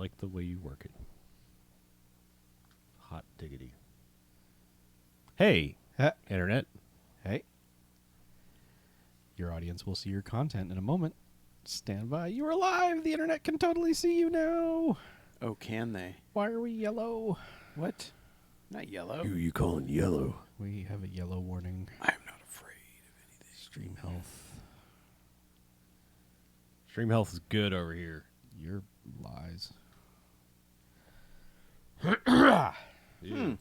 like the way you work it. Hot diggity. Hey, Internet. Hey. Your audience will see your content in a moment. Stand by. You are live. The internet can totally see you now. Oh, can they? Why are we yellow? What? Not yellow. Who you calling yellow? We have a yellow warning. I'm not afraid of anything. Stream health. Stream health is good over here. Your lies. Ew.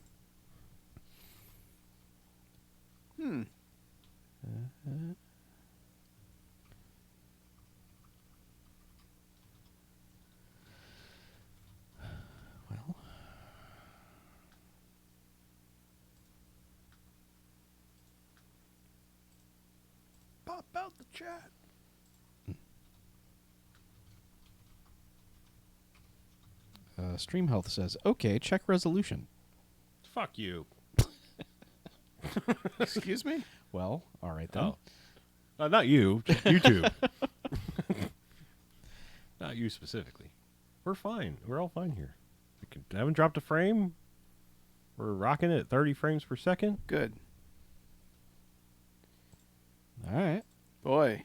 Well, Pop out the chat. Stream health says, okay, check resolution. Fuck you. Excuse me? Well, all right then. Oh. Not you. Just YouTube. Not you specifically. We're fine. We're all fine here. We haven't dropped a frame. We're rocking it at 30 frames per second. Good. All right. Boy.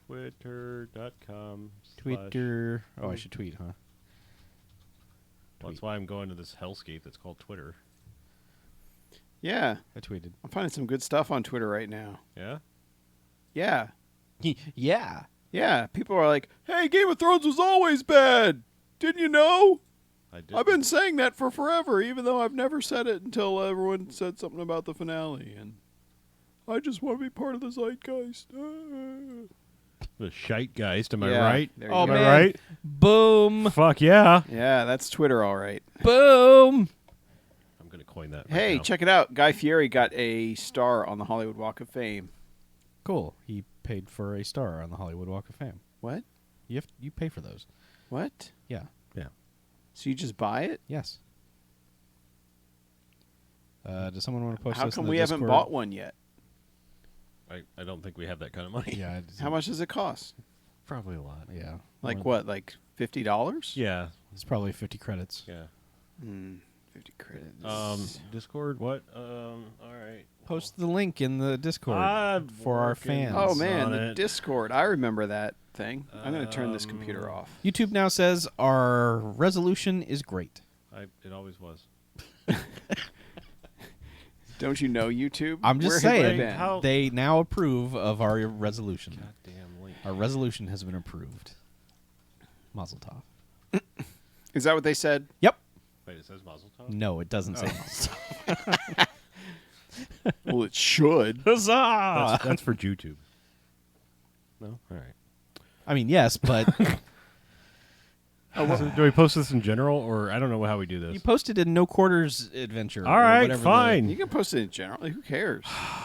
Twitter.com. Twitter. Oh, I should tweet, huh? That's why I'm going to this hellscape that's called Twitter. Yeah. I tweeted. I'm finding some good stuff on Twitter right now. Yeah? Yeah. Yeah. Yeah. People are like, hey, Game of Thrones was always bad. Didn't you know? I did. I've been saying that for forever, even though I've never said it until everyone said something about the finale. And I just want to be part of the zeitgeist. The Scheitgeist, am I Yeah, right? there you Oh, go. Am I man. right? Boom. Fuck yeah. Yeah, that's Twitter, all right. Boom. I'm going to coin that. Hey, right now. check it out. Guy Fieri got a star on the Hollywood Walk of Fame. Cool. He paid for a star on the Hollywood Walk of Fame. What? You pay for those. What? Yeah. Yeah. So you just buy it? Yes. Does someone want to post How this come in the we haven't Discord? bought one yet? I don't think we have that kind of money. Yeah. How much does it cost? Probably a lot. Yeah. Like Well, what? Like $50? Yeah. It's probably 50 credits. Yeah. 50 credits. Discord, what? All right. Post the link in the Discord I'm for our working. fans. Oh man, on the it. Discord. I remember that thing. I'm going to turn this computer off. YouTube now says our resolution is great. It always was. Don't you know YouTube? I'm just Where have I saying, been? How- they now approve of our resolution. Goddamn link. Our resolution has been approved. Mazel tov. Is that what they said? Yep. Wait, it says Mazel Tov? No, it doesn't say mazel tov. Well, it should. Huzzah! That's for YouTube. No? All right. I mean, yes, but So do we post this in general, or I don't know how we do this? you posted in No Quarters Adventure. All or right, whatever fine. You can post it in general. Who cares?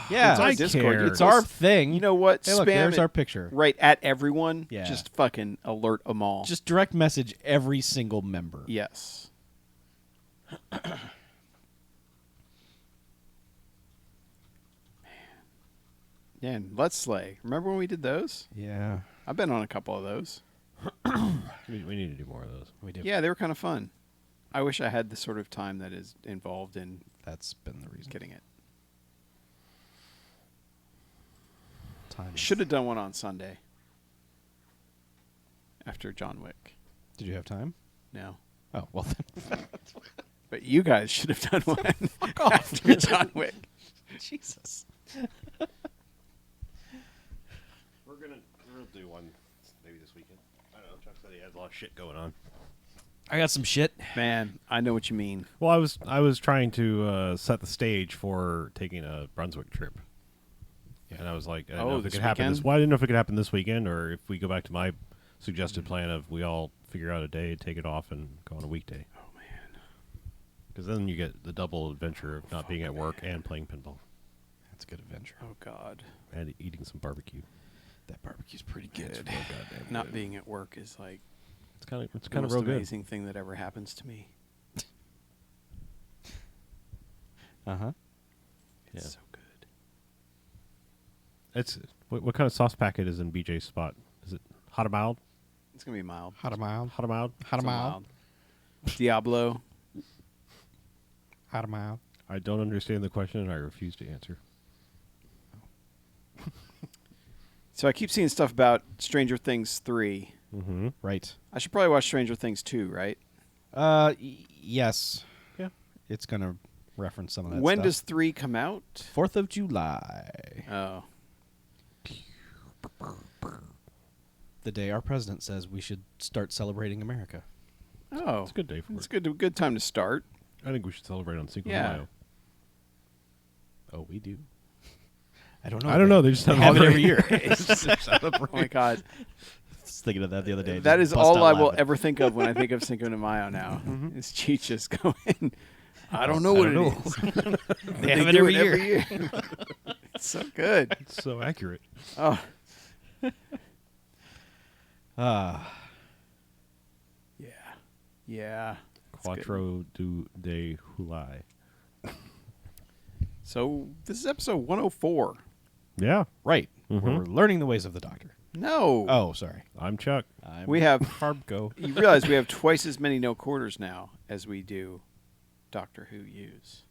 Yeah, It's our I Discord. care. You it's our post- thing. You know what? Hey, look, Spam there's it our picture. right at everyone. Yeah. Just fucking alert them all. Just direct message every single member. yes. Yeah, and Let's Slay. Remember when we did those? Yeah, I've been on a couple of those. We need to do more of those. we do. Yeah, they were kind of fun. I wish I had the sort of time that is involved in That's been the reason. getting it. Time. Should have done one on Sunday. After John Wick. Did you have time? No. Oh well. Then. But you guys should have done one after John Wick. Jesus. We'll do one maybe this weekend. I don't know. Chuck said he has a lot of shit going on. I got some shit. Man, I know what you mean. Well, I was trying to set the stage for taking a Brunswick trip. Yeah. And I was like, I Oh, didn't know if it this could happen weekend? this. Well, I didn't know if it could happen this weekend, or if we go back to my suggested plan of we all figure out a day, take it off, and go on a weekday. Oh, man. Because then you get the double adventure of not being at work and playing pinball That's a good adventure. Oh, God. and eating some barbecue. That barbecue's pretty Good. good. Not being at work is like It's kind of the real most good. amazing thing that ever happens to me. Uh-huh. It's Yeah. so good. It's what kind of sauce packet is in BJ's spot? Is it hot or mild? It's gonna be mild. Hot a mild. Hot 'em out. Hot a So mild. Diablo. Hot a mild. I don't understand the question, and I refuse to answer. So I keep seeing stuff about Stranger Things 3. Mm-hmm. Right. I should probably watch Stranger Things 2, right? Yes. Yeah. It's gonna reference some of that. When stuff. does 3 come out? 4th of July? Oh. The day our president says we should start celebrating America. Oh. It's a good day for It's it. good time to start. I think we should celebrate on Cinco de Yeah. Mayo. Oh, we do. I don't know. I don't know. They just have it every year. Oh my god. I was thinking of that the other day. That just is bust all out I will laughing. ever think of when I think of Cinco de Mayo now. Is Cheech just going, I don't know what it is. They have it do every year. It's so good. It's so accurate. Oh, Ah, yeah. Yeah. It's good. Quattro de Hulai. So this is episode 104. Yeah. right. Mhm. We're learning the ways of the Doctor. No. Oh, sorry. I'm Chuck. We have, Farbgo. you realize we have twice as many no quarters now as we do Doctor Who use.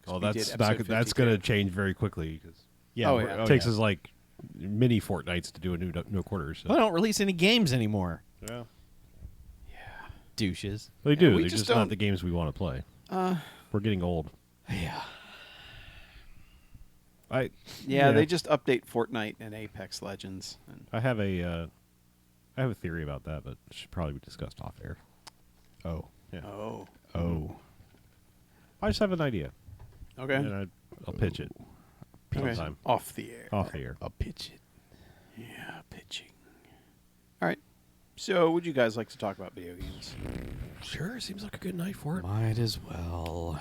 'Cause Oh, we did that's episode not, that's 52. going to change very quickly because Yeah. Oh, we're- yeah. it takes us like mini fortnights to do a new no quarters. So. Well, they don't release any games anymore. Yeah. Douches. They Yeah, do. we They're just just not don't- the games we want to play. We're getting old. Yeah. Yeah, they just update Fortnite and Apex Legends. And I have a theory about that, but it should probably be discussed off air. Oh. Yeah. oh. Oh. I just have an idea, Okay. and I'll pitch it Okay. sometime Off the air. off the air. I'll pitch it. Yeah, pitching. All right. So, would you guys like to talk about video games? Sure, seems like a good night for it. Might as well.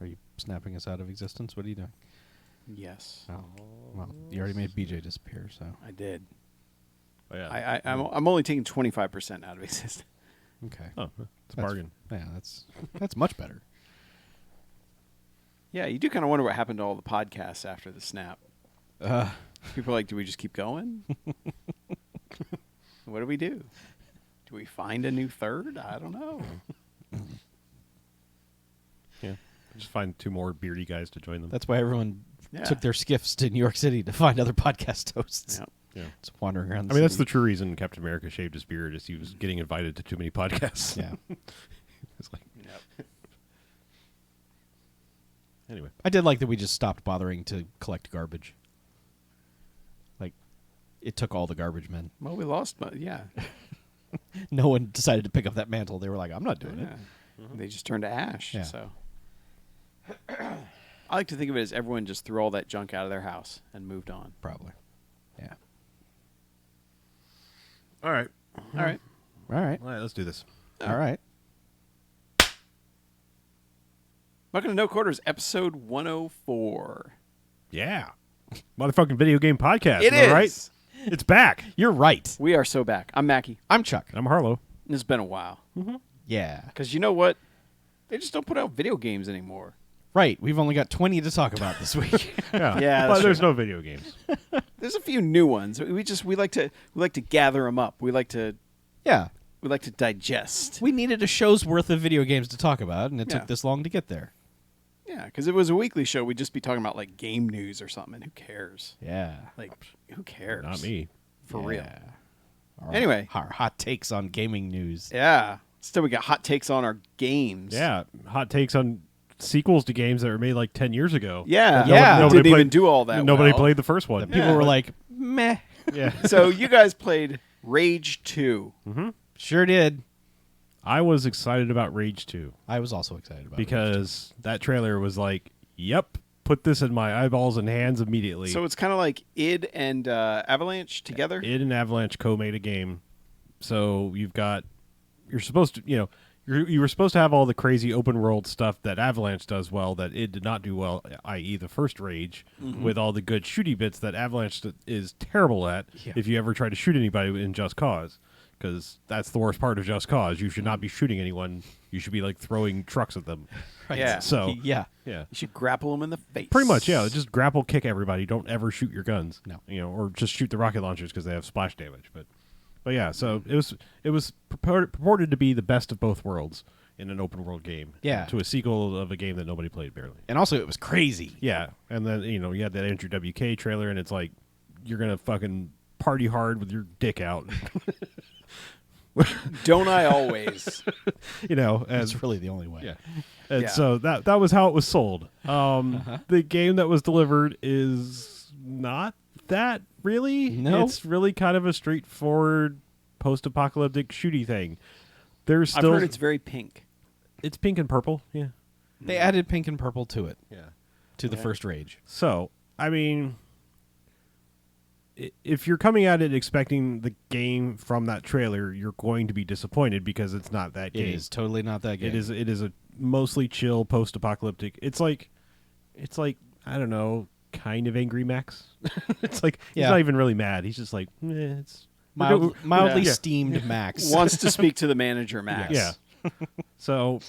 Are you snapping us out of existence? What are you doing? Yes, Oh. Well, you already made BJ disappear, so. I did. Oh, yeah. I'm only taking 25% out of existence. Okay. Oh, it's a That's- bargain. Yeah, that's much better. Yeah, you do kind of wonder what happened to all the podcasts after the snap. People are like, do we just keep going? What do we do? Do we find a new third? I don't know. Yeah. Just find two more beardy guys to join them. That's why everyone Yeah. took their skiffs to New York City to find other podcast hosts. Yep. yeah. Just wandering around. I mean, that's the true reason Captain America shaved his beard is he was getting invited to too many podcasts. Yeah. It's like, Yep. anyway. I did like that we just stopped bothering to collect garbage. Like, it took all the garbage men. Well, we lost, but yeah. No one decided to pick up that mantle. They were like, I'm not doing it. Yeah. They just turned to ash. Yeah. So I like to think of it as everyone just threw all that junk out of their house and moved on. Probably. Yeah. All right. All right. All right. All right, let's do this. All right. Welcome to No Quarters, episode 104. Yeah. Motherfucking video game podcast. It am I is. right? It's back. You're right. We are so back. I'm Mackie. I'm Chuck. I'm Harlow. It's been a while. Yeah. Because you know what? They just don't put out video games anymore. Right. We've only got 20 to talk about this week. Yeah. Yeah, But that's there's true. no video games. There's a few new ones. We like to gather them up. We like to Yeah. digest. We needed a show's worth of video games to talk about, and it Yeah. took this long to get there. Yeah, because it was a weekly show. We'd just be talking about like game news or something. And who cares? Yeah. Like, who cares? Not me. For real. Our, Anyway. Our hot takes on gaming news. Yeah. Still, we got hot takes on our games. Yeah. Hot takes on sequels to games that were made like 10 years ago. Yeah. Yeah. Didn't even played- do all that. Nobody well. played the first one. People Yeah. were like, meh. Yeah. So you guys played Rage 2. Sure did. I was excited about Rage 2 I was also excited about it. because that trailer was like, yep, put this in my eyeballs and hands immediately. So it's kind of like id and Avalanche together. id and Avalanche co-made a game. So you're supposed to, you were supposed to have all the crazy open world stuff that Avalanche does well that id did not do well, i.e. the first Rage, with all the good shooty bits that Avalanche is terrible at Yeah. if you ever try to shoot anybody in Just Cause. Because that's the worst part of Just Cause. You should not be shooting anyone. You should be like throwing trucks at them. Right. Yeah. So yeah. yeah. You should grapple them in the face. Pretty much, yeah. Just grapple kick everybody. Don't ever shoot your guns. No. Or just shoot the rocket launchers because they have splash damage. But But yeah, so it was purported to be the best of both worlds in an open world game. Yeah. To a sequel of a game that nobody played barely. And also, it was crazy. Yeah, and then you had that Andrew WK trailer, and it's like you're gonna fucking party hard with your dick out. Don't I always? And That's really the only way. yeah. And Yeah. so that was how it was sold. The game that was delivered is not that really. No. It's really kind of a straightforward post-apocalyptic shooty thing. There's I've still heard it's very pink. it's pink and purple. Yeah. They added pink and purple to it, Yeah. to the first Rage. So, I mean, if you're coming at it expecting the game from that trailer, you're going to be disappointed because it's not that It game. is totally not that game. It is a mostly chill post-apocalyptic. It's like I don't know, kind of Angry Max. It's like he's Yeah. not even really mad. He's just like it's Mildly Yeah. steamed Max. Wants to speak to the manager, Max. Yeah. So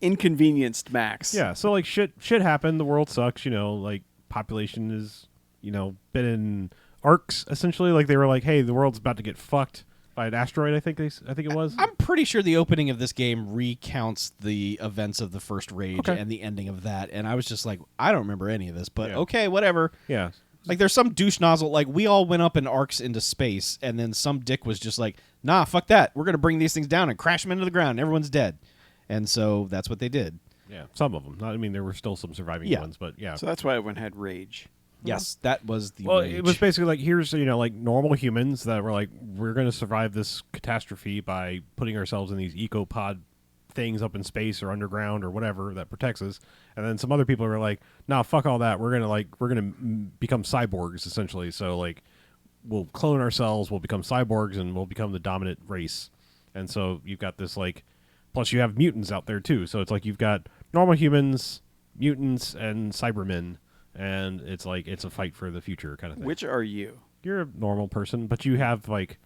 Inconvenienced Max. yeah, so like shit happened. The world sucks. Like population is been in arcs essentially. Like they were like, hey, the world's about to get fucked by an asteroid. I think it was. I'm pretty sure the opening of this game recounts the events of the first Rage Okay. and the ending of that, and I was just like, I don't remember any of this, but Yeah. okay, whatever. Yeah. Like, there's some douche nozzle, like, we all went up in arcs into space, and then some dick was just like, nah, fuck that. We're going to bring these things down and crash them into the ground, and everyone's dead. And so that's what they did. Yeah. Some of them. I mean, there were still some surviving Yeah. ones, but yeah. So that's why everyone had rage. Yes, that was the Well, Rage. it was basically like here's like normal humans that were like we're going to survive this catastrophe by putting ourselves in these ecopod things up in space or underground or whatever that protects us, and then some other people are like, nah, fuck all that. We're gonna become cyborgs essentially. So like we'll clone ourselves, we'll become cyborgs, and we'll become the dominant race. And so you've got this like, plus you have mutants out there too. So it's like you've got normal humans, mutants, and Cybermen. And it's like it's a fight for the future kind of thing. Which are you? You're a normal person, but you have like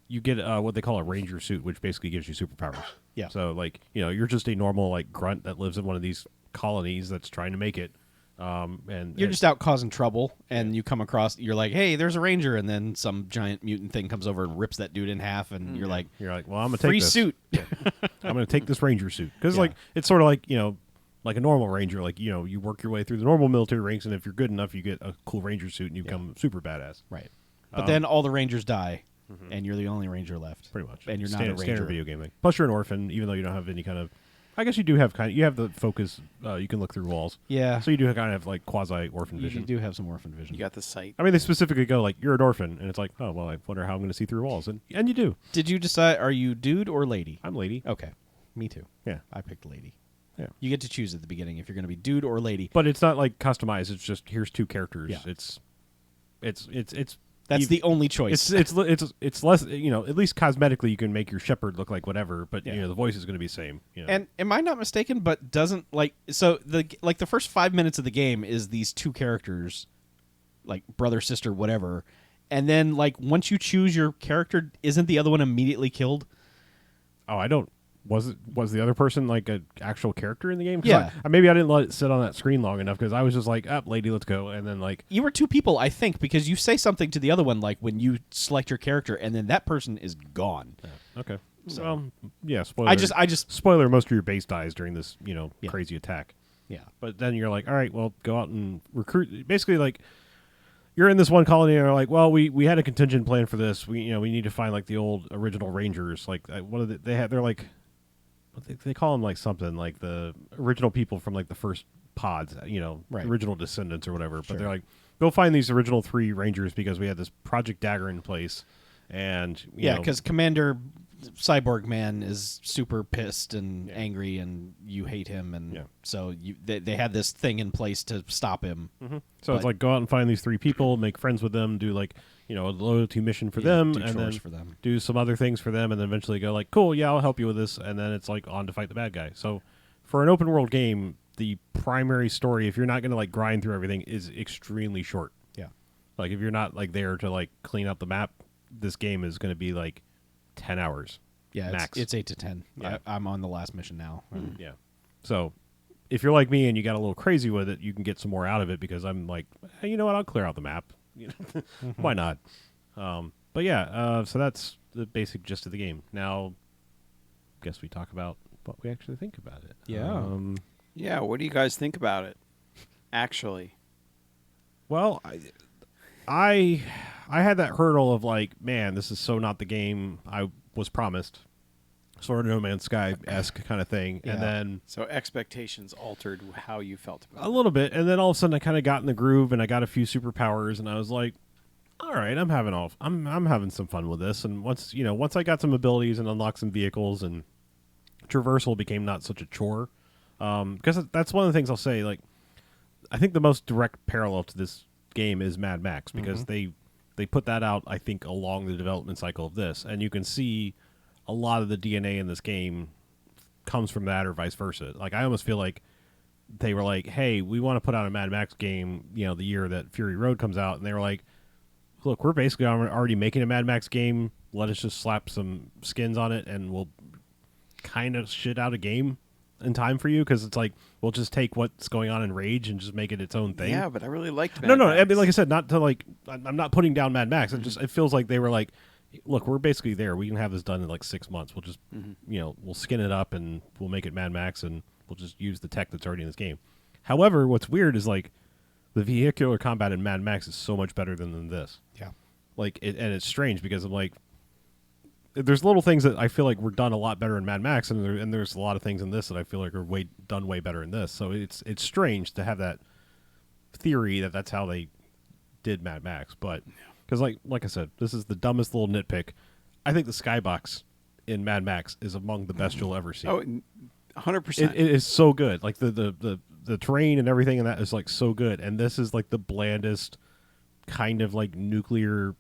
you get what they call a ranger suit, which basically gives you superpowers. Yeah. So like you're just a normal like grunt that lives in one of these colonies that's trying to make it. And You're just out causing trouble, and you come across, you're like, hey, there's a ranger, and then some giant mutant thing comes over and rips that dude in half, and you're like, well, I'm gonna take free this. suit. I'm gonna take this ranger suit because Yeah. like it's sort of like like a normal ranger, like you work your way through the normal military ranks, and if you're good enough, you get a cool ranger suit and you become super badass. Right. But then all the rangers die, and you're the only ranger left. Pretty much. And you're not Standard, a ranger. Standard video game thing. Plus, you're an orphan, even though you don't have any kind of. I guess you do have you have the focus. You can look through walls. Yeah. So you do kind of have like quasi orphan You vision. do have some orphan vision. You got the sight. I mean, they specifically go like, "You're an orphan," and it's like, "Oh well, I wonder how I'm going to see through walls," and you do. Did you decide, are you dude or lady? I'm lady. Okay. Me too. Yeah. I picked lady. Yeah. You get to choose at the beginning if you're going to be dude or lady. But it's not like customized. It's just here's two characters. Yeah. It's That's the only choice. it's less at least cosmetically you can make your shepherd look like whatever, but Yeah. the voice is going to be the same. And am I not mistaken? But doesn't the first 5 minutes of the game is these two characters, like brother sister whatever, and then like once you choose your character, isn't the other one immediately killed? oh, I don't. Was the other person like an actual character in the game? 'Cause Yeah. maybe I didn't let it sit on that screen long enough because I was just like, up, lady, let's go, and then like, You were two people, I think, because you say something to the other one like when you select your character, and then that person is gone. okay, so yeah, spoiler. I just spoiler. Most of your base dies during this Yeah. crazy attack. yeah. But then you're like, all right, well, go out and recruit. Basically, like you're in this one colony, and you're like, well, we had a contingent plan for this. We need to find like the old original Rangers. Like what are they're like. They call them like something like the original people from like the first pods, Right. original descendants or whatever. But Sure. they're like, go find these original 3 Rangers because we had this Project Dagger in place, and Yeah, because Commander Cyborg Man is super pissed and angry, and you hate him, and Yeah. so they had this thing in place to stop him. so it's but- like go out and find these 3 people, make friends with them, do like a loyalty mission for Yeah, them, do and then chores for them. do some other things for them, and then eventually go like, cool, yeah, I'll help you with this, and then it's like on to fight the bad guy. So for an open world game, the primary story, if you're not going to like grind through everything, is extremely short. Yeah, Like if you're not like there to like clean up the map, this game is going to be like 10 hours. yeah, max. it's 8 to 10. Yeah. I'm on the last mission now. Yeah. So if you're like me and you got a little crazy with it, you can get some more out of it because I'm like, hey, you know what? I'll clear out the map. Why not? But yeah, so that's the basic gist of the game. Now, guess we talk about what we actually think about it. Yeah. Yeah, what do you guys think about it? Actually, Well, I had that hurdle of like, man, this is so not the game I was promised. Sort of No Man's Sky-esque kind of thing. Yeah. And then so expectations altered how you felt about a little bit, and then all of a sudden I kind of got in the groove and I got a few superpowers and I was like, all right, I'm having some fun with this. And once I got some abilities and unlocked some vehicles, and traversal became not such a chore. Because that's one of the things I'll say, like, I think the most direct parallel to this game is Mad Max, because they put that out, I think, along the development cycle of this, and you can see a lot of the DNA in this game comes from that, or vice versa. Like, I almost feel like they were like, hey, we want to put out a Mad Max game, the year that Fury Road comes out, and they were like, look, we're basically already making a Mad Max game. Let us just slap some skins on it, and we'll kind of shit out a game in time for you, because it's like, we'll just take what's going on in Rage and just make it its own thing. Yeah, but I really liked Mad No, Max. I mean, like I said, not to like, I'm not putting down Mad Max. It feels like they were like, look, we're basically there. We can have this done in like 6 months. We'll just, we'll skin it up and we'll make it Mad Max, and we'll just use the tech that's already in this game. However, what's weird is like, the vehicular combat in Mad Max is so much better than this. Yeah. Like, and it's strange because I'm like, there's little things that I feel like were done a lot better in Mad Max, and there's a lot of things in this that I feel like are done way better in this. So it's strange to have that theory that that's how they did Mad Max, but because like I said, this is the dumbest little nitpick. I think the skybox in Mad Max is among the best you'll ever see. Oh, 100%. It is so good. Like the terrain and everything in that is like so good, and this is like the blandest kind of like nuclear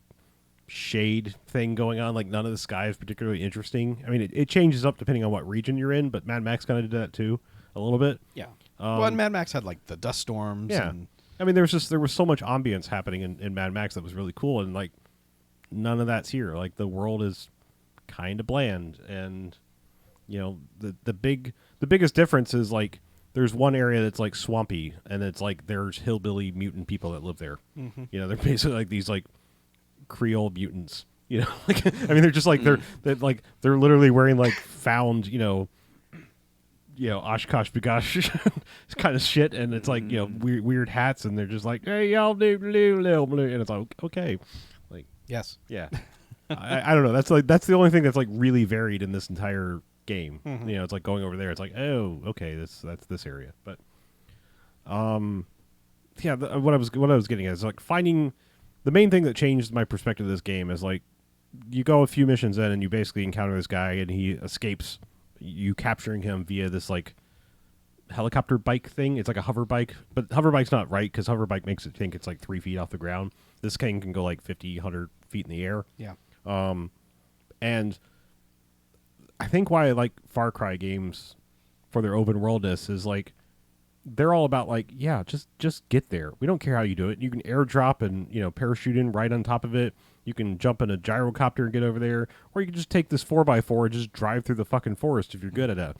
shade thing going on. Like, none of the sky is particularly interesting. I mean, it changes up depending on what region you're in, but Mad Max kind of did that too a little bit. Yeah. Well, and Mad Max had like the dust storms. Yeah. And I mean, there was so much ambience happening in Mad Max that was really cool, and like none of that's here. Like, the world is kind of bland, and the biggest difference is like there's one area that's like swampy, and it's like there's hillbilly mutant people that live there. They're basically like these like Creole mutants. Like, I mean, they're just like they're literally wearing like found Oshkosh Bagosh kind of shit, and it's like weird hats, and they're just like, hey, y'all do and it's like, okay, like, yes. yeah. I don't know, that's the only thing that's like really varied in this entire game. It's like going over there, it's like, oh, okay, that's this area. But yeah, what I was getting at is like finding the main thing that changed my perspective of this game is like, you go a few missions in and you basically encounter this guy, and he escapes you capturing him via this like helicopter bike thing. It's like a hover bike, but hover bike's not right, because hover bike makes it think it's like 3 feet off the ground. This thing can go like 50, 100 feet in the air. Yeah. And I think why I like Far Cry games for their open worldness is like, they're all about like, yeah, just get there. We don't care how you do it. You can airdrop and parachute in right on top of it. You can jump in a gyrocopter and get over there, or you can just take this 4x4 and just drive through the fucking forest if you're good at it.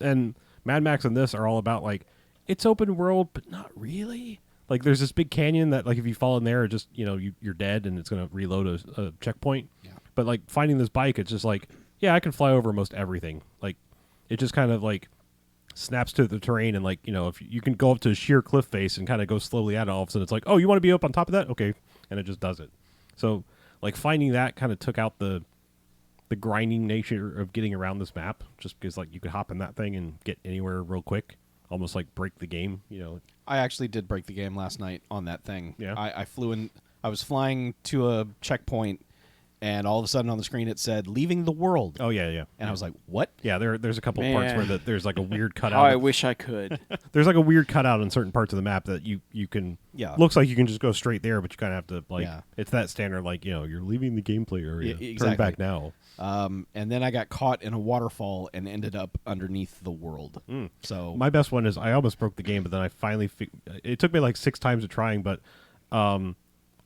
And Mad Max and this are all about like, it's open world, but not really. Like, there's this big canyon that like if you fall in there, it just you're dead, and it's gonna reload a checkpoint. Yeah. But like finding this bike, it's just like, yeah, I can fly over most everything. Like, it just kind of like snaps to the terrain, and like if you can go up to a sheer cliff face and kind of go slowly at it, all of a sudden it's like, oh, you want to be up on top of that? Okay, and it just does it. So like finding that kind of took out the grinding nature of getting around this map, just because like you could hop in that thing and get anywhere real quick, almost like break the game. I actually did break the game last night on that thing. Yeah. I flew in. I was flying to a checkpoint, and all of a sudden on the screen it said "leaving the world," Oh yeah. and I was like, "What?" Yeah, there's a couple of parts Man. where there's like a weird How cutout. I wish I could. There's like a weird cutout in certain parts of the map that you can. Yeah. Looks like you can just go straight there, but you kind of have to like. Yeah. It's that standard like you're leaving the gameplay area. Yeah, Turn exactly. back now. And then I got caught in a waterfall and ended up underneath the world. So My best one is I almost broke the game, but then I finally. It took me like 6 times of trying, but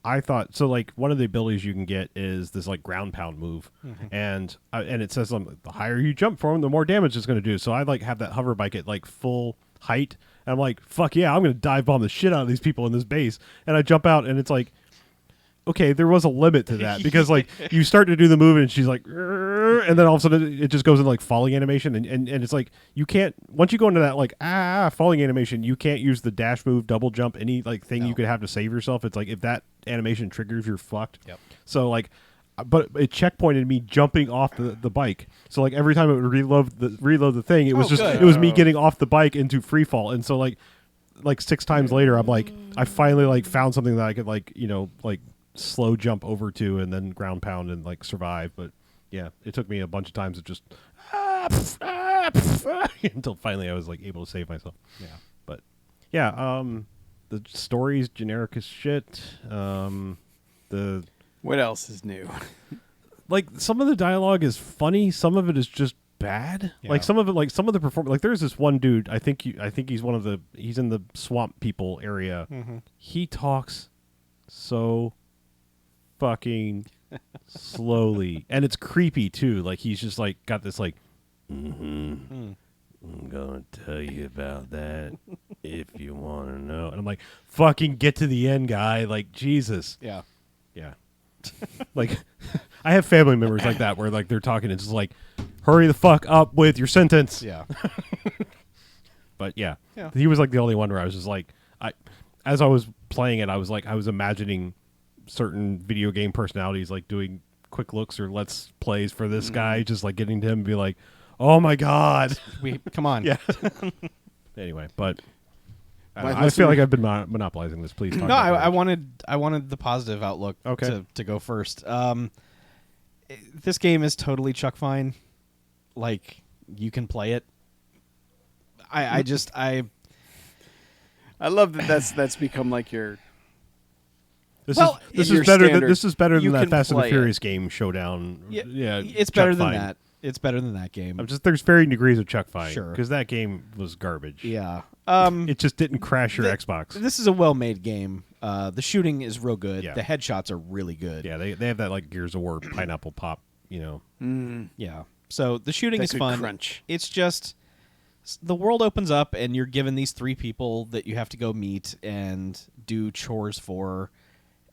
I thought so. Like, one of the abilities you can get is this like ground pound move, and it says the higher you jump for them, the more damage it's going to do. So I like have that hover bike at like full height, and I'm like, fuck yeah, I'm going to dive bomb the shit out of these people in this base, and I jump out, and it's like, okay, there was a limit to that because like you start to do the move and she's like, "Rrrr," and then all of a sudden it just goes into like falling animation and it's like you can't once you go into that like falling animation, you can't use the dash move, double jump, any like thing you could have to save yourself. It's like if that animation triggers, you're fucked. Yep. So like, but it checkpointed me jumping off the bike. So like every time it would reload the thing, it was good. it was me getting off the bike into free fall. And so like 6 times later, I'm like, I finally like found something that I could like, like slow jump over to and then ground pound and like survive. But yeah, it took me a bunch of times to just until finally I was like able to save myself. Yeah. But yeah, the story's generic as shit. The What else is new? like some of the dialogue is funny, some of it is just bad. Yeah. Like some of the performance. Like there's this one dude. I think he's he's in the swamp people area. Mm-hmm. He talks so fucking slowly, and it's creepy too. Like he's just like got this like. I'm gonna tell you about that if you want to know. And I'm like, fucking get to the end, guy. Like Jesus. Yeah. Yeah. Like I have family members like that where like they're talking it's just like hurry the fuck up with your sentence. Yeah. But yeah. Yeah. He was like the only one where I was just like as I was playing it I was imagining certain video game personalities like doing quick looks or let's plays for this guy just like getting to him and be like, "Oh my god." Come on. Yeah. Anyway, but My I feel like I've been monopolizing this. Please talk No, about I it. wanted the positive outlook Okay. to go first. This game is totally Chuck Fine. Like you can play it. I love that that's become like your. Well, This your is better than standard, this is better you than that can Fast and the play it. Furious game showdown. Yeah, it's Chuck better than Fine. that. It's better than that game. There's varying degrees of Chuck Fine. Sure. Because that game was garbage. Yeah. It just didn't crash your Xbox. This is a well-made game. The shooting is real good. Yeah. The headshots are really good. Yeah, they have that like Gears of War pineapple pop. Yeah. So the shooting That is good fun. crunch. It's just the world opens up and you're given these 3 people that you have to go meet and do chores for.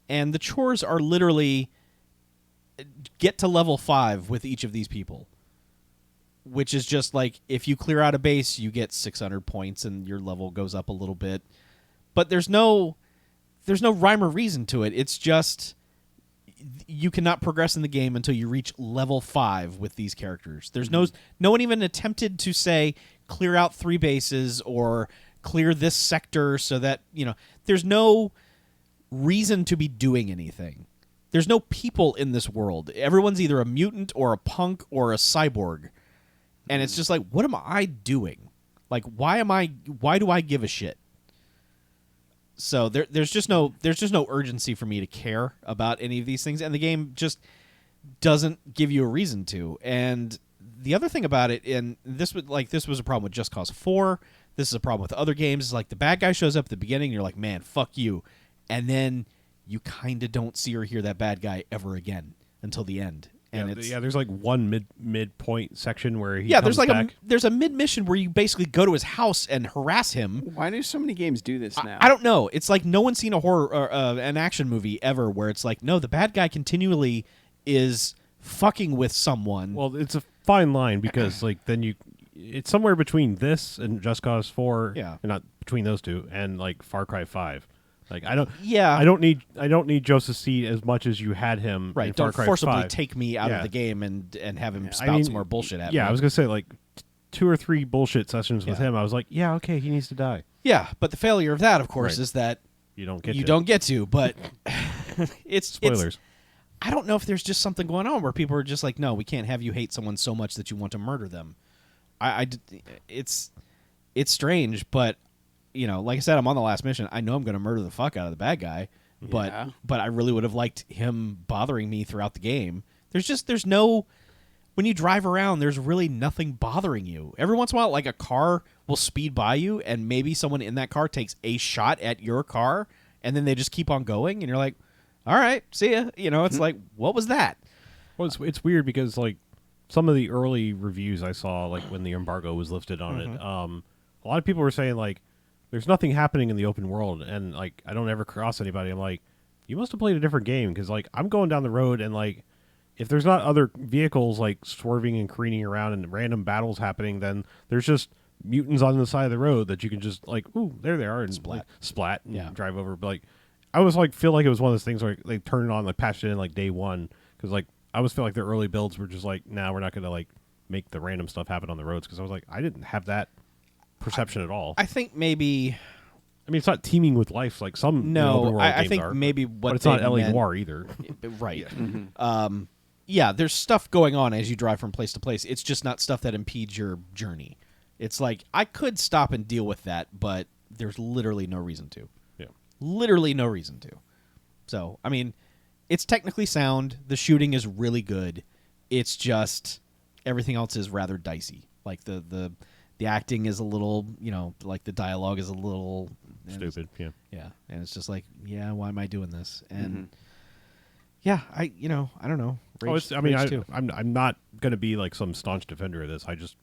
And the chores are literally get to level 5 with each of these people. Which is just like if you clear out a base, you get 600 points and your level goes up a little bit. But there's no rhyme or reason to it. It's just you cannot progress in the game until you reach level 5 with these characters. There's no one even attempted to say clear out 3 bases or clear this sector so that, there's no reason to be doing anything. There's no people in this world. Everyone's either a mutant or a punk or a cyborg. And it's just like, what am I doing? Like, why do I give a shit? So there's just no urgency for me to care about any of these things, and the game just doesn't give you a reason to. And the other thing about it, and this was a problem with Just Cause 4. This is a problem with other games. Is like the bad guy shows up at the beginning, and you're like, man, fuck you, and then you kind of don't see or hear that bad guy ever again until the end. And there's like one midpoint section where he there's comes like back. there's a mid mission where you basically go to his house and harass him. Why do so many games do this now? I don't know. It's like no one's seen a horror or an action movie ever where it's like, no, the bad guy continually is fucking with someone. Well, it's a fine line because like then it's somewhere between this and Just Cause 4. Yeah. Not between those two and like Far Cry 5. Like I don't need Joseph Seed as much as you had him. Right. In Far Don't Cry forcibly 5. take me out Yeah. of the game and have him I spout mean, some more bullshit at me. Yeah, I was gonna say like 2 or 3 bullshit sessions with Yeah. him. I was like, yeah, okay, he needs to die. Yeah, but the failure of that, of course, Right. is that You don't get you to. don't get to. But it's Spoilers. I don't know if there's just something going on where people are just like, no, we can't have you hate someone so much that you want to murder them. It's strange, but like I said, I'm on the last mission. I know I'm going to murder the fuck out of the bad guy, Yeah. but I really would have liked him bothering me throughout the game. There's no when you drive around, there's really nothing bothering you. Every once in a while, like a car will speed by you, and maybe someone in that car takes a shot at your car, and then they just keep on going, and you're like, all right, see ya. It's like, what was that? Well, it's weird because like some of the early reviews I saw, like when the embargo was lifted on it, a lot of people were saying like, "There's nothing happening in the open world," and like I don't ever cross anybody. I'm like, you must have played a different game because like I'm going down the road and like if there's not other vehicles like swerving and careening around and random battles happening, then there's just mutants on the side of the road that you can just like, ooh, there they are, and splat and Yeah. drive over. But like, I was like, feel like it was one of those things where they turned it on, like patched it in like day one, because like I always feel like their early builds were just like, nah, we're not gonna like make the random stuff happen on the roads, because I was like, I didn't have that perception at all. I think maybe I mean, it's not teeming with life like some open no. world I games think are, maybe but what it's not they LA meant- Noire either. right. Yeah, there's stuff going on as you drive from place to place. It's just not stuff that impedes your journey. It's like I could stop and deal with that, but there's literally no reason to. Yeah. Literally no reason to. So, I mean, it's technically sound. The shooting is really good. It's just everything else is rather dicey. Like the acting is a little, like the dialogue is a little Stupid. Yeah. Yeah, and it's just like, yeah, why am I doing this? And yeah, I don't know. Rage, Rage 2. I'm not gonna be like some staunch defender of this. I just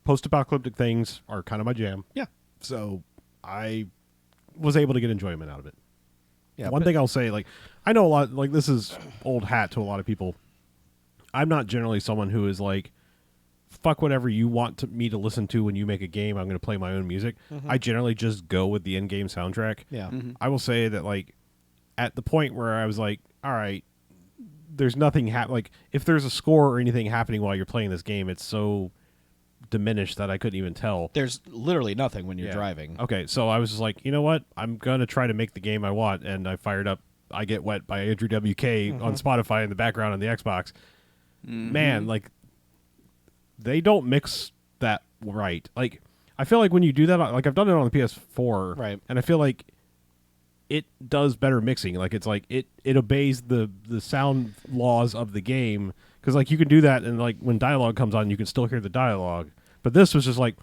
post-apocalyptic things are kind of my jam. Yeah. So I was able to get enjoyment out of it. Yeah, One but- thing I'll say, like, I know a lot, like, this is old hat to a lot of people. I'm not generally someone who is like, fuck whatever you want me to listen to when you make a game, I'm going to play my own music. I generally just go with the in-game soundtrack. Yeah. I will say that, like, at the point where I was like, all right, there's nothing, like, if there's a score or anything happening while you're playing this game, it's so diminished that I couldn't even tell. There's literally nothing when you're Yeah. driving. Okay, so I was just like, you know what? I'm going to try to make the game I want, and I fired up I Get Wet by Andrew WK on Spotify in the background on the Xbox. Man, like, they don't mix that right. Like, I feel like when you do that, like, I've done it on the PS4, Right. and I feel like it does better mixing. Like, it's like, it obeys the sound laws of the game, because, like, you can do that, and, like, when dialogue comes on, you can still hear the dialogue. But this was just like,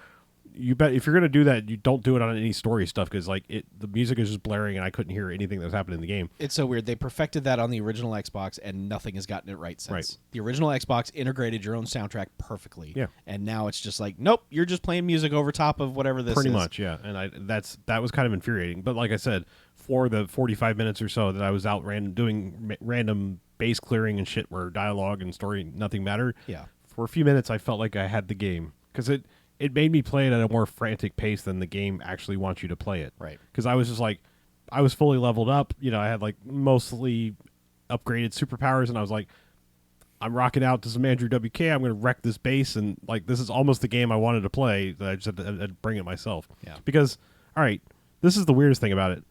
you bet if you're gonna do that, you don't do it on any story stuff, because like the music is just blaring and I couldn't hear anything that was happening in the game. It's so weird. They perfected that on the original Xbox, and nothing has gotten it right since. Right. The original Xbox integrated your own soundtrack perfectly. Yeah. And now it's just like, nope, you're just playing music over top of whatever this Pretty is. much, yeah. And that was kind of infuriating. But like I said, for the 45 minutes or so that I was out doing random base clearing and shit where dialogue and story nothing mattered. Yeah. For a few minutes, I felt like I had the game, because it made me play it at a more frantic pace than the game actually wants you to play it. Right. Because I was just like, I was fully leveled up. I had like mostly upgraded superpowers, and I was like, I'm rocking out to some Andrew WK. I'm going to wreck this base, and like this is almost the game I wanted to play. That I just had to bring it myself. Yeah. Because, all right, this is the weirdest thing about it.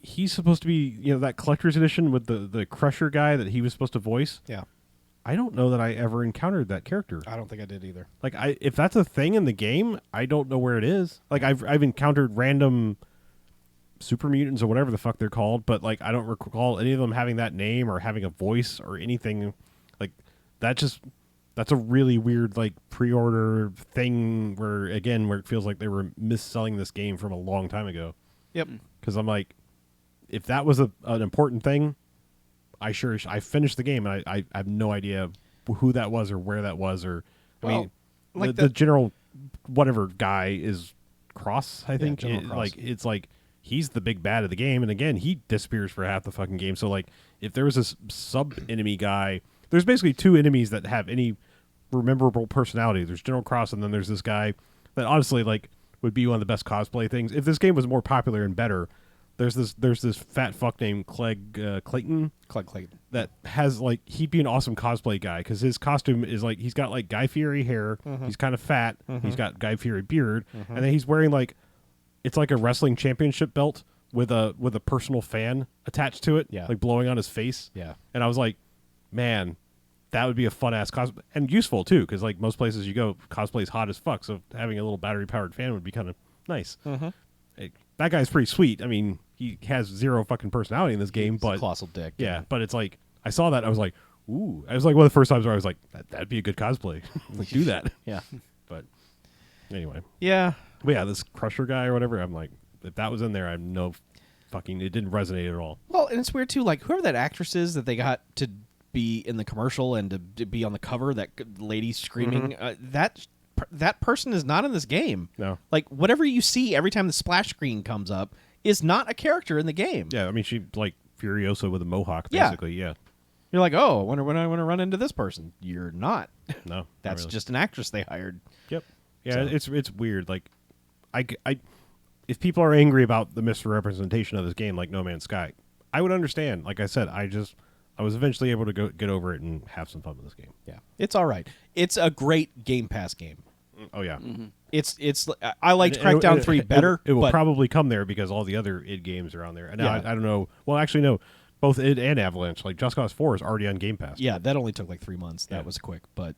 He's supposed to be, that collector's edition with the Crusher guy that he was supposed to voice. Yeah. I don't know that I ever encountered that character. I don't think I did either. Like, if that's a thing in the game, I don't know where it is. Like, I've encountered random super mutants or whatever the fuck they're called, but like I don't recall any of them having that name or having a voice or anything. Like, that's a really weird like pre-order thing where it feels like they were mis-selling this game from a long time ago. Yep. Because I'm like, if that was an important thing, I finished the game, and I have no idea who that was or where that was, or I Well, mean, like the general whatever guy is Cross, I think. General Cross. Like, it's like he's the big bad of the game, and again, he disappears for half the fucking game. So like, if there was this sub enemy guy, there's basically two enemies that have any memorable personality. There's General Cross, and then there's this guy that honestly like would be one of the best cosplay things. If this game was more popular and better, there's this fat fuck named Clegg Clayton Clegg Clayton. that has like, he'd be an awesome cosplay guy, because his costume is like, he's got like Guy Fieri hair, he's kind of fat, he's got Guy Fieri beard, and then he's wearing like, it's like a wrestling championship belt with a personal fan attached to it, Yeah. like blowing on his face. Yeah. And I was like, man, that would be a fun ass cosplay, and useful too, because like most places you go, cosplay's hot as fuck, so having a little battery powered fan would be kind of nice. That guy's pretty sweet. I mean, he has zero fucking personality in this game, but Colossal dick. yeah, but it's like, I saw that, I was like, ooh. I was like one of the first times where I was like, that'd be a good cosplay. Like, do that. Yeah. But anyway. Yeah. But yeah, this Crusher guy or whatever, I'm like, if that was in there, I'm no fucking, it didn't resonate at all. Well, and it's weird too. Like whoever that actress is that they got to be in the commercial and to be on the cover, that lady screaming, that person is not in this game. No. Like whatever you see every time the splash screen comes up is not a character in the game. Yeah, I mean, she like Furiosa with a mohawk, Yeah. basically. Yeah. You're like, oh, I wonder when I want to run into this person. You're not. No, not That's really. just an actress they hired. Yep. Yeah, So- it's weird. Like, if people are angry about the misrepresentation of this game, like No Man's Sky, I would understand. Like I said, I was eventually able to get over it and have some fun with this game. Yeah, it's all right. It's a great Game Pass game. Oh yeah. It's. I liked And Crackdown 3 better. It will but probably come there because all the other id games are on there. And now Yeah. I don't know. Well, actually, no. Both id and Avalanche, like Just Cause 4, is already on Game Pass. yeah, that only took like 3 months. That Yeah. was quick, but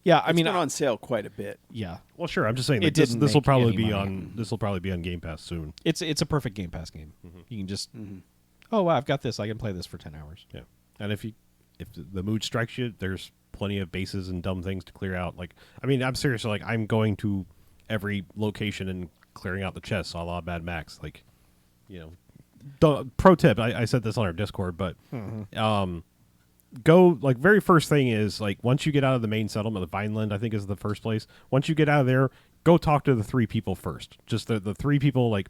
yeah, I It's mean, been on sale quite a bit. yeah, Well, sure. I'm just saying It like, this didn't will make probably any be money. on. This will probably be on Game Pass soon. it's a perfect Game Pass game. Mm-hmm. You can just, oh wow, I've got this. I can play this for 10 hours. Yeah. And if the mood strikes you, there's plenty of bases and dumb things to clear out. Like, I mean, I'm serious. Like, I'm going to every location and clearing out the chests, a la Mad Max. Like, you know, pro tip. I said this on our Discord, but go like very first thing is like once you get out of the main settlement, the Vineland, I think is the first place. Once you get out of there, go talk to the 3 people first. Just the 3 people. Like,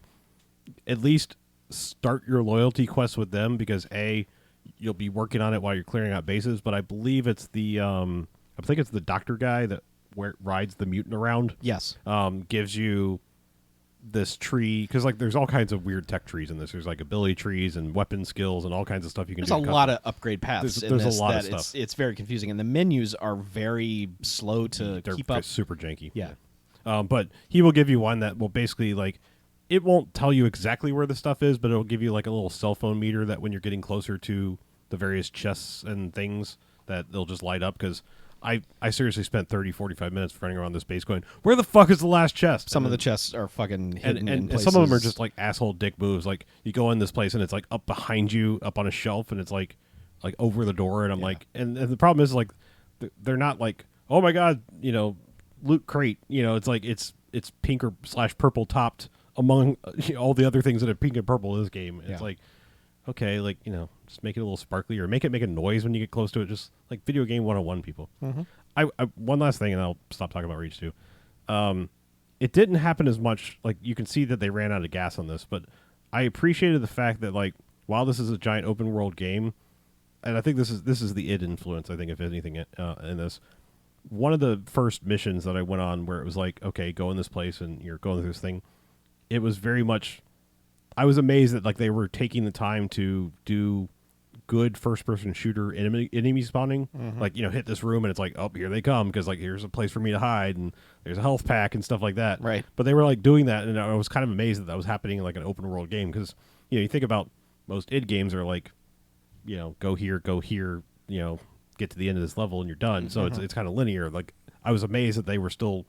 at least start your loyalty quest with them because you'll be working on it while you're clearing out bases. But I believe it's the I think it's the doctor guy that rides the mutant around. Yes. Gives you this tree because like there's all kinds of weird tech trees in this. There's like ability trees and weapon skills and all kinds of stuff you can There's do. a lot of upgrade paths. There's in a this lot of that stuff. It's very confusing, and the menus are very slow to They're keep up. super janky. Yeah. But he will give you one that will basically like it won't tell you exactly where the stuff is, but it'll give you like a little cell phone meter that when you're getting closer to the various chests and things that they'll just light up because I seriously spent 30, 45 minutes running around this base going, where the fuck is the last chest? Some And of the then- chests are fucking hidden and in some of them are places. just like asshole dick moves. Like you go in this place and it's like up behind you, up on a shelf, and it's like over the door. And I'm like, and the problem is like they're not like, oh my god, you know, loot crate. You know, it's like it's pink or / purple topped among all the other things that are pink and purple in this game. It's Yeah. like, okay, like you know, just make it a little sparkly or make a noise when you get close to it. Just like video game 101, people. I one last thing, and I'll stop talking about Rage 2. It didn't happen as much. Like you can see that they ran out of gas on this, but I appreciated the fact that like while this is a giant open world game, and I think this is the id influence. I think if anything in this, one of the first missions that I went on where it was like, okay, go in this place and you're going through this thing. It was very much. I was amazed that like they were taking the time to do good first-person shooter enemy spawning. Like you know, hit this room and it's like, oh, here they come because like here's a place for me to hide and there's a health pack and stuff like that. Right. But they were like doing that, and I was kind of amazed that was happening in like an open world game because you know you think about most id games are like, you know, go here, you know, get to the end of this level and you're done. So it's kind of linear. Like I was amazed that they were still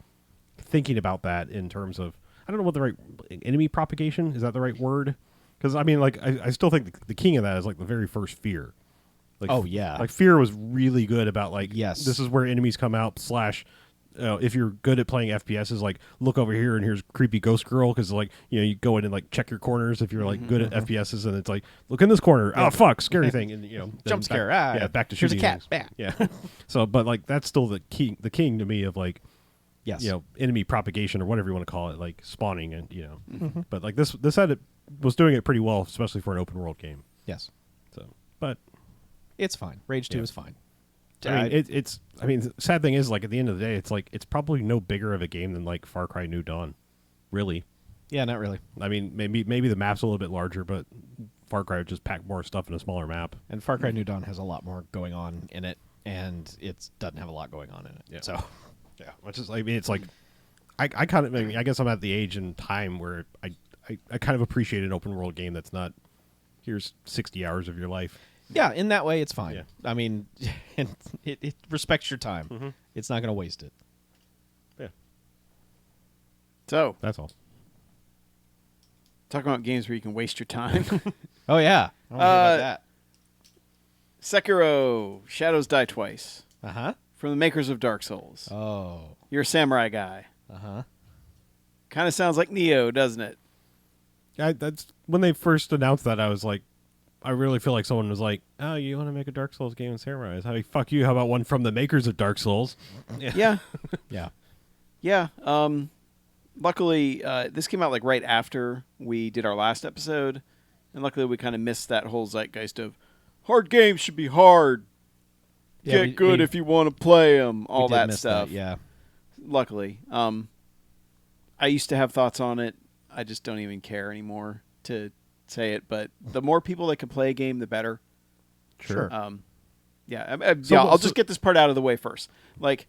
thinking about that in terms of I don't know what the right enemy propagation is that the right word? Because I mean, like I still think the king of that is like the very first Fear. Like, Oh, yeah. like Fear was really good about like Yes. this is where enemies come out / if you're good at playing FPSs, like look over here and here's creepy ghost girl because like you know you go in and like check your corners if you're like good at FPSs and it's like look in this corner oh fuck scary thing and you know then Jump scare, back to here's a shooting cat, things. bam. Yeah. So but like that's still the king to me of like Yes. you know enemy propagation or whatever you want to call it like spawning and you know but like this was doing it pretty well especially for an open world game Yes. so but It's fine. Rage 2 Yeah. is fine. I mean it's I mean the sad thing is like at the end of the day it's like it's probably no bigger of a game than like Far Cry New Dawn really. Yeah, not really. I mean maybe the map's a little bit larger but Far Cry would just pack more stuff in a smaller map. And Far Cry New Dawn has a lot more going on in it, and it doesn't have a lot going on in it. Yeah. So, Yeah, which is I mean it's like I kind of I mean I guess I'm at the age and time where I kind of appreciate an open world game that's not here's 60 hours of your life. yeah, in that way, it's fine. Yeah. I mean, and it respects your time. It's not going to waste it. Yeah, So, that's all. talking about games where you can waste your time. Oh, yeah. I want to hear about Sekiro: Shadows Die Twice, that. Uh-huh. from the makers of Dark Souls. Oh. You're a samurai guy. Uh-huh. Kind of sounds like Neo, doesn't it? That's when they first announced that I was like I really feel like someone was like, "Oh, you want to make a Dark Souls game in Samurai? How fuck you? How about one from the makers of Dark Souls?" Yeah. Yeah. Yeah. Luckily, this came out like right after we did our last episode, And luckily, we kind of missed that whole zeitgeist of hard games should be hard. Yeah, Get good if you want to play them. we All did that miss stuff. yeah. Luckily, I used to have thoughts on it. I just don't even care anymore to say it. But the more people that can play a game, the better. Sure. I'll just get this part out of the way first. Like,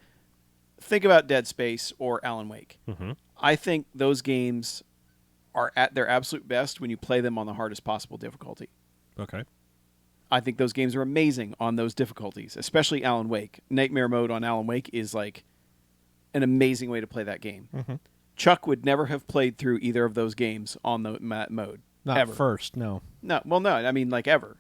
think about Dead Space or Alan Wake. Mm-hmm. I think those games are at their absolute best when you play them on the hardest possible difficulty. Okay. I think those games are amazing on those difficulties, especially Alan Wake. Nightmare mode on Alan Wake is like an amazing way to play that game. Mm-hmm. Chuck would never have played through either of those games on the mode. Not ever. first, no. No, well, no. I mean, like ever.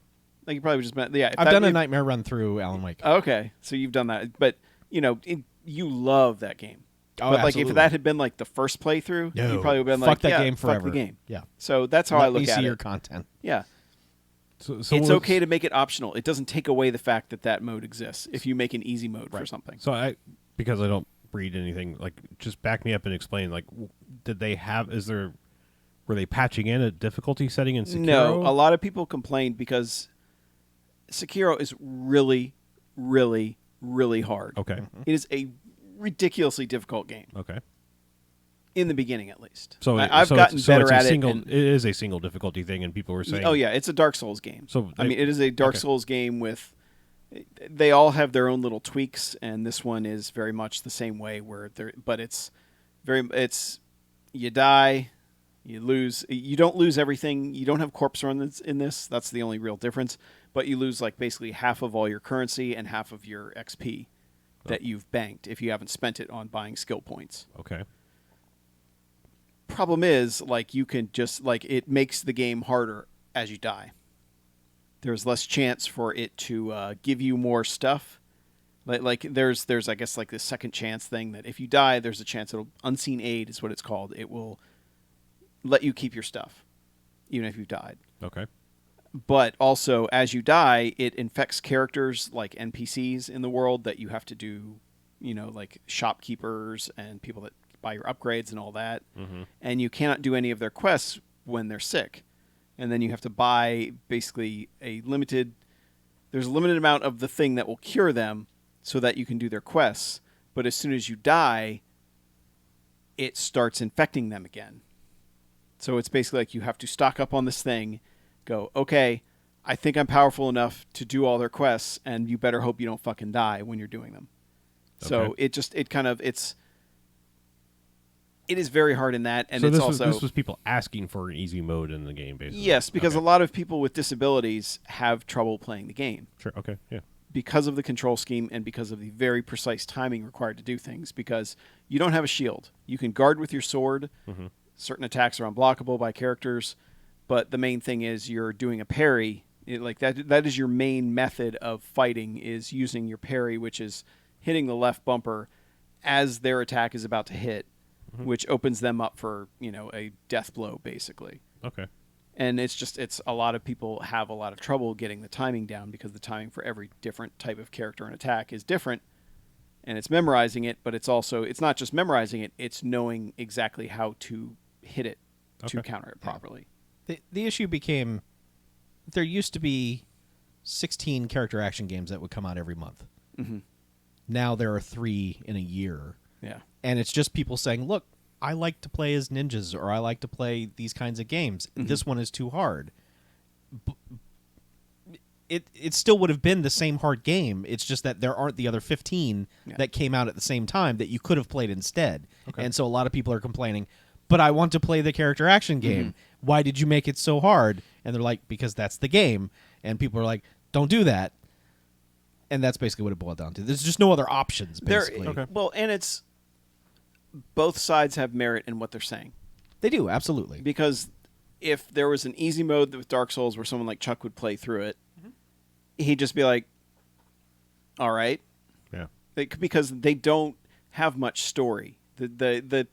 Like you probably just meant, yeah. I've done a Nightmare run through Alan Wake. Okay, so you've done that, but you know, you love that game. Oh, but like absolutely. if that had been like the first playthrough, No. you probably would have been Fuck like, that yeah, game fuck forever. the game. Yeah. So that's how Let I look me at see it. your content. Yeah. So It's what's- okay to make it optional. It doesn't take away the fact that that mode exists if you make an easy mode for something. So because I don't read anything, like, just back me up and explain, like, were they patching in a difficulty setting in Sekiro? No, a lot of people complained because Sekiro is really, really, really hard. Okay. It is a ridiculously difficult game. Okay. In the beginning, at least. So I've so gotten it's, so better it's a at single, it. and- it is a single difficulty thing, and people were saying, Oh yeah, it's a Dark Souls game. So I mean, it is a Dark okay. Souls game with. They all have their own little tweaks, and this one is very much the same way. But it's you die, you lose. You don't lose everything. You don't have corpse runs in this. That's the only real difference. But you lose like basically half of all your currency and half of your XP that you've banked if you haven't spent it on buying skill points. Okay. Problem is, like, you can just like it makes the game harder as you die. There's less chance for it to give you more stuff. Like there's I guess like this second chance thing that if you die, there's a chance it'll unseen aid is what it's called. It will let you keep your stuff, even if you've died. Okay. But also, as you die, it infects characters like NPCs in the world that you have to do, you know, like shopkeepers and people that buy your upgrades and all that. Mm-hmm. And you cannot do any of their quests when they're sick. And then you have to buy basically there's a limited amount of the thing that will cure them so that you can do their quests. But as soon as you die, it starts infecting them again. So it's basically like you have to stock up on this thing, go, okay, I think I'm powerful enough to do all their quests, and you better hope you don't fucking die when you're doing them. So Okay. it is very hard in that, and so it's this was people asking for an easy mode in the game, basically. yes, because Okay. a lot of people with disabilities have trouble playing the game Sure. Okay. Yeah. because of the control scheme and because of the very precise timing required to do things. Because you don't have a shield, you can guard with your sword. Mm-hmm. Certain attacks are unblockable by characters, but the main thing is you're doing a parry. Like that is your main method of fighting, is using your parry, which is hitting the left bumper as their attack is about to hit, which opens them up for, you know, a death blow basically. Okay. And it's a lot of people have a lot of trouble getting the timing down because the timing for every different type of character and attack is different. And it's memorizing it, but it's not just memorizing it, it's knowing exactly how to hit it to Okay. counter it properly. The issue became there used to be 16 character action games that would come out every month. Mhm. Now there are 3 in a year. Yeah. And it's just people saying, look, I like to play as ninjas, or I like to play these kinds of games. This one is too hard. It still would have been the same hard game. It's just that there aren't the other 15 Yeah. that came out at the same time that you could have played instead. Okay. And so a lot of people are complaining, but I want to play the character action game. Why did you make it so hard? And they're like, because that's the game. And people are like, don't do that. And that's basically what it boiled down to. There's just no other options, basically. Okay. Well, and it's both sides have merit in what they're saying. They do, absolutely. Because if there was an easy mode with Dark Souls where someone like Chuck would play through it, he'd just be like, all right. Yeah. Because they don't have much story. The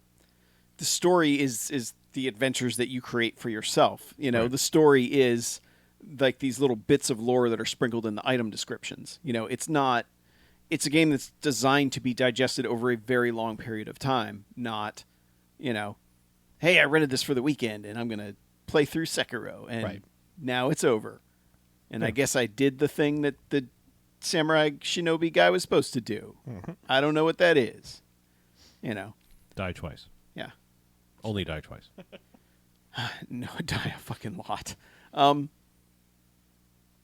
story is the adventures that you create for yourself. You know, Right. The story is like these little bits of lore that are sprinkled in the item descriptions. You know, it's a game that's designed to be digested over a very long period of time, not, you know, hey, I rented this for the weekend and I'm going to play through Sekiro. And Right. Now it's over. And I guess I did the thing that the samurai shinobi guy was supposed to do. I don't know what that is. You know. Die twice. Yeah. Only die twice. No, I die a fucking lot.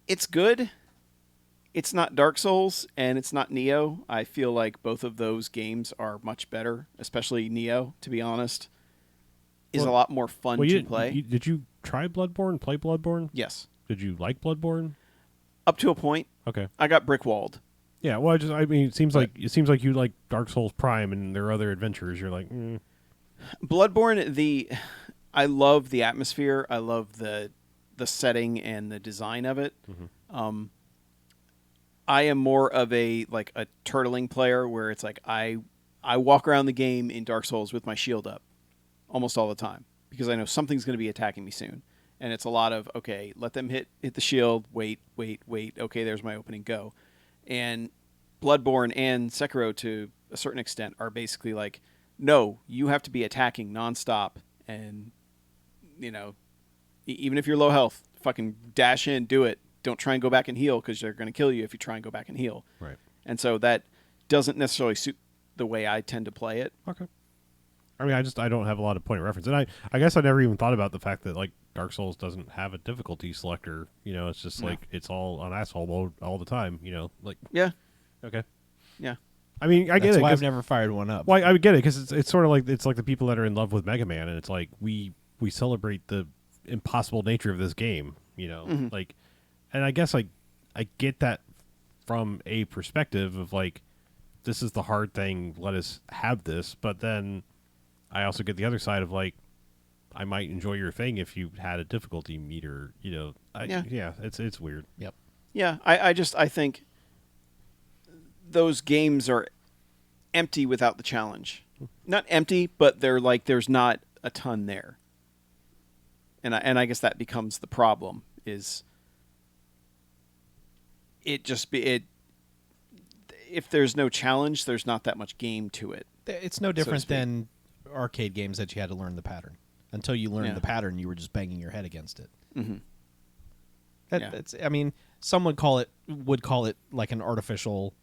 It's good. It's not Dark Souls and it's not Neo. I feel like both of those games are much better, especially Neo, to be honest. Is a lot more fun to play. Did you try Bloodborne? Play Bloodborne? Yes. Did you like Bloodborne? Up to a point. Okay. I got brick walled. Yeah. Well, I mean, it seems like you like Dark Souls Prime and their other adventures. You're like, Bloodborne, I love the atmosphere. I love the setting and the design of it. I am more of a turtling player where it's like I walk around the game in Dark Souls with my shield up almost all the time because I know something's going to be attacking me soon. And it's a lot of, okay, let them hit the shield, wait. Okay, there's my opening, go. And Bloodborne and Sekiro, to a certain extent, are basically like, no, you have to be attacking nonstop. And, even if you're low health, fucking dash in, do it. Don't try and go back and heal because they're going to kill you if you try and go back and heal. right. And so that doesn't necessarily suit the way I tend to play it. Okay. I mean, I don't have a lot of point of reference, and I guess I never even thought about the fact that like Dark Souls doesn't have a difficulty selector. It's just like it's all on asshole mode all the time. Like Yeah. okay, Yeah. I mean, I get That's it. why 'Cause- I've never fired one up. Well, I would get it because it's sort of like the people that are in love with Mega Man, and it's like we celebrate the impossible nature of this game. Like, and I guess I get that from a perspective of like this is the hard thing. Let us have this, but then I also get the other side of like I might enjoy your thing if you had a difficulty meter. Yeah. It's weird. Yep. Yeah. I think those games are empty without the challenge. Not empty, but they're like there's not a ton there. And I guess that becomes the problem is if there's no challenge, there's not that much game to it. It's no to different speak. than arcade games that you had to learn the pattern. Until you learned Yeah. the pattern, you were just banging your head against it. Mm-hmm. Yeah. That's. I mean, some would call it like an artificial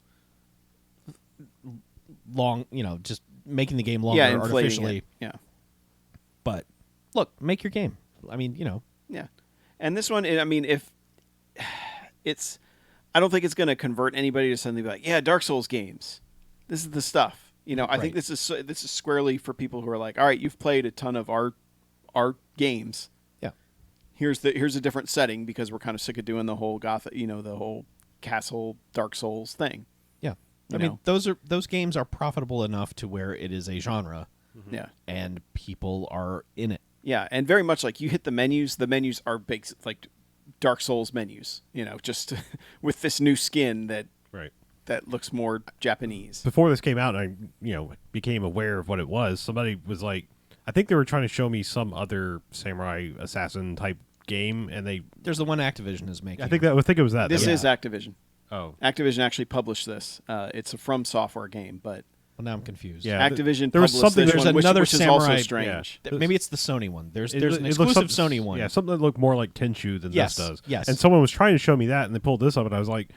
long. Just making the game longer Yeah, inflating artificially. it. Yeah. But look, make your game. I mean, Yeah. And this one, I mean, if it's, I don't think it's going to convert anybody to suddenly be like, yeah, Dark Souls games. This is the stuff. I think Right. this is squarely for people who are like, all right, you've played a ton of our games. Yeah. Here's a different setting because we're kind of sick of doing the whole the whole castle Dark Souls thing. Yeah. I You mean, know. those games are profitable enough to where it is a genre, Yeah. and people are in it. Yeah, and very much like you hit the menus are big like Dark Souls menus, just with this new skin that looks more Japanese. Before this came out, and I became aware of what it was. Somebody was like, I think they were trying to show me some other samurai assassin type game, and There's the one Activision is making. I think it was that. This That is Activision. oh Activision actually published this. It's a From Software game, but Well, now I'm confused. Yeah. Activision there was published something- this there's one, another which is also samurai- strange. Maybe it's the Sony one. There's an it looked exclusive some- Sony one. Yeah, something that looked more like Tenchu than Yes, this does. yes. And someone was trying to show me that, and they pulled this up, and I was like,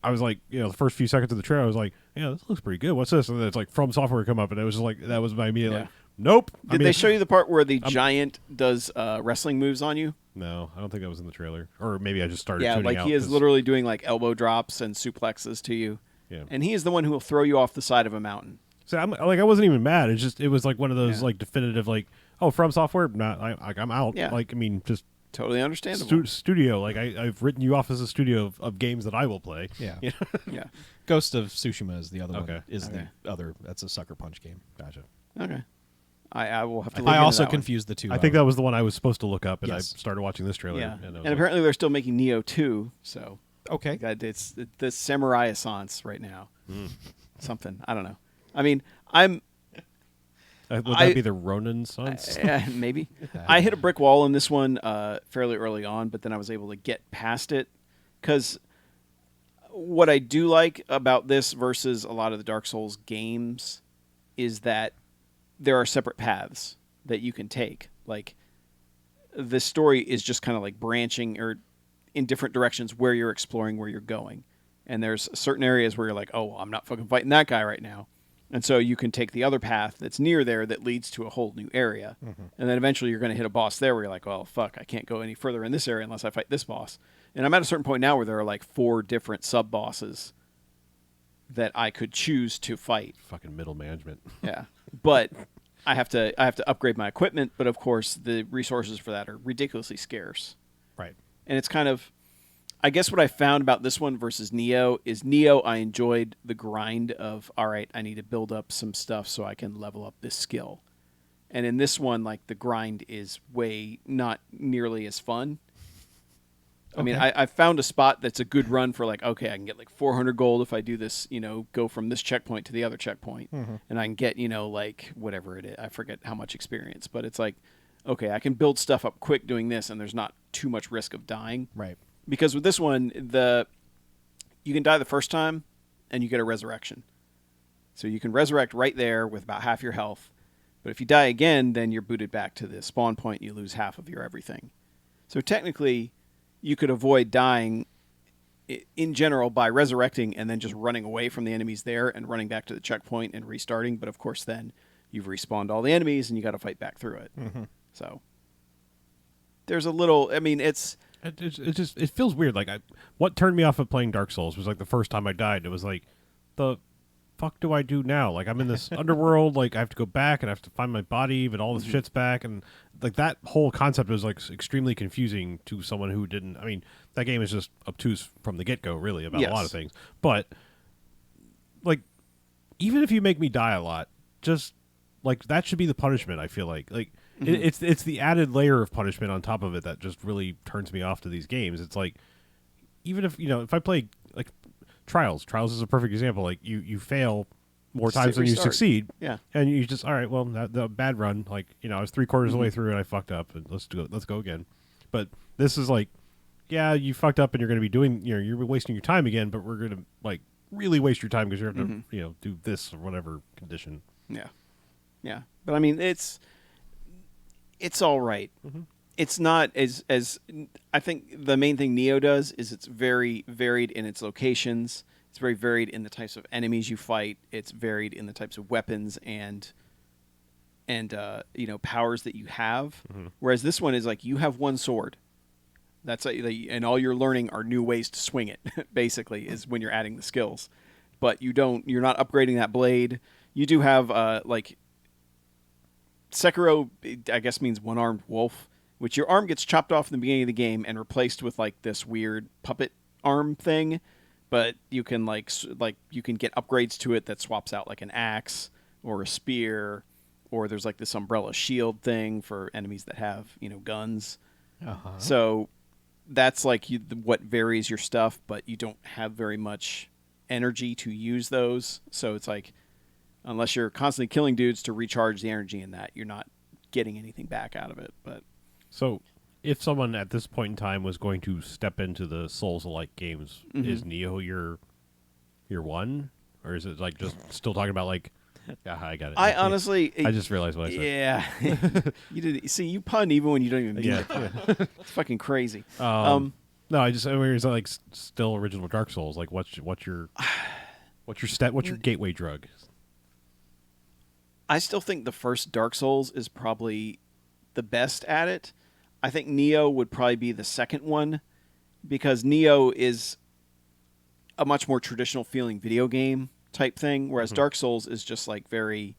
the first few seconds of the trailer, I was like, yeah, this looks pretty good. What's this? And then it's like From Software come up, and it was just like that was my immediate Yeah. like, nope. Did they show you the part where the giant does wrestling moves on you? No, I don't think that was in the trailer, or maybe I just started. Yeah, tuning like out he is 'cause- literally doing like elbow drops and suplexes to you. Yeah. And he is the one who will throw you off the side of a mountain. So I wasn't even mad. It was like one of those Yeah. like definitive like, oh, From Software, not I'm out. Yeah. Like I mean, just Totally understandable. studio. Like I've written you off as a studio of games that I will play. Yeah. Yeah. Ghost of Tsushima is the other Okay. one. Is Okay. the other? That's a Sucker Punch game. Gotcha. Okay. I will have to. Look I into also that one. confused the two. I think that was the one I was supposed to look up, and Yes. I started watching this trailer. Yeah. and, I was And like, apparently they're still making Neo 2, so okay. it's the samurai essence right now. Hmm. Something. I don't know. I mean, I'm would I- that be the Ronin sons? maybe. I hit a brick wall in this one fairly early on, but then I was able to get past it because what I do like about this versus a lot of the Dark Souls games is that there are separate paths that you can take. Like the story is just kind of like branching or in different directions where you're exploring where you're going. And there's certain areas where you're like, oh, well, I'm not fucking fighting that guy right now. And so you can take the other path that's near there that leads to a whole new area. And then eventually you're going to hit a boss there where you're like, well, fuck, I can't go any further in this area unless I fight this boss. And I'm at a certain point now where there are like 4 different sub-bosses that I could choose to fight. Fucking middle management. Yeah. But I have to upgrade my equipment, but of course the resources for that are ridiculously scarce. Right. And it's kind of, I guess what I found about this one versus Neo is Neo, I enjoyed the grind of, all right, I need to build up some stuff so I can level up this skill. And in this one, like, the grind is way not nearly as fun. I mean, I found a spot that's a good run for, like, okay, I can get like 400 gold if I do this, go from this checkpoint to the other checkpoint. And I can get, like, whatever it is. I forget how much experience, but it's like, okay, I can build stuff up quick doing this, and there's not too much risk of dying. Right. Because with this one, you can die the first time, and you get a resurrection. So you can resurrect right there with about half your health. But if you die again, then you're booted back to the spawn point, and you lose half of your everything. So technically, you could avoid dying in general by resurrecting and then just running away from the enemies there and running back to the checkpoint and restarting. But of course, then you've respawned all the enemies, and you got to fight back through it. So there's a little. I mean, It feels weird. Like, what turned me off of playing Dark Souls was like the first time I died. It was like, the fuck do I do now? Like, I'm in this underworld. Like, I have to go back and I have to find my body, but all this shit's back, and like that whole concept was like extremely confusing to someone who didn't. I mean, that game is just obtuse from the get go, really, about a lot of things. But like, even if you make me die a lot, just like that should be the punishment. I feel like it's the added layer of punishment on top of it that just really turns me off to these games. It's like, even if I play like Trials is a perfect example. Like you fail more times than you succeed. Yeah. And you just, all right, well, the bad run, like, I was 3/4 of the way through and I fucked up, and let's go again. But this is like, yeah, you fucked up and you're going to be doing, you're wasting your time again, but we're going to like really waste your time because you have to, do this or whatever condition. Yeah. Yeah. But I mean, it's all right. It's not as I think the main thing Neo does is it's very varied in its locations. It's very varied in the types of enemies you fight. It's varied in the types of weapons and powers that you have. Whereas this one is like, you have one sword. That's and all you're learning are new ways to swing it. Basically, is when you're adding the skills. But you're not upgrading that blade. You do have like Sekiro, I guess, means one-armed wolf, which your arm gets chopped off in the beginning of the game and replaced with like this weird puppet arm thing. But you can you can get upgrades to it that swaps out like an axe or a spear, or there's like this umbrella shield thing for enemies that have guns. So that's like what varies your stuff, but you don't have very much energy to use those. So it's like, unless you're constantly killing dudes to recharge the energy in that, you're not getting anything back out of it. But so, if someone at this point in time was going to step into the Souls-alike games, is Neo your one, or is it like just still talking about like? Yeah, I got it. I honestly, I just realized what I said. Yeah, you did. See, you pun even when you don't even mean it. It's fucking crazy. No, it's like still original Dark Souls. Like, what's your gateway drug? I still think the first Dark Souls is probably the best at it. I think Neo would probably be the second one, because Neo is a much more traditional feeling video game type thing, whereas Dark Souls is just like very,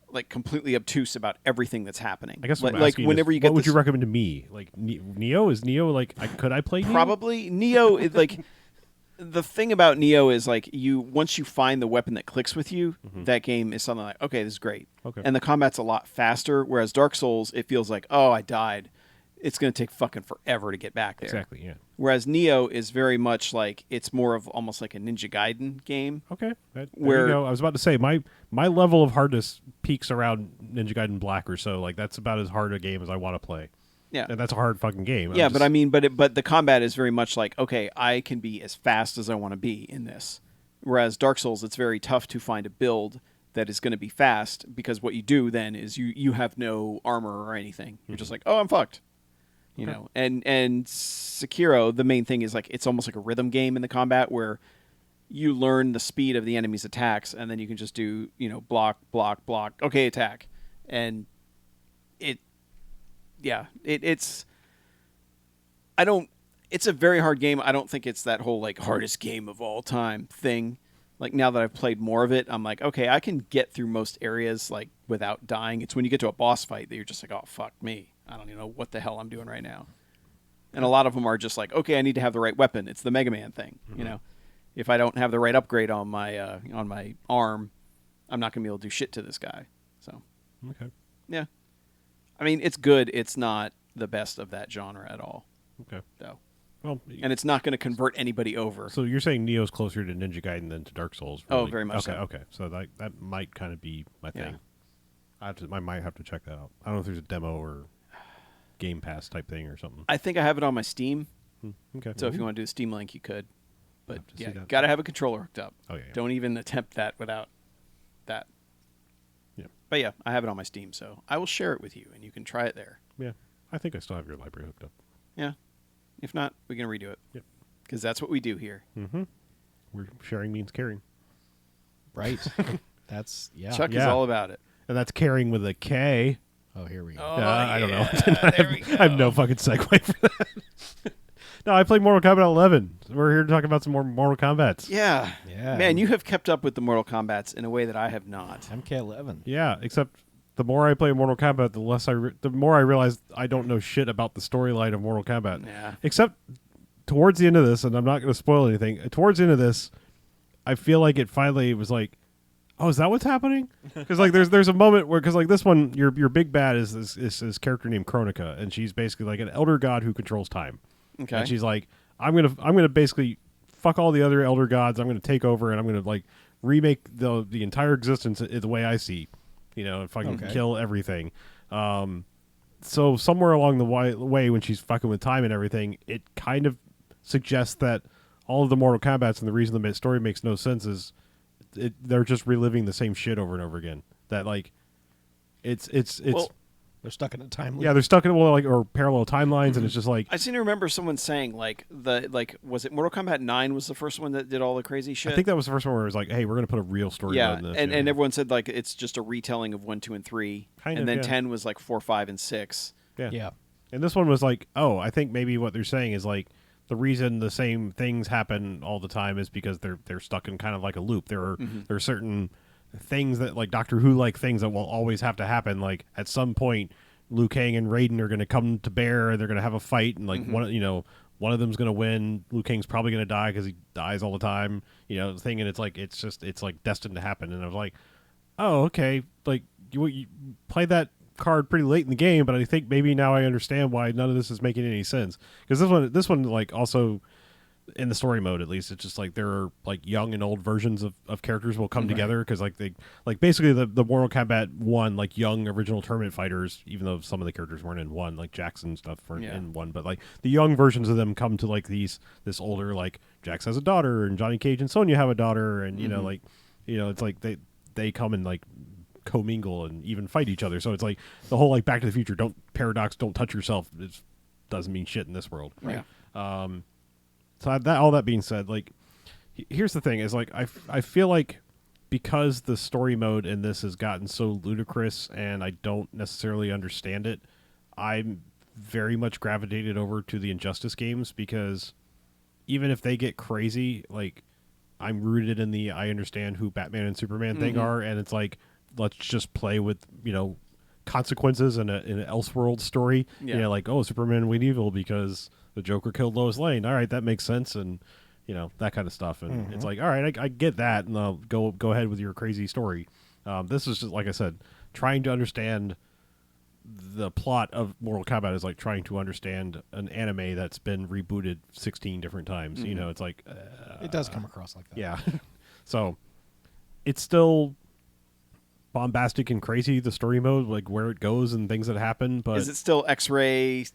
like, completely obtuse about everything that's happening. I guess like whenever you get, what would you recommend to me? Like Neo, like could I play Neo? Probably Neo is like. The thing about Neo is like, once you find the weapon that clicks with you, that game is something like, okay, this is great. Okay. And the combat's a lot faster, whereas Dark Souls, it feels like, oh, I died. It's going to take fucking forever to get back there. Exactly, yeah. Whereas Neo is very much like, it's more of almost like a Ninja Gaiden game. Okay. There you go. I was about to say, my level of hardness peaks around Ninja Gaiden Black or so. Like, that's about as hard a game as I want to play. Yeah. And that's a hard fucking game. Yeah, but I mean, but the combat is very much like, okay, I can be as fast as I want to be in this. Whereas Dark Souls, it's very tough to find a build that is going to be fast, because what you do then is you have no armor or anything. You're just like, oh, I'm fucked. You know, and Sekiro, the main thing is like it's almost like a rhythm game in the combat where you learn the speed of the enemy's attacks, and then you can just do, you know, block, block, block, okay, attack. And it's a very hard game. I don't think it's that whole like hardest game of all time thing. Like now that I've played more of it, I'm like, okay, I can get through most areas like without dying. It's when you get to a boss fight that you're just like, oh, fuck me. I don't even know what the hell I'm doing right now. And a lot of them are just like, okay, I need to have the right weapon. It's the Mega Man thing, you know. If I don't have the right upgrade on my arm, I'm not going to be able to do shit to this guy. So, Okay. yeah. I mean, it's good. It's not the best of that genre at all, Okay. though. Well, And it's not going to convert anybody over. so you're saying Neo's closer to Ninja Gaiden than to Dark Souls? Oh, really? very much Okay, so. okay. So that might kind of be my Yeah. thing. I might have to check that out. I don't know if there's a demo or Game Pass type thing or something. I think I have it on my Steam, Okay. so if you want to do the Steam link, you could. But have to see yeah, that. got to have a controller hooked up. Oh, yeah. Don't even attempt that without that. Yeah. But yeah, I have it on my Steam, so I will share it with you, and you can try it there. Yeah. I think I still have your library hooked up. Yeah. If not, we can redo it. Yep. Because that's what we do here. Mm-hmm. We're sharing means caring. Right. That's yeah. Chuck is Yeah. all about it. And that's caring with a K. Oh, here we go. I don't know. There we I have no fucking segue for that. No, I played Mortal Kombat 11. We're here to talk about some more Mortal Kombats. Yeah. Yeah. Man, you have kept up with the Mortal Kombats in a way that I have not. MK11. Yeah, except the more I play Mortal Kombat, the more I realize I don't know shit about the storyline of Mortal Kombat. Yeah. Except towards the end of this, and I'm not going to spoil anything. Towards the end of this, I feel like it finally was like, oh, is that what's happening? Because like there's a moment where, because like this one, your big bad is this character named Kronika, and she's basically like an elder god who controls time. Okay. And she's like, I'm gonna basically fuck all the other elder gods. I'm gonna take over, and I'm gonna like remake the entire existence the way I see, you know, and fucking Okay. kill everything. So somewhere along the way, when she's fucking with time and everything, it kind of suggests that all of the Mortal Kombats, and the reason the story makes no sense is they're just reliving the same shit over and over again. That like, it's Well, They're stuck in a time loop. yeah, they're stuck in or parallel timelines, and it's just like I seem to remember someone saying was it Mortal Kombat 9 was the first one that did all the crazy shit? I think that was the first one where it was like, hey, we're gonna put a real story yeah, mode in this. and everyone said like it's just a retelling of 1, 2, and 3, Kind and of, then yeah. 10 was like 4, 5, and 6. yeah. Yeah. And this one was like, oh, I think maybe what they're saying is like the reason the same things happen all the time is because they're stuck in kind of like a loop. There are certain things that like Doctor Who like things that will always have to happen. Like at some point, Liu Kang and Raiden are going to come to bear, and they're going to have a fight, and like one of them's going to win. Liu Kang's probably going to die because he dies all the time. You know, the thing, and it's like destined to happen. And I was like, oh, okay, like you played that card pretty late in the game, but I think maybe now I understand why none of this is making any sense. Because this one like also in the story mode, at least, it's just like there are like young and old versions of characters will come together, because like they like basically the Mortal Kombat 1 like young original tournament fighters, even though some of the characters weren't in 1, like Jackson and stuff weren't in 1, but like the young versions of them come to like this older, like Jax has a daughter, and Johnny Cage and Sonya have a daughter, and you know, like, you know, it's like they come and like commingle and even fight each other. So it's like the whole like Back to the Future, don't touch yourself, it doesn't mean shit in this world. Right. So that all that being said, like, here's the thing: is like I feel like because the story mode in this has gotten so ludicrous, and I don't necessarily understand it, I'm very much gravitated over to the Injustice games, because even if they get crazy, like I'm rooted in I understand who Batman and Superman thing are, and it's like, let's just play with, you know, consequences in an Elseworld story. Yeah. You know, like, oh, Superman went evil because the Joker killed Lois Lane. All right, that makes sense, and you know, that kind of stuff. And it's like, all right, I get that, and I'll go ahead with your crazy story. This is just, like I said, trying to understand the plot of Mortal Kombat is like trying to understand an anime that's been rebooted 16 different times. You know, it's like, It does come across like that. yeah. So it's still bombastic and crazy, the story mode, like where it goes and things that happen. But Is it still X-ray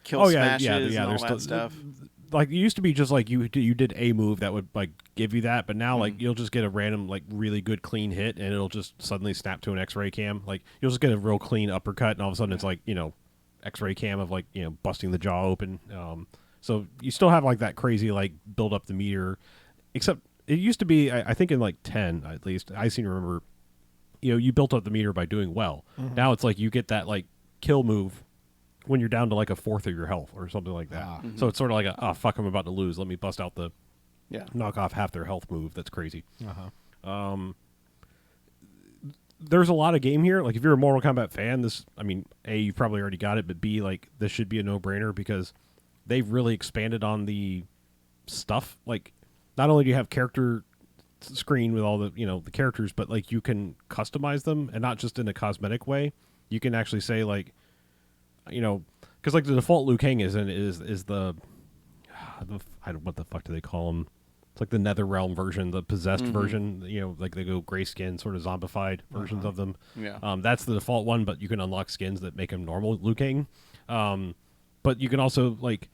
kill smashes and all there's that still, stuff? like it used to be just like you did a move that would like give you that, but now like you'll just get a random like really good clean hit and it'll just suddenly snap to an X-ray cam. Like you'll just get a real clean uppercut and all of a sudden it's like X-ray cam of like busting the jaw open. So you still have like that crazy like build up the meter, except it used to be I think in like 10 at least I seem to remember you built up the meter by doing well. Now it's like you get that like kill move when you're down to like a fourth of your health or something like that. So it's sort of like fuck, I'm about to lose. Let me bust out the knock off half their health move. That's crazy. There's a lot of game here. Like if you're a Mortal Kombat fan, A, you've probably already got it, but B, like this should be a no-brainer because they've really expanded on the stuff. Like not only do you have character screen with all the the characters, but like you can customize them and not just in a cosmetic way. You can actually say like because like the default Liu Kang is the what the fuck do they call him? It's like the Netherrealm version, the possessed version. Like they go grayskin, sort of zombified versions of them. Yeah. That's the default one, but you can unlock skins that make him normal Liu Kang. But you can also like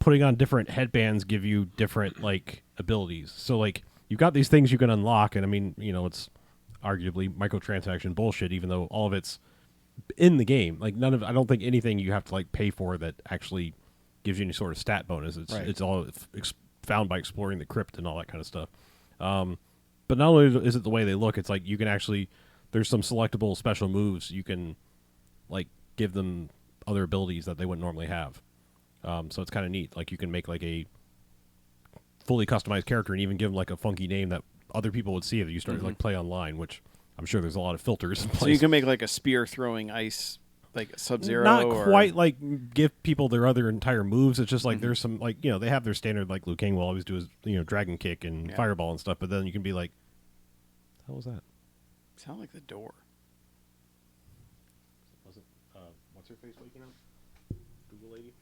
putting on different headbands give you different like abilities. So like you've got these things you can unlock, and I mean it's arguably microtransaction bullshit, even though all of it's in the game. Like I don't think anything you have to like pay for that actually gives you any sort of stat bonus. It's all found by exploring the crypt and all that kind of stuff. But not only is it the way they look, it's like you can actually there's some selectable special moves you can like give them other abilities that they wouldn't normally have. So it's kind of neat. Like you can make like a fully customized character and even give them like a funky name that other people would see if you started like play online, which I'm sure there's a lot of filters in place. So you can make like a spear throwing ice, like Sub-Zero. Not quite like give people their other entire moves. It's just like there's some like they have their standard like Liu Kang will always do his dragon kick and fireball and stuff. But then you can be like, what the hell was that? Sound like the door. Was it what's her face waking up? Google lady.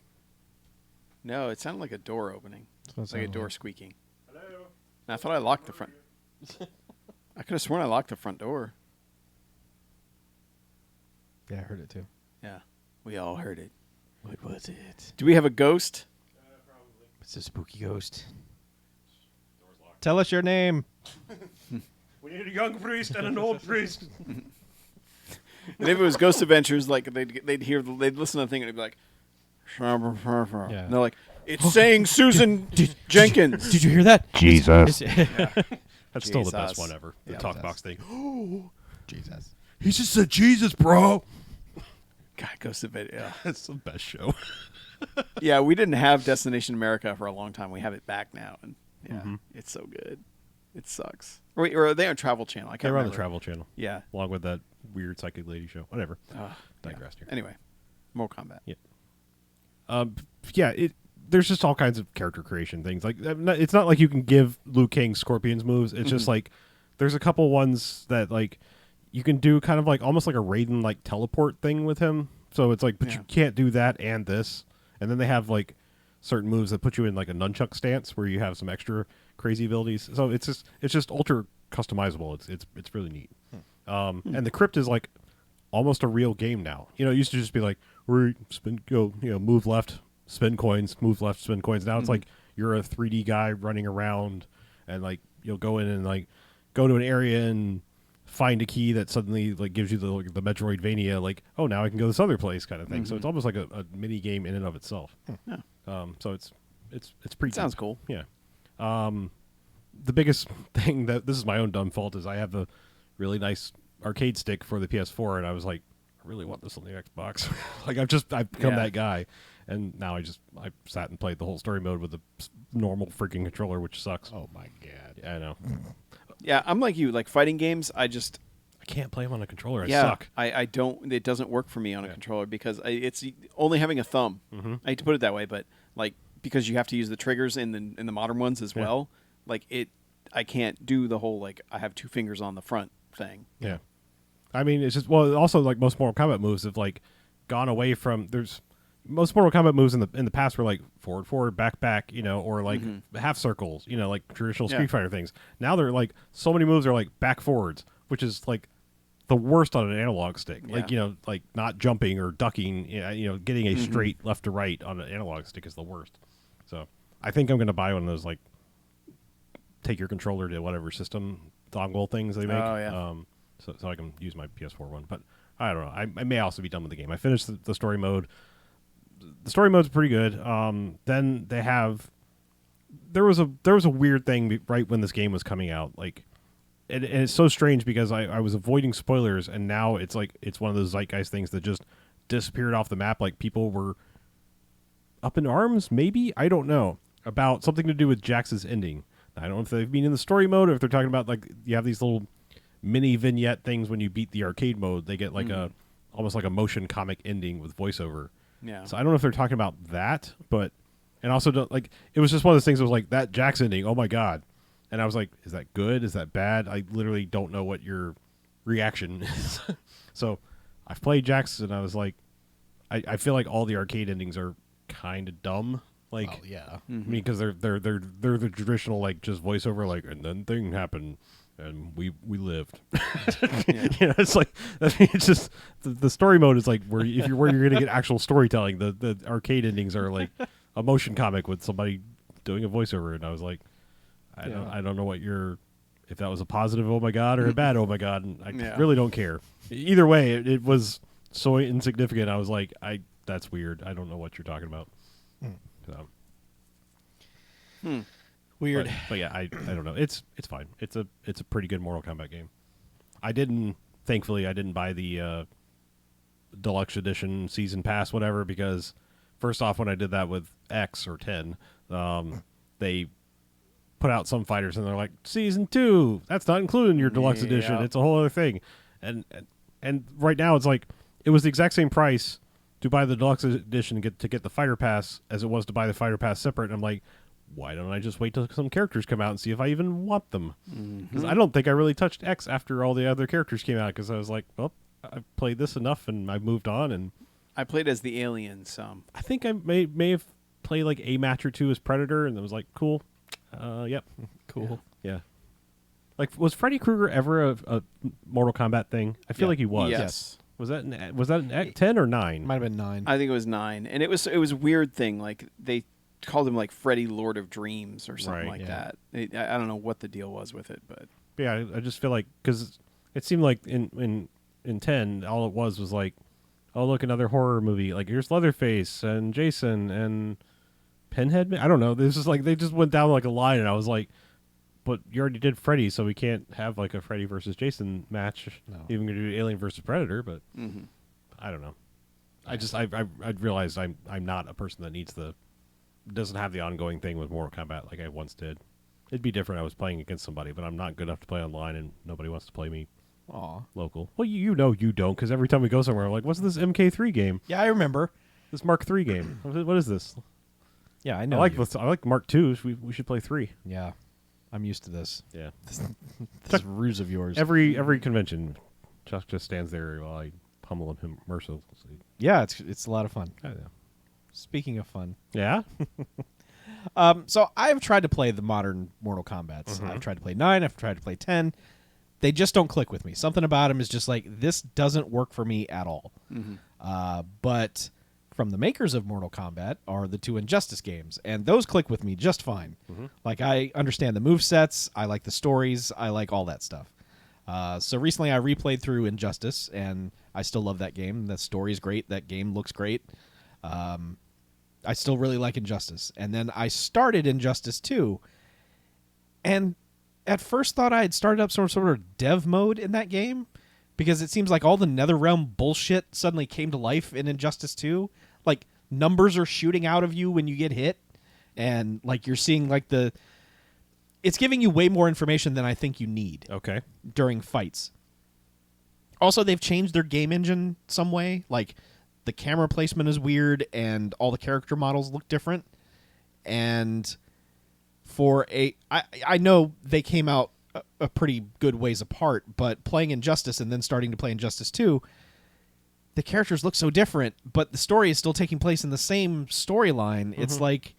No, it sounded like a door opening. That's Like a what it door sounded squeaking. Hello. And I thought I locked the front. I could have sworn I locked the front door. Yeah, I heard it too. Yeah, we all heard it. What was it? Do we have a ghost? It's a spooky ghost. Tell us your name. We need a young priest and an old priest. And if it was Ghost Adventures, like they'd listen to the thing and they'd be like, Yeah. and they're like, it's saying Susan Jenkins. Did you hear that? Jesus. It's- That's still the best Jesus. one ever. The Yeah, talk Jesus. box thing. Jesus. He just said Jesus, bro. God, Ghost Adventures. Yeah. That's the best show. Yeah, we didn't have Destination America for a long time. We have it back now, and it's so good. It sucks. Or are they on Travel Channel? I They can't were on remember. the Travel Channel, Yeah. along with that weird psychic lady show. Whatever. Digressed here. Anyway, Mortal Kombat. Yeah. There's just all kinds of character creation things. Like it's not like you can give Liu Kang Scorpion's moves. It's just like there's a couple ones that like you can do kind of like almost like a Raiden like teleport thing with him. So it's like, but you can't do that and this. And then they have like certain moves that put you in like a nunchuck stance where you have some extra crazy abilities. So it's just ultra customizable. It's really neat. And the crypt is like almost a real game now. It used to just be like move left, spin coins, move left, spin coins. Now it's like you're a 3D guy running around and like you'll go in and like go to an area and find a key that suddenly like gives you the Metroidvania like, oh, now I can go this other place kind of thing. So it's almost like a mini game in and of itself. So it's pretty Sounds deep. cool. Yeah. The biggest thing that this is my own dumb fault is I have a really nice arcade stick for the PS4 and I was like, I really want this on the Xbox. Like I've become that guy. And now I sat and played the whole story mode with the normal freaking controller, which sucks. Oh my god. Yeah, I know. Yeah, I'm like you. Like fighting games, I can't play them on a controller. I yeah, suck. I don't. It doesn't work for me on a controller because it's only having a thumb. I hate to put it that way, but like because you have to use the triggers in the modern ones as well. Like I can't do the whole like I have two fingers on the front thing. Yeah. I mean, it's just also like most Mortal Kombat moves have like gone away from most Mortal Kombat moves in the past were like forward, back, or like half circles, like traditional Street Fighter things. Now they're like so many moves are like back forwards, which is like the worst on an analog stick. Like like not jumping or ducking. Getting a straight left to right on an analog stick is the worst. So I think I'm going to buy one of those like take your controller to whatever system dongle things they make. Oh, yeah. So I can use my PS4 one. But I don't know. I may also be done with the game. I finished the story mode. The story mode's pretty good. Then they have there was a weird thing right when this game was coming out. Like, and it's so strange because I was avoiding spoilers, and now it's like it's one of those zeitgeist things that just disappeared off the map. Like people were up in arms, maybe, I don't know, about something to do with Jax's ending. I don't know if they've been in the story mode or if they're talking about like you have these little mini vignette things when you beat the arcade mode. They get like a almost like a motion comic ending with voiceover. Yeah. So I don't know if they're talking about that, but and also like it was just one of those things that was like that Jax ending. Oh my god. And I was like, is that good? Is that bad? I literally don't know what your reaction is. So I've played Jax and I was like, I feel like all the arcade endings are kind of dumb. Like, Oh yeah. I mean, because they're the traditional like just voiceover like, and then thing happened, and we lived. You know, it's like I mean, it's just the story mode is like where you're gonna get actual storytelling. The arcade endings are like a motion comic with somebody doing a voiceover, and I was like, I don't know what if that was a positive oh my god or a bad oh my god, and I really don't care. Either way, it was so insignificant. I was like, that's weird. I don't know what you're talking about. So. Weird. But yeah, I don't know. It's fine. It's a pretty good Mortal Kombat game. Thankfully I didn't buy the deluxe edition season pass whatever because first off when I did that with X or 10, they put out some fighters and they're like season 2, that's not included in your deluxe edition. It's a whole other thing. And right now it's like it was the exact same price to buy the deluxe edition to get the fighter pass as it was to buy the fighter pass separate. And I'm like, why don't I just wait till some characters come out and see if I even want them? Because I don't think I really touched X after all the other characters came out because I was like, well, I've played this enough and I've moved on. And I played as the alien some. I think I may have played like a match or two as Predator, and it was like, cool. Yep. Cool. Yeah. Like, was Freddy Krueger ever a Mortal Kombat thing? I feel like he was. Yes. Was that in 10 or 9? Might have been 9. I think it was 9, and it was a weird thing. Like they called him like Freddy Lord of Dreams or something Right, like yeah. that. I don't know what the deal was with it, but Yeah, I just feel like because it seemed like in 10 all it was like, oh look, another horror movie. Like here's Leatherface and Jason and Pinhead. I don't know. This is like they just went down like a line, and I was like, but you already did Freddy, so we can't have like a Freddy versus Jason match. No. Even gonna do Alien versus Predator, but I don't know. I realized I'm not a person that doesn't have the ongoing thing with Mortal Kombat like I once did. It'd be different. I was playing against somebody, but I'm not good enough to play online, and nobody wants to play me Aw. local. Well, you know you don't, because every time we go somewhere, I'm like, what's this MK3 game? Yeah, I remember. This Mark III game? What is this? Yeah, I I know. like you. I like Mark II. We should play 3. Yeah. I'm used to this. Yeah. This ruse of yours. Every convention, Chuck just stands there while I pummel him mercilessly. Yeah, it's a lot of fun. Yeah. Speaking of fun. Yeah. So I've tried to play the modern Mortal Kombats. I've tried to play 9. I've tried to play 10. They just don't click with me. Something about them is just like, this doesn't work for me at all. But from the makers of Mortal Kombat are the 2 Injustice games, and those click with me just fine. Like, I understand the movesets, I like the stories, I like all that stuff. So recently I replayed through Injustice, and I still love that game. The story's great. That game looks great. I still really like Injustice. And then I started Injustice 2, and at first thought I had started up some sort of dev mode in that game, because it seems like all the Netherrealm bullshit suddenly came to life in Injustice 2. Like, numbers are shooting out of you when you get hit, and like you're seeing like it's giving you way more information than I think you need Okay. during fights. Also, they've changed their game engine some way. Like, the camera placement is weird, and all the character models look different. And I know they came out a pretty good ways apart, but playing Injustice and then starting to play Injustice 2, the characters look so different, but the story is still taking place in the same storyline. It's like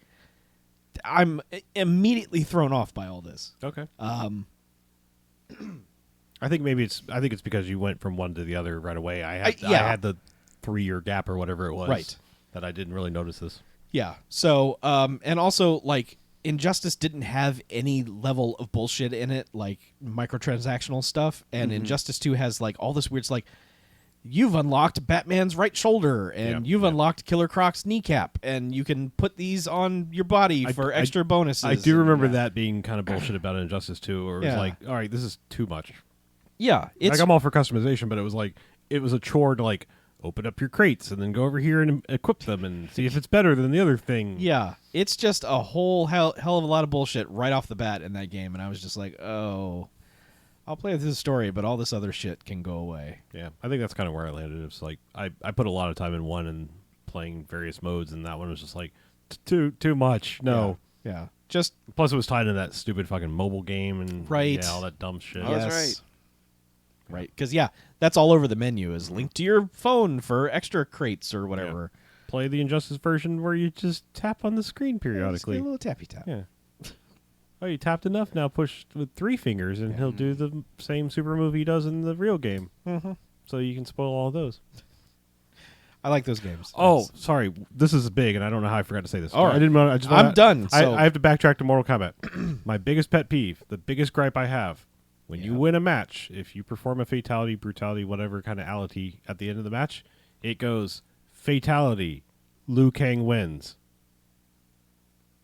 I'm immediately thrown off by all this. Okay. I think it's because you went from one to the other right away. I had the 3-year gap or whatever it was. Right. That I didn't really notice this. Yeah. So, and also like Injustice didn't have any level of bullshit in it, like microtransactional stuff, and Injustice 2 has like all this weird, it's like you've unlocked Batman's right shoulder, and you've unlocked Killer Croc's kneecap, and you can put these on your body for extra bonuses. I do and- remember that being kind of bullshit about Injustice 2, or it was Yeah. like, all right, this is too much. Yeah, it's Like, I'm all for customization, but it was like, it was a chore to like open up your crates and then go over here and equip them and see if it's better than the other thing. yeah, it's just a whole hell of a lot of bullshit right off the bat in that game, and I was just like, oh, I'll play this story, but all this other shit can go away. Yeah, I think that's kind of where I landed. It's like I put a lot of time in one and playing various modes, and that one was just like too much. No. Yeah, just Plus, it was tied into that stupid fucking mobile game and Right. yeah, all that dumb shit. Oh, that's yes. Right, because that's all over the menu. Is linked to your phone for extra crates or whatever. Play the Injustice version where you just tap on the screen Just periodically. a little tappy tap. Yeah. Oh, you tapped enough. Now push with 3 fingers, and he'll do the same super move he does in the real game. Mm-hmm. So you can spoil all those. I like those games. Oh, That's- sorry. This is big, and I don't know how I forgot to say this. All right. I didn't. I just I'm done, so- I have to backtrack to Mortal Kombat. My biggest pet peeve, the biggest gripe I have, when you win a match, if you perform a fatality, brutality, whatever kind of ality at the end of the match, it goes fatality. Liu Kang wins.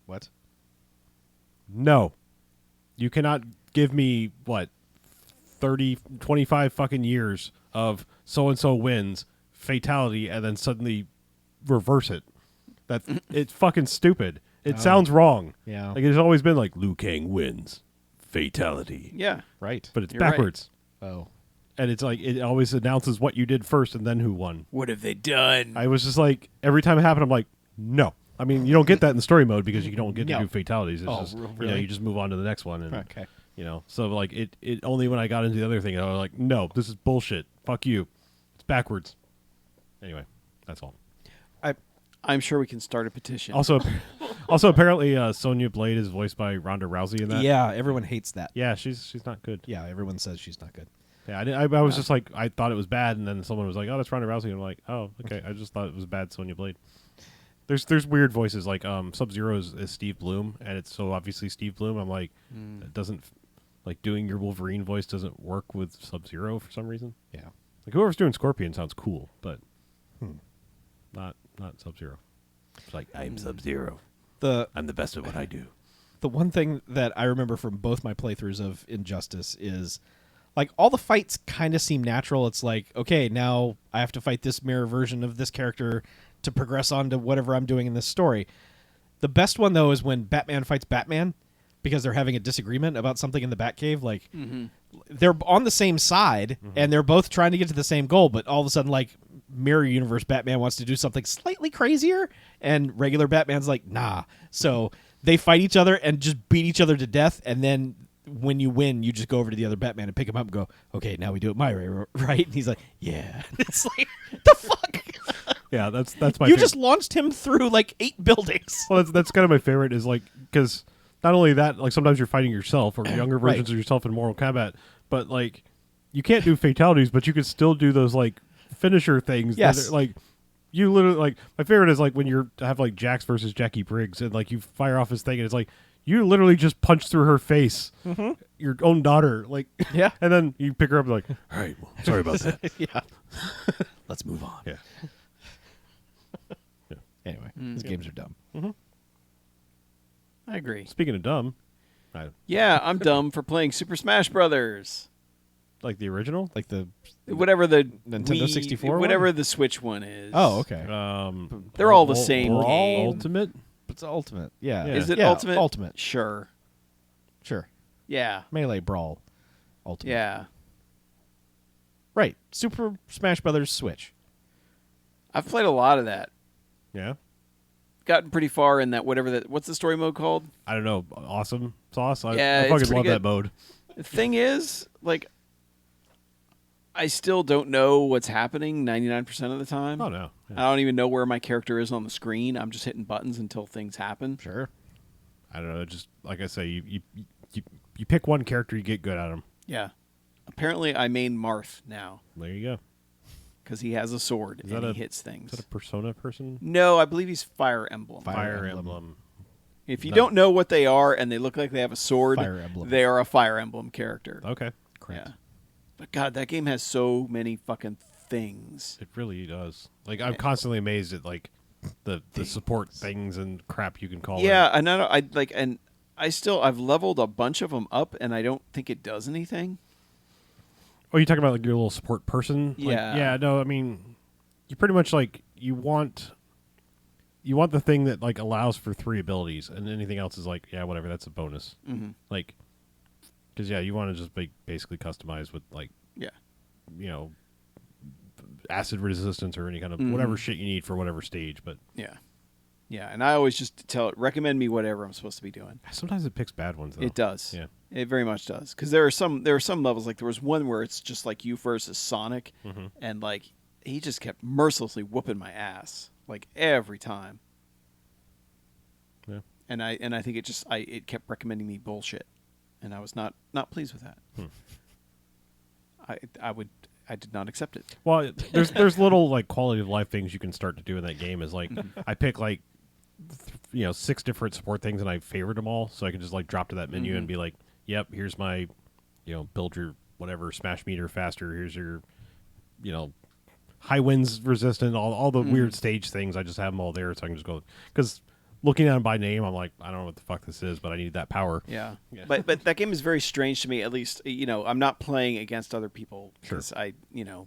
what? No. You cannot give me, 30, 25 fucking years of so-and-so wins, fatality, and then suddenly reverse it. It's fucking stupid. It sounds wrong. Yeah. Like, it's always been like, Liu Kang wins, fatality. Yeah. Right. But it's You're right. backwards. Oh. And it's like, it always announces what you did first and then who won. What have they done? I was just like, every time it happened, I'm like, no. I mean, you don't get that in the story mode because you don't get to No. do fatalities. It's Oh, just, really? you just move on to the next one. And, Okay. so like it only when I got into the other thing, I was like, no, this is bullshit. Fuck you. It's backwards. Anyway, that's all. I'm sure we can start a petition. Also, apparently, Sonya Blade is voiced by Ronda Rousey in that. Yeah, everyone hates that. Yeah, she's not good. Yeah, everyone says she's not good. Yeah, I was just like, I thought it was bad, and then someone was like, oh, that's Ronda Rousey, and I'm like, oh, okay. I just thought it was bad Sonya Blade. There's weird voices like Sub-Zero is Steve Bloom, and it's so obviously Steve Bloom. I'm like, it doesn't like doing your Wolverine voice doesn't work with Sub-Zero for some reason. Yeah. Like whoever's doing Scorpion sounds cool, but not Sub-Zero. It's like I'm Sub-Zero. The I'm the best at what I do. the one thing that I remember from both my playthroughs of Injustice is like all the fights kind of seem natural. It's like, okay, now I have to fight this mirror version of this character to progress on to whatever I'm doing in this story. The best one though is when Batman fights Batman because they're having a disagreement about something in the Batcave. Like they're on the same side and they're both trying to get to the same goal, but all of a sudden, like Mirror Universe Batman wants to do something slightly crazier, and regular Batman's like, nah. So they fight each other and just beat each other to death, and then when you win, you just go over to the other Batman and pick him up and go, okay, now we do it my way, right? And he's like, yeah. It's like, the fuck? Yeah, that's my. You favorite. just launched him through like 8 buildings. Well, that's kind of my favorite is like because not only that, like sometimes you're fighting yourself or younger Right. versions of yourself in Mortal Kombat, but like you can't do fatalities, but you can still do those like finisher things. Yes. that are, like you literally like my favorite is like when you're have like Jax versus Jackie Briggs and like you fire off his thing and it's like you literally just punch through her face, your own daughter, like Yeah. and then you pick her up and like, all right, well, sorry about that. Yeah. Let's move on. Yeah. Anyway, these games are dumb. I agree. Speaking of dumb, Yeah, I'm dumb for playing Super Smash Brothers. like the original. Like the Whatever the Nintendo Wii- 64 whatever one? the Switch one is. Oh, okay. They're all the same Brawl game. Ultimate. It's Ultimate. Yeah. Yeah. Is it Yeah, Ultimate? Ultimate. Sure. Sure. Yeah. Melee Brawl. Ultimate. Yeah. Right. Super Smash Brothers Switch. I've played a lot of that. Yeah. Gotten pretty far in that whatever that. What's the story mode called? I don't know. Awesome sauce. I Yeah, it's fucking pretty love good. that mode. The thing is, like, I still don't know what's happening 99% of the time. Oh no. I don't even know where my character is on the screen. I'm just hitting buttons until things happen. Sure. I don't know. Just like I say, you pick one character, you get good at them. Yeah. Apparently, I main Marth now. There you go. because he has a sword Is and that he a- hits things. Is that a Persona person? No, I believe he's Fire Emblem. Fire Fire Emblem. Emblem. If you No. don't know what they are and they look like they have a sword, Fire Emblem. they are a Fire Emblem character. Okay. Correct. Yeah. But God, that game has so many fucking things. It really does. Like I'm constantly amazed at like the support things and crap you can call Yeah, it. and I like, and I've leveled a bunch of them up, and I don't think it does anything. Oh, you talking about like your little support person? Like, Yeah. yeah. No, I mean, you pretty much like you want the thing that like allows for 3 abilities, and anything else is like, yeah, whatever. That's a bonus. Mm-hmm. Like, because you want to just basically customize with like Yeah. Acid resistance or any kind of whatever shit you need for whatever stage. But Yeah. Yeah, and I always just recommend me whatever I'm supposed to be doing. sometimes it picks bad ones. Though. It does. Yeah. It very much does. Because there are some levels, like there was one where it's just like you versus Sonic, and like he just kept mercilessly whooping my ass like every time. Yeah. And I think it kept recommending me bullshit, and I was not pleased with that. I did not accept it. Well, there's little like quality of life things you can start to do in that game. Is like I pick like 6 different support things and I favorite them all, so I can just like drop to that menu and be like, "Yep, here's my, build your whatever smash meter faster. Here's your, high winds resistant. All the weird stage things. I just have them all there, so I can just go because." Looking at them by name, I'm like, I don't know what the fuck this is, but I need that power. Yeah. Yeah. But that game is very strange to me. At least I'm not playing against other people Sure. because Yeah.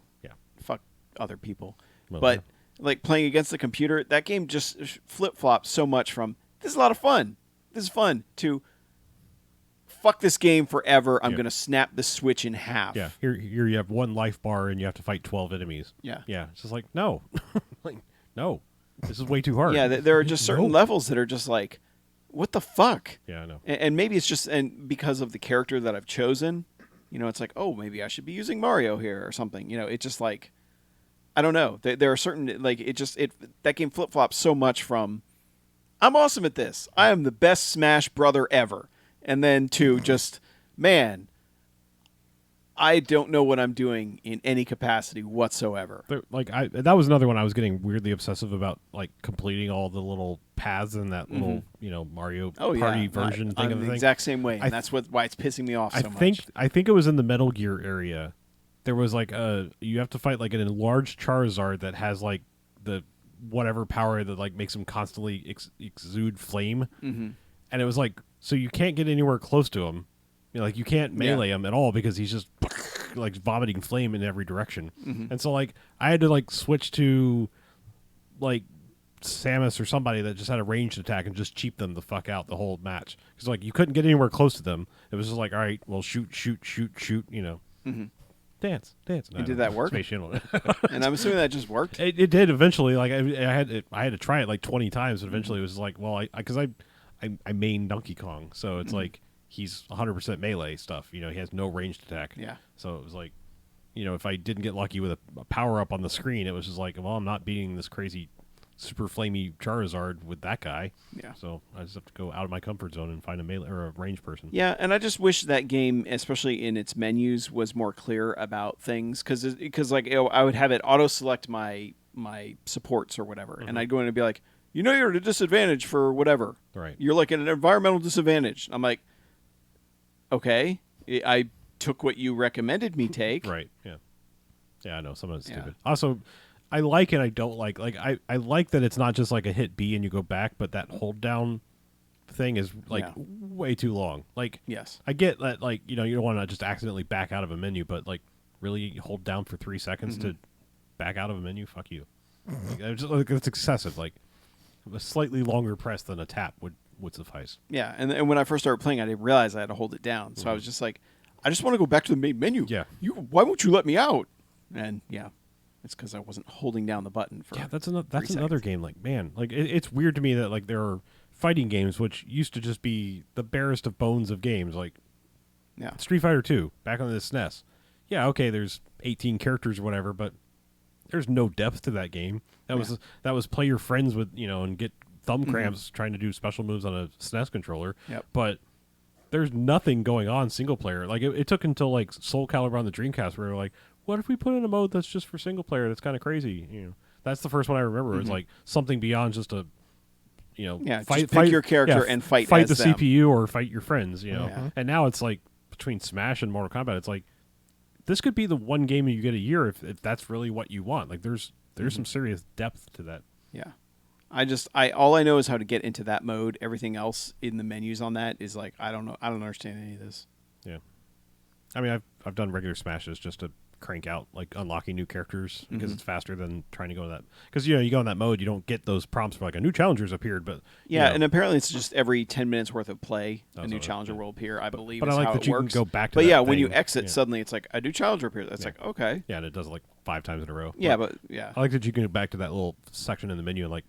fuck other people. Well, But yeah. like playing against the computer, that game just flip flops so much from this is a lot of fun. This is fun to fuck this game forever. I'm Yeah. gonna snap the switch in half. Yeah, here you have 1 life bar and you have to fight 12 enemies. Yeah. Yeah, it's just like no, like no, this is way too hard. Yeah. There are just certain No. levels that are just like, what the fuck? Yeah, I know. And maybe it's just because of the character that I've chosen, it's like, oh, maybe I should be using Mario here or something. It's just like, I don't know. There are certain like that game flip flops so much from, I'm awesome at this. I am the best Smash brother ever, and then to just, man, I don't know what I'm doing in any capacity whatsoever. That was another one I was getting weirdly obsessive about, like completing all the little paths in that little Mario Oh Party yeah, version thing I'm of the the thing. exact same way, and I that's why it's pissing me off so I think it was in the Metal Gear area. There was like you have to fight like an enlarged Charizard that has like the whatever power that like makes him constantly exude flame, and it was like so you can't get anywhere close to him. Like you can't melee him at all because he's just like vomiting flame in every direction. And so like I had to like switch to like Samus or somebody that just had a ranged attack and just cheap them the fuck out the whole match because like you couldn't get anywhere close to them. It was just like, all right, well shoot, dance. And did that work? Space Channel. And I'm assuming that just worked. It did eventually. Like I had to try it like 20 times, but eventually it was like, well, because I main Donkey Kong, so it's like he's 100% melee stuff. He has no ranged attack. Yeah. So it was like, if I didn't get lucky with a power up on the screen, it was just like, well, I'm not beating this crazy super flamey Charizard with that guy. Yeah. So I just have to go out of my comfort zone and find a melee or a ranged person. Yeah, and I just wish that game, especially in its menus, was more clear about things because like I would have it auto select my supports or whatever, and I'd go in and be like, you're at a disadvantage for whatever. Right. You're like at an environmental disadvantage. I'm like, okay, I took what you recommended me take. Right. Yeah. Yeah, I know. Some of it's Yeah. stupid. Also, I like and I don't like. Like I like that it's not just like a hit B and you go back, but that hold down thing is like Yeah. way too long. Like Yes. I get that like you don't want to just accidentally back out of a menu, but like really hold down for 3 seconds to back out of a menu. Fuck you. It's excessive. Like a slightly longer press than a tap would suffice. Yeah, and when I first started playing, I didn't realize I had to hold it down. So I was just like, I just want to go back to the main menu. Yeah. Why won't you let me out? And yeah, it's because I wasn't holding down the button for. Yeah, that's another 3 another seconds. game. Like man, like it's weird to me that like there are fighting games which used to just be the barest of bones of games, like Yeah. Street Fighter 2 back on the SNES. Yeah, okay, there's 18 characters or whatever, but there's no depth to that game. That was play your friends with and get thumb cramps trying to do special moves on a SNES controller. Yep. But there's nothing going on single player. Like it took until like Soul Calibur on the Dreamcast where we were like, what if we put in a mode that's just for single player? That's kind of crazy. That's the first one I remember. It's like something beyond just a, Yeah, just pick your character and fight the as them. CPU or fight your friends. Yeah. And now it's like between Smash and Mortal Kombat, it's like this could be the one game you get a year if that's really what you want. Like there's some serious depth to that. Yeah. All I know is how to get into that mode. Everything else in the menus on that is like I don't know. I don't understand any of this. Yeah. I mean, I've done regular Smashes just to crank out like unlocking new characters because it's faster than trying to go in that. Because you go in that mode, you don't get those prompts for like a new challenger's appeared, but Yeah, and apparently it's just every 10 minutes worth of play, Oh, a new so, challenger yeah. will appear. I believe. But is I like how that it you works. can go back to But that yeah, when thing. you exit, Yeah. suddenly it's like a new challenger appears. It's like okay. Yeah, and it does it like 5 times in a row. Yeah, but yeah. I like that you can go back to that little section in the menu and like,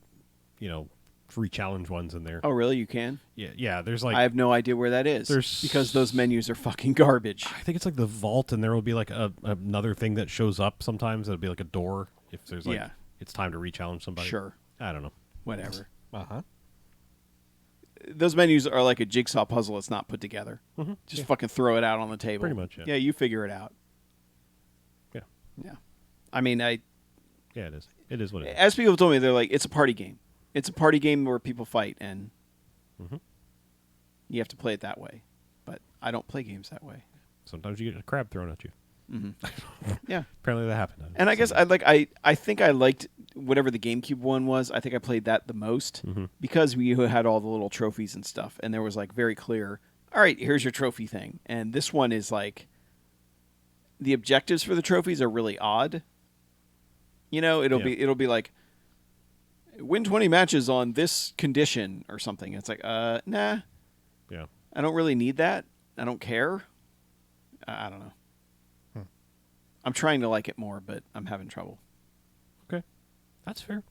re-challenge ones in there. Oh, really? You can? Yeah. There's like I have no idea where that is. There's- because those menus are fucking garbage. I think it's like the vault, and there will be like another thing that shows up sometimes. It'll be like a door if there's like Yeah. it's time to re-challenge somebody. Sure. I don't know. Whatever. Uh-huh. Those menus are like a jigsaw puzzle. It's not put together. Just fucking throw it out on the table. Pretty much, yeah. Yeah, you figure it out. Yeah. Yeah. I mean, Yeah, it is. It is what it is. as people told me, they're like, it's a party game. It's a party game where people fight, and you have to play it that way. But I don't play games that way. Sometimes you get a crab thrown at you. Yeah. Apparently that happened. And I guess I think I liked whatever the GameCube one was. I think I played that the most because we had all the little trophies and stuff, and there was like very clear. All right, here's your trophy thing, and this one is like the objectives for the trophies are really odd. It'll be like win 20 matches on this condition or something. It's like nah, Yeah. I don't really need that. I don't care. I don't know. I'm trying to like it more, but I'm having trouble. Okay. That's fair.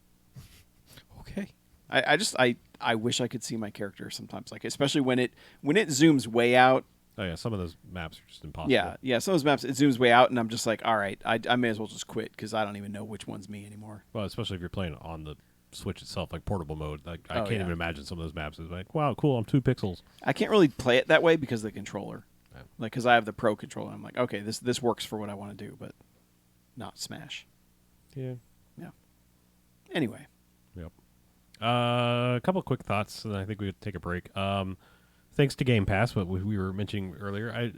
Okay. I wish I could see my character sometimes, like especially when it zooms way out. Oh yeah, some of those maps are just impossible. Yeah. Some of those maps it zooms way out, and I'm just like, all right, I may as well just quit because I don't even know which one's me anymore. Well, especially if you're playing on the Switch itself, like portable mode. Like I Oh, can't yeah. even imagine some of those maps. It's like, wow, cool. I'm 2 pixels. I can't really play it that way because of the controller, Yeah. like because I have the Pro controller. I'm like, okay, this works for what I want to do, but not Smash. Yeah. Yeah. Anyway, Yep. A couple quick thoughts, and I think we could take a break. Thanks to Game Pass, what we were mentioning earlier,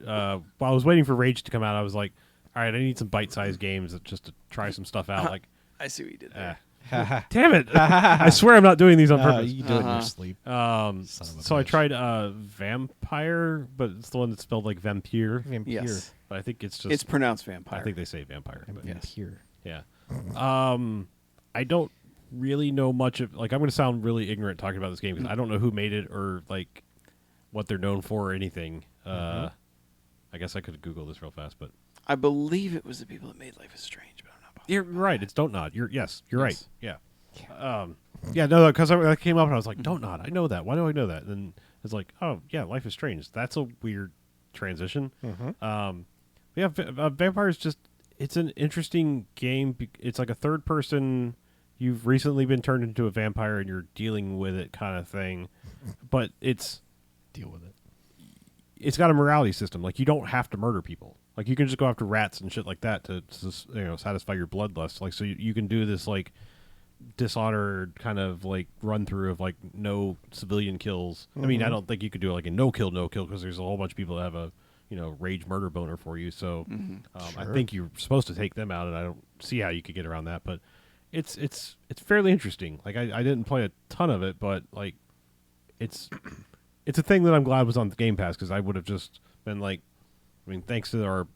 while I was waiting for Rage to come out, I was like, all right, I need some bite-sized games just to try some stuff out. Like, I see what you did there. damn it! I swear I'm not doing these on purpose. You do it in your sleep. Son of a So I bitch. tried Vampire, but it's the one that's spelled like Vampire. Vampire. Yes, But I think it's just. it's pronounced vampire. I think they say Vampire. But Vampire. yeah. I don't really know much of. Like, I'm going to sound really ignorant talking about this game because I don't know who made it or like what they're known for or anything. I guess I could Google this real fast, but I believe it was the people that made Life is Strange, but I'm not positive. you're right. It's Don't Nod. You're right. Yes. Yeah. Yeah. No, because I came up and I was like, Don't Nod. I know that. Why do I know that? And it's like, oh yeah, Life is Strange. That's a weird transition. Yeah, Vampire is just. It's an interesting game. It's like a third person. You've recently been turned into a vampire and you're dealing with it, kind of thing. But Deal with it. it's got a morality system. Like, you don't have to murder people. Like, you can just go after rats and shit like that to satisfy your bloodlust. Like, so you can do this like Dishonored kind of like run through of like no civilian kills. I mean, I don't think you could do like a no kill because there's a whole bunch of people that have a rage murder boner for you. So I think you're supposed to take them out, and I don't see how you could get around that. But it's fairly interesting. Like, I didn't play a ton of it, but like it's a thing that I'm glad was on the Game Pass because I would have just been like, I mean, thanks to our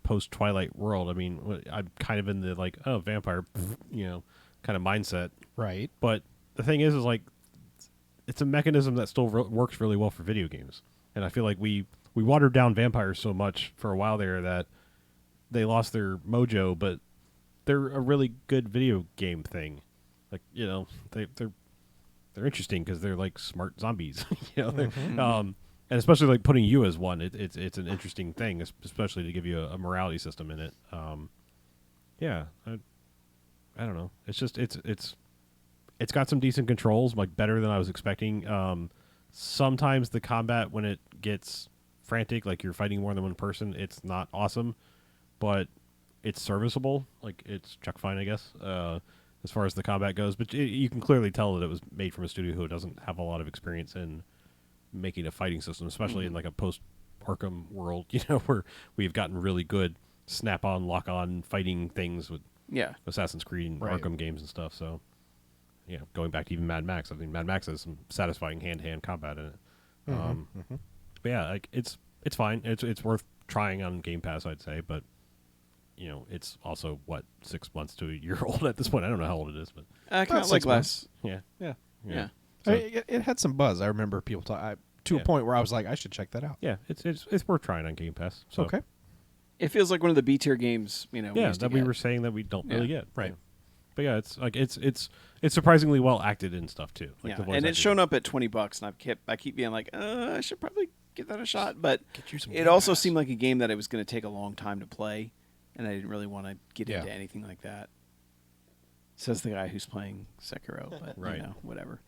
post Twilight world. I mean, I'm kind of in the like, oh, vampire, kind of mindset. Right. But the thing is like, it's a mechanism that still works really well for video games, and I feel like we watered down vampires so much for a while there that they lost their mojo, but they're a really good video game thing. Like, they're interesting because they're like smart zombies, and especially like putting you as one, it's an interesting thing, especially to give you a morality system in it. Yeah, I don't know. It's just it's got some decent controls, like better than I was expecting. Sometimes the combat when it gets frantic, like you're fighting more than one person, it's not awesome, but it's serviceable. Like it's chuck fine, I guess, as far as the combat goes. But you can clearly tell that it was made from a studio who doesn't have a lot of experience in making a fighting system, especially in like a post Arkham world, where we've gotten really good snap-on, lock-on fighting things with Yeah. Assassin's Creed and Right. Arkham games and stuff. So, going back to even Mad Max, I think Mad Max has some satisfying hand-to-hand combat in it. But yeah, like it's fine. It's worth trying on Game Pass, I'd say. But it's also 6 months to a year old at this point. I don't know how old it is, but Kind of 6 like months. yeah, Yeah. Yeah. So- It had some buzz. I remember people talk to Yeah. a point where I was like, I should check that out. yeah, it's worth trying on Game Pass. So, Okay. It feels like one of the B tier games, we yeah, used to that we get. were saying that we don't really Yeah. get Right. But yeah, it's like it's surprisingly well acted and stuff too. Like Yeah, the voice and it's acting. shown up at $20, and I keep being like, I should probably give that a shot. But Get you some it Game also Pass. seemed like a game that it was going to take a long time to play, and I didn't really want to get Yeah. into anything like that. Says the guy who's playing Sekiro, but Right. whatever.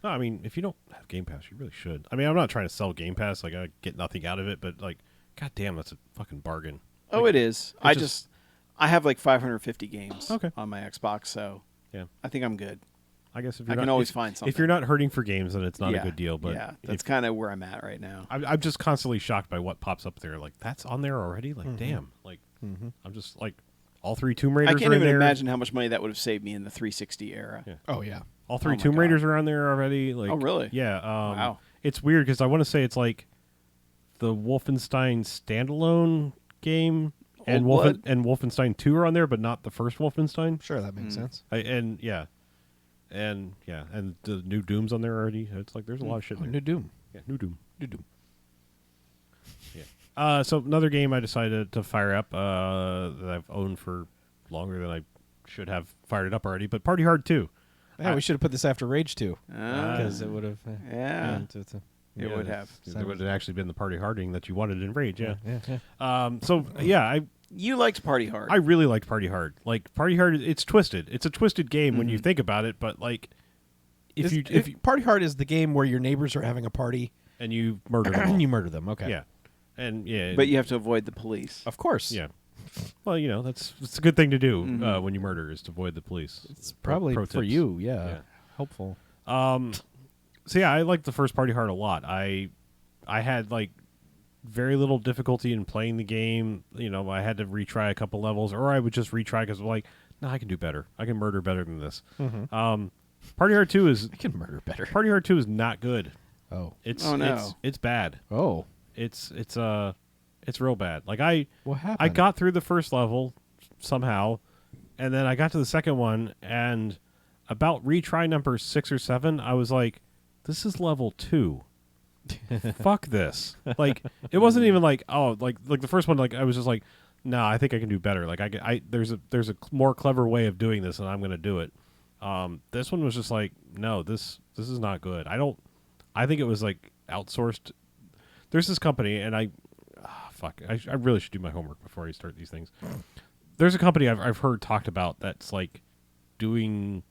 No, I mean, if you don't have Game Pass, you really should. I mean, I'm not trying to sell Game Pass. Like, I get nothing out of it, but like, goddamn, that's a fucking bargain. Oh, Like, it is. I have like 550 games Okay. on my Xbox, so Yeah, I think I'm good. I guess if I you're can not, always if, find something. if you're not hurting for games, then it's not Yeah, a good deal. But yeah, that's if- kind of where I'm at right now. I'm just constantly shocked by what pops up there. Like, that's on there already. Like, damn. Like, I'm just like, all 3 Tomb Raiders I can't are in even there. imagine how much money that would have saved me in the 360 era. Yeah. Oh yeah. All 3 Oh my Tomb God. Raiders are on there already. Like, Oh, really? Yeah. Wow. It's weird because I want to say it's like the Wolfenstein standalone game and Old Blood? and Wolfenstein 2 are on there, but not the first Wolfenstein. Sure, that makes sense. And the new Doom's on there already. It's like there's a lot of shit Oh, in New there. Doom. Yeah, new Doom. New Doom. Yeah. So another game I decided to fire up that I've owned for longer than I should have fired it up already, but Party Hard 2. Yeah, we should have put this after Rage 2 Ah. because it would have. Yeah. It would that's- have. It would have actually been the Party Harding that you wanted in Rage. Yeah. Yeah. So yeah, You liked Party Hard. I really liked Party Hard. Like Party Hard, it's twisted. It's a twisted game when you think about it, but like if you Party Hard is the game where your neighbors are having a party and you murder them, all. and you murder them. Okay. yeah, and yeah, but you have to avoid the police. Of course. yeah. Well, it's a good thing to do when you murder is to avoid the police. It's probably Pro for tips. you. Yeah. Yeah. Helpful. So yeah, I liked the first Party Hard a lot. I had like very little difficulty in playing the game. I had to retry a couple levels, or I would just retry because I'm like, no, I can do better. I can murder better than this. Party Hard 2 is I can murder better. Party Hard 2 is not good. Oh. It's Oh, no. it's bad. Oh. It's real bad. Like I What got through the first level somehow, and then I got to the second one, and about retry number 6 or 7, I was like, this is level 2. Fuck this. Like it wasn't even like, oh, like the first one, like I was just like, no, I think I can do better. Like there's a more clever way of doing this, and I'm gonna do it. This one was just like, no, this is not good. I think it was like outsourced. There's this company, and I really should do my homework before I start these things. There's a company I've heard talked about that's like doing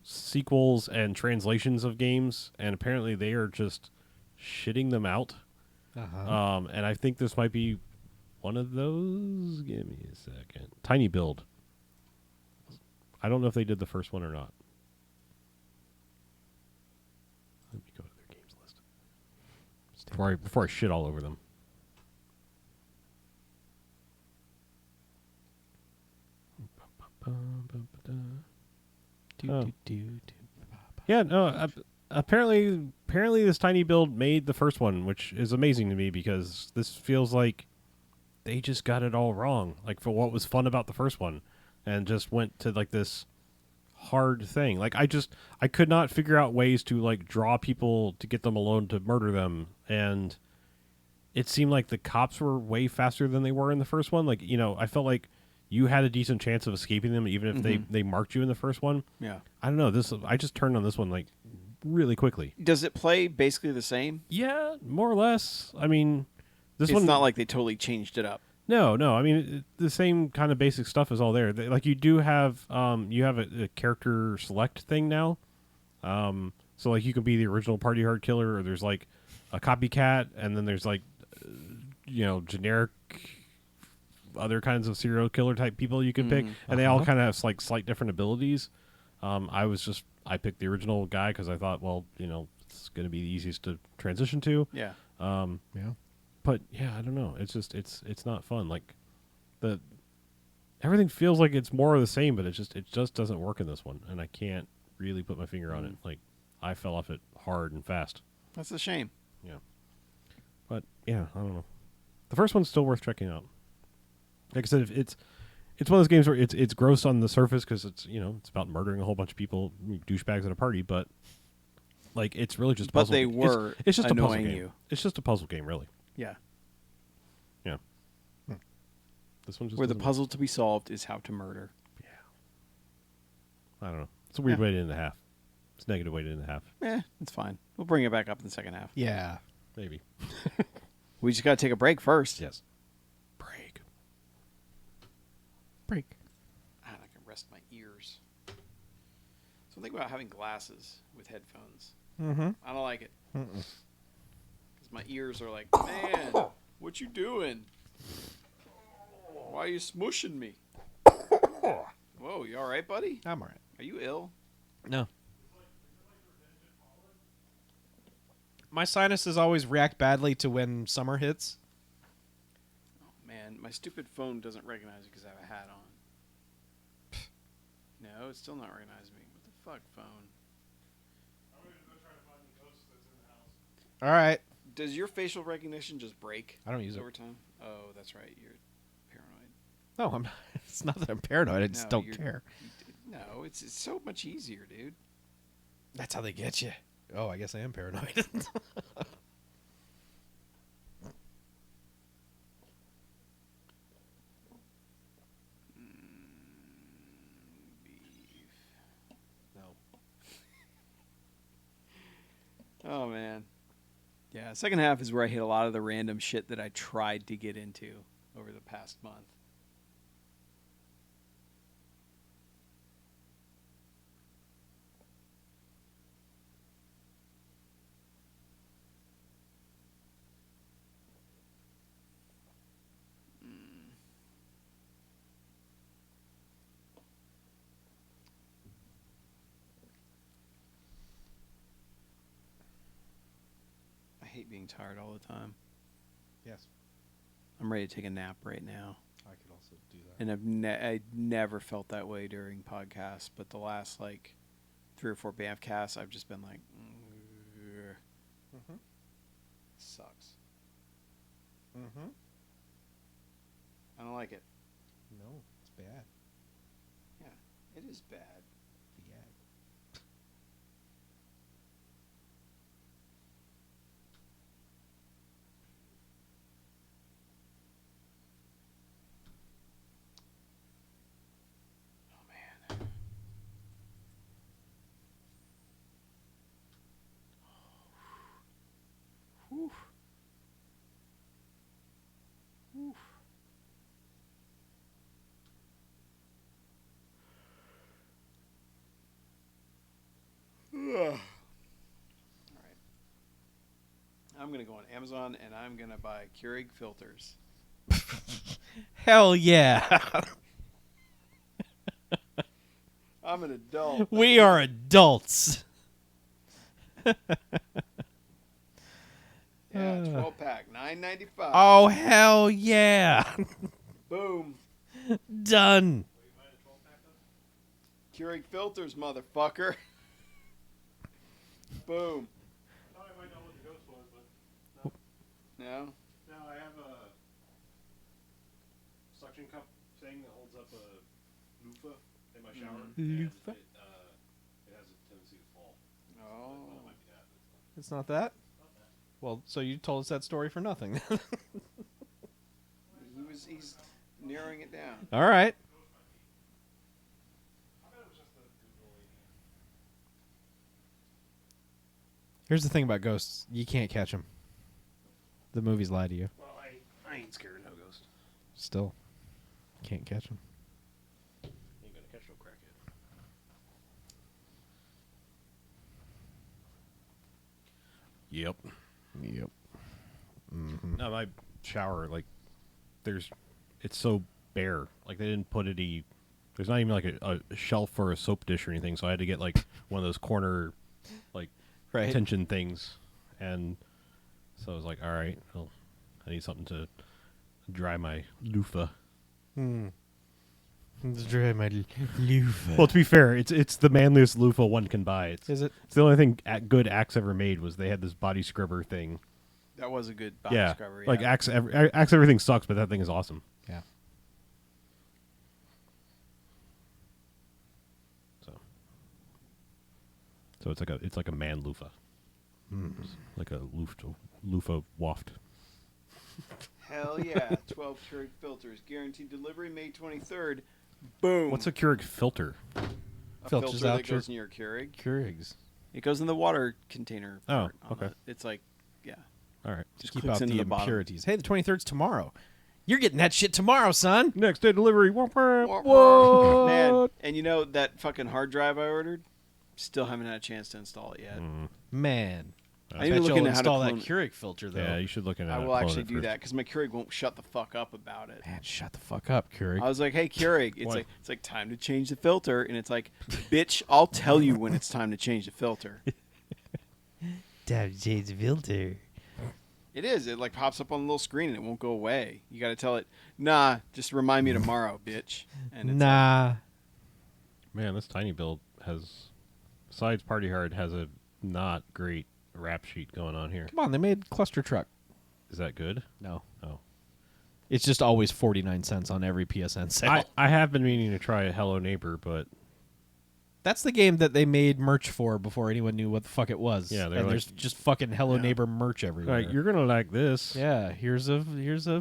sequels and translations of games, and apparently they are just shitting them out. And I think this might be one of those. Give me a second. Tiny Build. I don't know if they did the first one or not. Let me go to their games list before I shit all over them. Oh. Yeah, no. Apparently, this Tiny Build made the first one, which is amazing to me because this feels like they just got it all wrong. Like for what was fun about the first one, and just went to like this hard thing. Like I could not figure out ways to like draw people to get them alone to murder them, and it seemed like the cops were way faster than they were in the first one. Like I felt like you had a decent chance of escaping them even if they marked you in the first one. Yeah. I don't know. I just turned on this one like really quickly. Does it play basically the same? Yeah, more or less. I mean, this It's one not like they totally changed it up. No. I mean, the same kind of basic stuff is all there. Like you do have a character select thing now. So like you can be the original Party Hard killer, or there's like a copycat, and then there's like generic other kinds of serial killer type people you can pick, and they all kind of have like slight different abilities. I picked the original guy because I thought, well, it's going to be the easiest to transition to. Yeah. Yeah. But yeah, I don't know. It's just it's not fun. Like everything feels like it's more of the same, but it just doesn't work in this one, and I can't really put my finger on it. Like I fell off it hard and fast. That's a shame. Yeah. But yeah, I don't know. The first one's still worth checking out. Like I said, it's one of those games where it's gross on the surface because it's it's about murdering a whole bunch of people, douchebags at a party, but like it's really just a But puzzle they game. were It's just a puzzle annoying game. you. It's just a puzzle game, really. Yeah. Yeah. This one just Where the doesn't- puzzle to be solved is how to murder. I don't know. It's a weird Yeah. weighted into half. It's negative weighted into half. It's fine. We'll bring it back up in the second half. Yeah. Maybe. We just got to take a break first. Yes. Break. Break. I can rest my ears. So think about having glasses with headphones. Mm-hmm. I don't like it. Because my ears are like, man, what you doing? Why are you smushing me? Whoa, you all right, buddy? I'm all right. Are you ill? No. My sinuses always react badly to when summer hits. Oh, man, my stupid phone doesn't recognize it because I have a hat on. No, it's still not recognizing me. What the fuck, phone? All right. Does your facial recognition just break? I don't use it. over time. Oh, that's right. You're paranoid. No, I'm. It's not that I'm paranoid. I just No, don't you're- care. No, it's so much easier, dude. That's how they get you. Oh, I guess I am paranoid. Beef. No. Oh man. Yeah, second half is where I hit a lot of the random shit that I tried to get into over the past month. I hate being tired all the time. Yes, I'm ready to take a nap right now. I could also do that. And I never felt that way during podcasts, but the last like 3 or 4 Banff casts, I've just been like, Mm-hmm. sucks. Mm-hmm. I don't like it. No, it's bad. Yeah, it is bad. Bad. Oh man. Whew. Whew. All right. I'm gonna go on Amazon and I'm gonna buy Keurig filters. Hell yeah. I'm an adult. We are adults. Yeah, 12 pack, $9.95. Oh, hell yeah. Boom. Done. Keurig filters, motherfucker. Boom. I thought I might know what the ghost was, but No? no, I have a suction cup thing that holds up a loofah in my shower. and Loofah? it has a tendency to fall. Oh. It might be that, but it's It's not that? Well, so you told us that story for nothing. He's narrowing it down. All right. Here's the thing about ghosts. You can't catch them. The movies lie to you. well, I ain't scared of no ghost. Still. Can't catch them. Ain't gonna catch no crackhead. Yep. Yep. No, my shower, like, it's so bare. Like they didn't put any. There's not even like a shelf for a soap dish or anything. So I had to get like one of those corner, like Right. tension things, and so I was like, all right, well, I need something to dry my loofah. Dry my loofah. Well, to be fair, it's the manliest loofah one can buy. Is it? It's the only thing good Axe ever made was they had this body scrubber thing. That was a good body Yeah, scrubber. like Axe everything sucks, but that thing is awesome. Yeah. So it's like a man loofah. It's like a loofah waft. Hell yeah. 12 Keurig filters. Guaranteed delivery May 23rd. Boom. What's a Keurig filter? a filters filter out that your- goes in your Keurig? Keurigs. It goes in the water container. Oh, part on okay. It's like, yeah. All right. Just Keep clicks out into the bottom. impurities. Hey, the 23rd's tomorrow. You're getting that shit tomorrow, son. Next day delivery. What? Man, and you know that fucking hard drive I ordered? Still haven't had a chance to install it yet. Man. I need to Bet look you'll into how to install that clone it. Keurig filter, though. Yeah, you should look into I how to will clone actually it do first. that because my Keurig won't shut the fuck up about it. Man, shut the fuck up, Keurig. I was like, "Hey Keurig, What? it's like time to change the filter," and it's like, "Bitch, I'll tell you when it's time to change the filter." Time to change the filter. It is. It like pops up on the little screen and it won't go away. You got to tell it, "Nah, just remind me tomorrow, bitch." And it's Nah. Man, this tiny build has, besides Party Hard, has a not great rap sheet going on here. Come on, they made Cluster Truck. Is that good? No. Oh. It's just always 49 cents on every PSN sale. I have been meaning to try Hello Neighbor, but That's the game that they made merch for before anyone knew what the fuck it was. Yeah, they're and like- there's just fucking Hello Yeah. Neighbor merch everywhere. like you're gonna like this. Yeah, here's a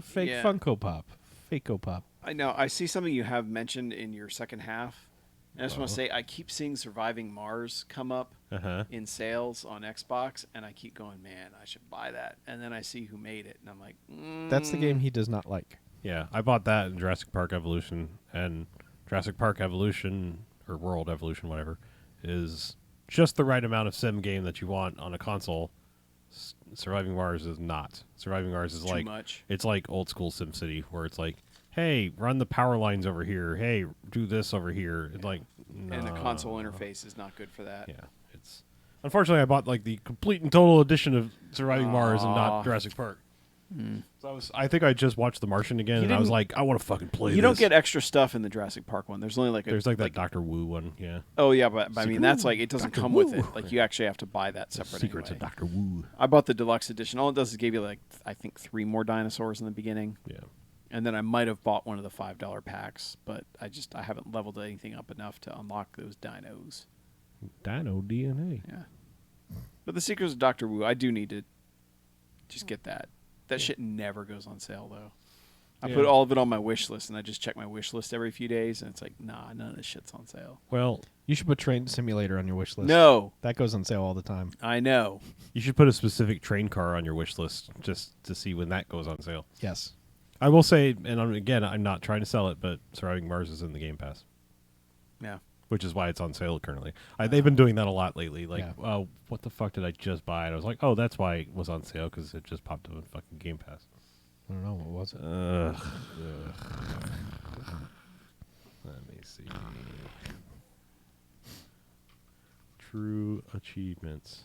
fake Yeah. Funko Pop. Fako Pop. I know. I see something you have mentioned in your second half. And I just want to say, I keep seeing Surviving Mars come up Uh-huh. in sales on Xbox, and I keep going, man, I should buy that. And then I see who made it, and I'm like, That's the game he does not like. Yeah, I bought that in Jurassic Park Evolution, and Jurassic Park Evolution or World Evolution, whatever, is just the right amount of sim game that you want on a console. Surviving Mars is not. Surviving Mars is Too like much. it's like old school SimCity, where it's like, hey, run the power lines over here. Hey, do this over here. It's like, And the console no. interface is not good for that. Yeah, it's unfortunately I bought like the complete and total edition of Surviving Mars and Aw. not Jurassic Park. So I think I just watched The Martian again, and I was didn't- like, I want to fucking play You this. don't get extra stuff in the Jurassic Park one. There's only like There's like that Doctor Wu one, yeah. Oh yeah, but I mean that's like it doesn't Dr. come with Wu. it. Like you actually have to buy that separate. Secrets anyway. of Doctor Wu. I bought the deluxe edition. All it does is give you like I think 3 more dinosaurs in the beginning, Yeah. and then I might have bought one of the $5 packs, but I haven't leveled anything up enough to unlock those dinos. Dino DNA. Yeah, but the Secrets of Doctor Wu, I do need to just get that. That shit never goes on sale though. I Yeah. put all of it on my wish list, and I just check my wish list every few days, and it's like, nah, none of this shit's on sale. Well, You should put Train Simulator on your wish list. No, That goes on sale all the time. I know. you should put a specific train car on your wish list just to see when that goes on sale. Yes. I will say, and I'm not trying to sell it, but Surviving Mars is in the Game Pass, Yeah. which is why it's on sale currently. They've been doing that a lot lately. Like, Yeah. oh, what the fuck did I just buy? And I was like, oh, that's why it was on sale, because it just popped up in fucking Game Pass. I don't know. What was it? Let me see. True achievements.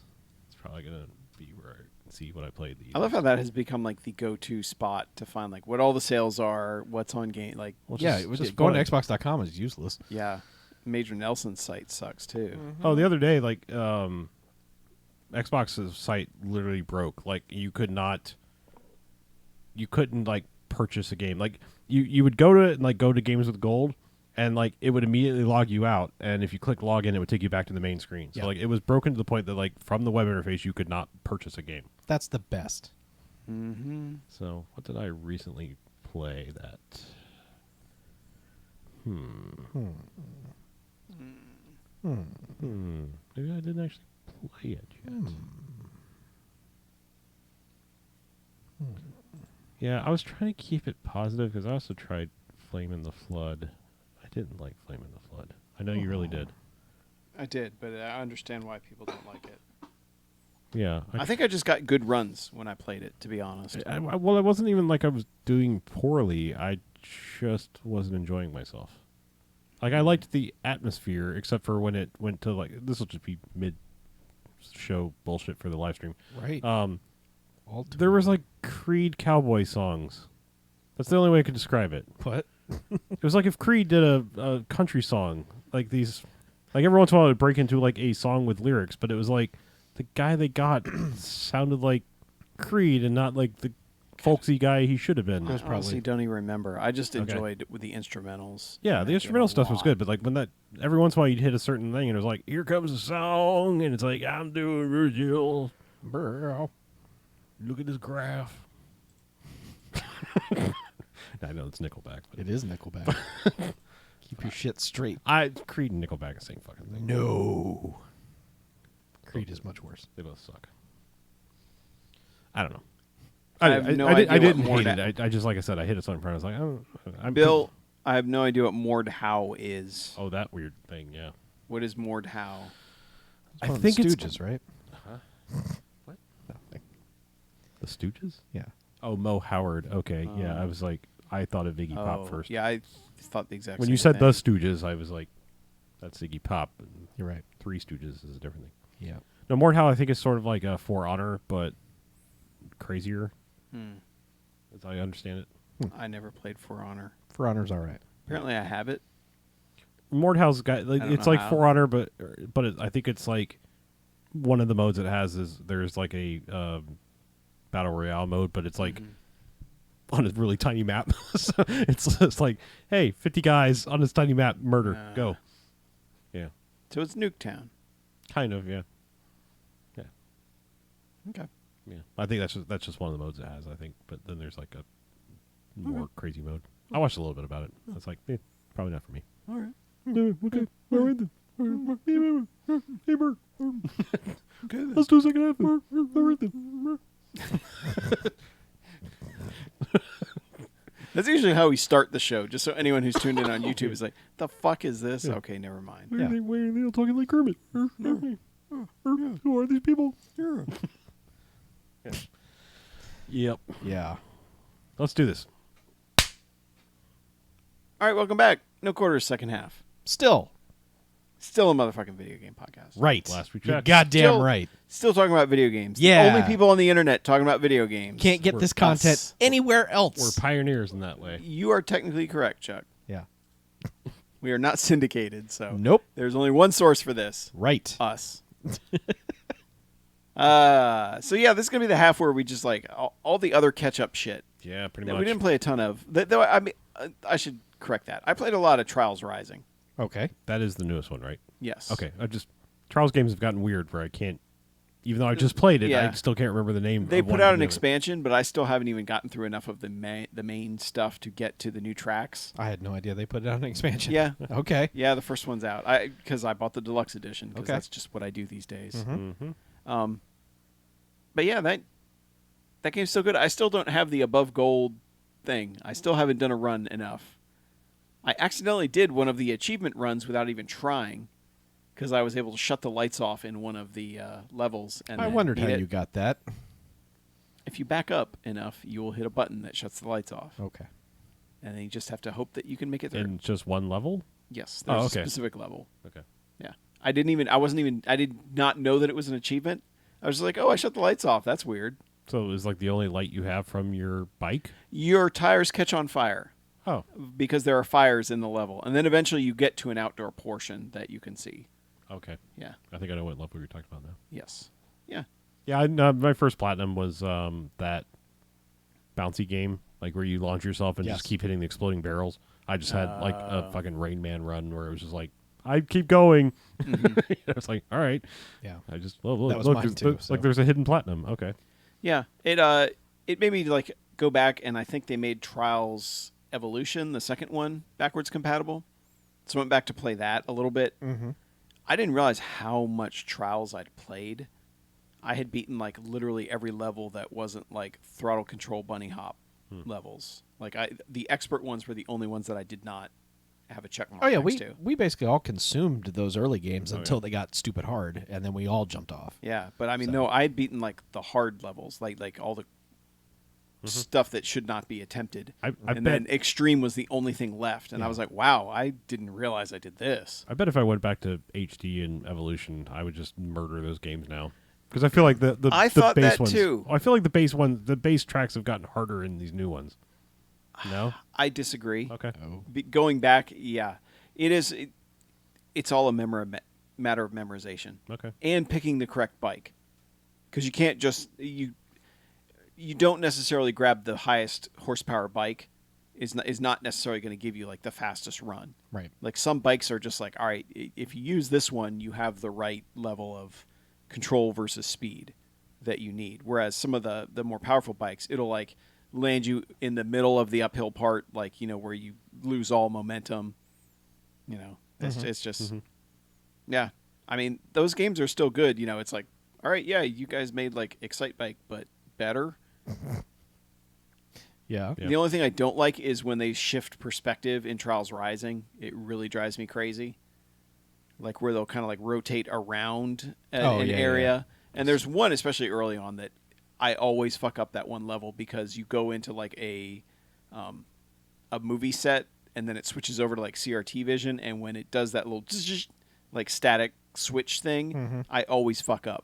It's probably gonna be where I can see what I played. I love how that has become like the go-to spot to find like what all the sales are, what's on game. Like, Well, Yeah, going to fun. Xbox.com is useless. yeah, Major Nelson's site sucks too. Oh, the other day, like Xbox's site literally broke. Like you couldn't like purchase a game. Like you would go to it and like go to Games with Gold, and like it would immediately log you out. And if you click login, it would take you back to the main screen. So Yeah. like it was broken to the point that like from the web interface you could not purchase a game. That's the best. Mm-hmm. So what did I recently play that? Maybe I didn't actually play it yet. Yeah, I was trying to keep it positive because I also tried Flame in the Flood. I didn't like Flame in the Flood. I know you really did. I did, but I understand why people don't like it. Yeah. I think I just got good runs when I played it, to be honest. Well, it wasn't even like I was doing poorly. I just wasn't enjoying myself. Like, I liked the atmosphere, except for when it went to, like, this will just be mid-show bullshit for the live stream. Right. There was, like, Creed cowboy songs. That's the only way I could describe it. What? It was like if Creed did a country song. Like, these... Like, every once in a while it would break into, like, a song with lyrics, but it was like... The guy they got sounded like Creed and not like the folksy guy he should have been. I honestly don't even remember. I just Okay. enjoyed with the instrumentals. Yeah, the instrumental stuff was good, but like when that every once in a while you'd hit a certain thing and it was like, here comes the song, and it's like, I'm doing Virgil. Look at this graph. I know it's Nickelback, but It is Nickelback. Keep your shit straight. Creed and Nickelback are the same fucking thing. No. Creed is much worse. They both suck. I don't know. I have no idea I didn't what hate more it. I just, like I said, I hit a certain point. I was like, oh, I'm Bill, I have no idea what Mord How is. Oh, that weird thing, yeah. What is Mord How? I One of think the it's Stooges, right? What? Nothing. The Stooges. Yeah. Oh, Mo Howard. Okay, yeah. I was like, I thought of Iggy Pop first. Yeah, I thought the exact When same you said thing. the Stooges, I was like, that's Iggy Pop. You're right. Three Stooges is a different thing. Yeah. No, Mort Howe, I think is sort of like a For Honor, but crazier, as I understand it. I never played For Honor. For Honor's all right. Apparently, I have it. Mort Howe's got like, don't it's know like how. For Honor, but I think it's like one of the modes it has is there's like a battle royale mode, but it's like on a really tiny map. So it's like, hey, 50 guys on this tiny map, murder, go. Yeah, So it's Nuketown. kind of, yeah. Okay. Yeah, I think that's just one of the modes it has. I think, but then there's like a more crazy mode. I watched a little bit about it. It's like, probably not for me. All right. Okay, all right then. Hey, Bert, Okay then. let's do a second half. All right then. That's usually how we start the show, just so anyone who's tuned in on YouTube is like, the fuck is this? Okay, never mind. Why are they all talking like Kermit? Who are these people? Yeah. Yep. Yeah. Let's do this. All right, welcome back. No Quarters, second half. Still. Still a motherfucking video game podcast. Right. Last week You're checked. goddamn Still- right. Still talking about video games. Yeah. The only people on the internet talking about video games. Can't get We're this content us. anywhere We're else. pioneers in that way. You are technically correct, Chuck. Yeah. We are not syndicated, so Nope. there's only one source for this. Right. Us. So yeah, this is gonna be the half where we just like all the other catch-up shit Yeah, pretty that much. we didn't play a ton of. Though I mean, I should correct that. I played a lot of Trials Rising. Okay. That is the newest one, right? Yes. Okay. Trials games have gotten weird where I can't, even though I just played it, Yeah. I still can't remember the name. They of put one out of an the other. expansion, but I still haven't even gotten through enough of the main stuff to get to the new tracks. I had no idea they put it on an expansion. Yeah. Okay. Yeah, the first one's out. Because I bought the deluxe edition because Okay. that's just what I do these days. Mm-hmm. But yeah, that game's still good. I still don't have the above gold thing. I still haven't done a run enough. I accidentally did one of the achievement runs without even trying because I was able to shut the lights off in one of the levels. And I then wondered beat how it. you got that. If you back up enough, you will hit a button that shuts the lights off. Okay. And then you just have to hope that you can make it through. In just one level? Yes, Oh, there's okay. a specific level. Okay. Yeah. I did not know that it was an achievement. I was just like, oh, I shut the lights off. That's weird. So it was like the only light you have from your bike? Your tires catch on fire Oh. because there are fires in the level. And then eventually you get to an outdoor portion that you can see. Okay. Yeah. I think I know what level you're talking about now. Yes. Yeah. Yeah, my first platinum was that bouncy game, like where you launch yourself and Yes. just keep hitting the exploding barrels. I just had like a fucking Rain Man run where it was just like, I keep going. I was like, all right. Yeah. I just look, That was look, mine there's, too, so. like there's a hidden platinum. Okay. Yeah. It made me like go back, and I think they made Trials Evolution, the second one, backwards compatible. So I went back to play that a little bit. Mm-hmm. I didn't realize how much Trials I'd played. I had beaten like literally every level that wasn't like throttle control bunny hop levels. Like the expert ones were the only ones that I did not have a check mark. Oh yeah, next to. we basically all consumed those early games Oh, until yeah. they got stupid hard, and then we all jumped off. Yeah, but I mean, So- no, I had beaten like the hard levels, like all the stuff that should not be attempted. I and bet then extreme was the only thing left, and I Yeah. was like, wow, I didn't realize I did this. I bet if I went back to HD and Evolution, I would just murder those games now. Because I feel like the I the thought base that ones, too. I feel like the base tracks have gotten harder in these new ones. No? I disagree. Okay. Oh. Going back, yeah, it is. It's all a matter of memorization Okay. and picking the correct bike, because you can't just you don't necessarily grab the highest horsepower bike. Is not necessarily going to give you like the fastest run. Right. Like some bikes are just like, all right, if you use this one, you have the right level of control versus speed that you need. Whereas some of the more powerful bikes, it'll like land you in the middle of the uphill part, like, you know, where you lose all momentum. You know, it's just, yeah. I mean, those games are still good. You know, it's like, all right, yeah, you guys made like Excite Bike, but better. Yeah. Yeah. The only thing I don't like is when they shift perspective in Trials Rising. It really drives me crazy. Like where they'll kind of like rotate around an yeah, area. And there's one especially early on that I always fuck up that one level because you go into like a movie set and then it switches over to like CRT vision, and when it does that little like static switch thing, I always fuck up.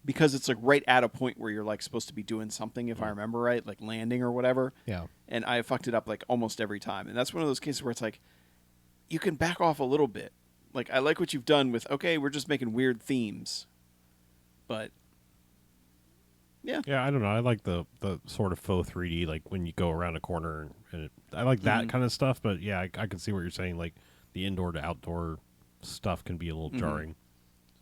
Because it's like right at a point where you're like supposed to be doing something, if I remember right, like landing or whatever. Yeah. And I fucked it up like almost every time. And that's one of those cases where it's like, you can back off a little bit. Like, I like what you've done with, okay, we're just making weird themes. But, yeah. Yeah, I don't know. I like the sort of faux 3D, like when you go around a corner, and I like that kind of stuff. But yeah, I can see what you're saying. Like the indoor to outdoor stuff can be a little jarring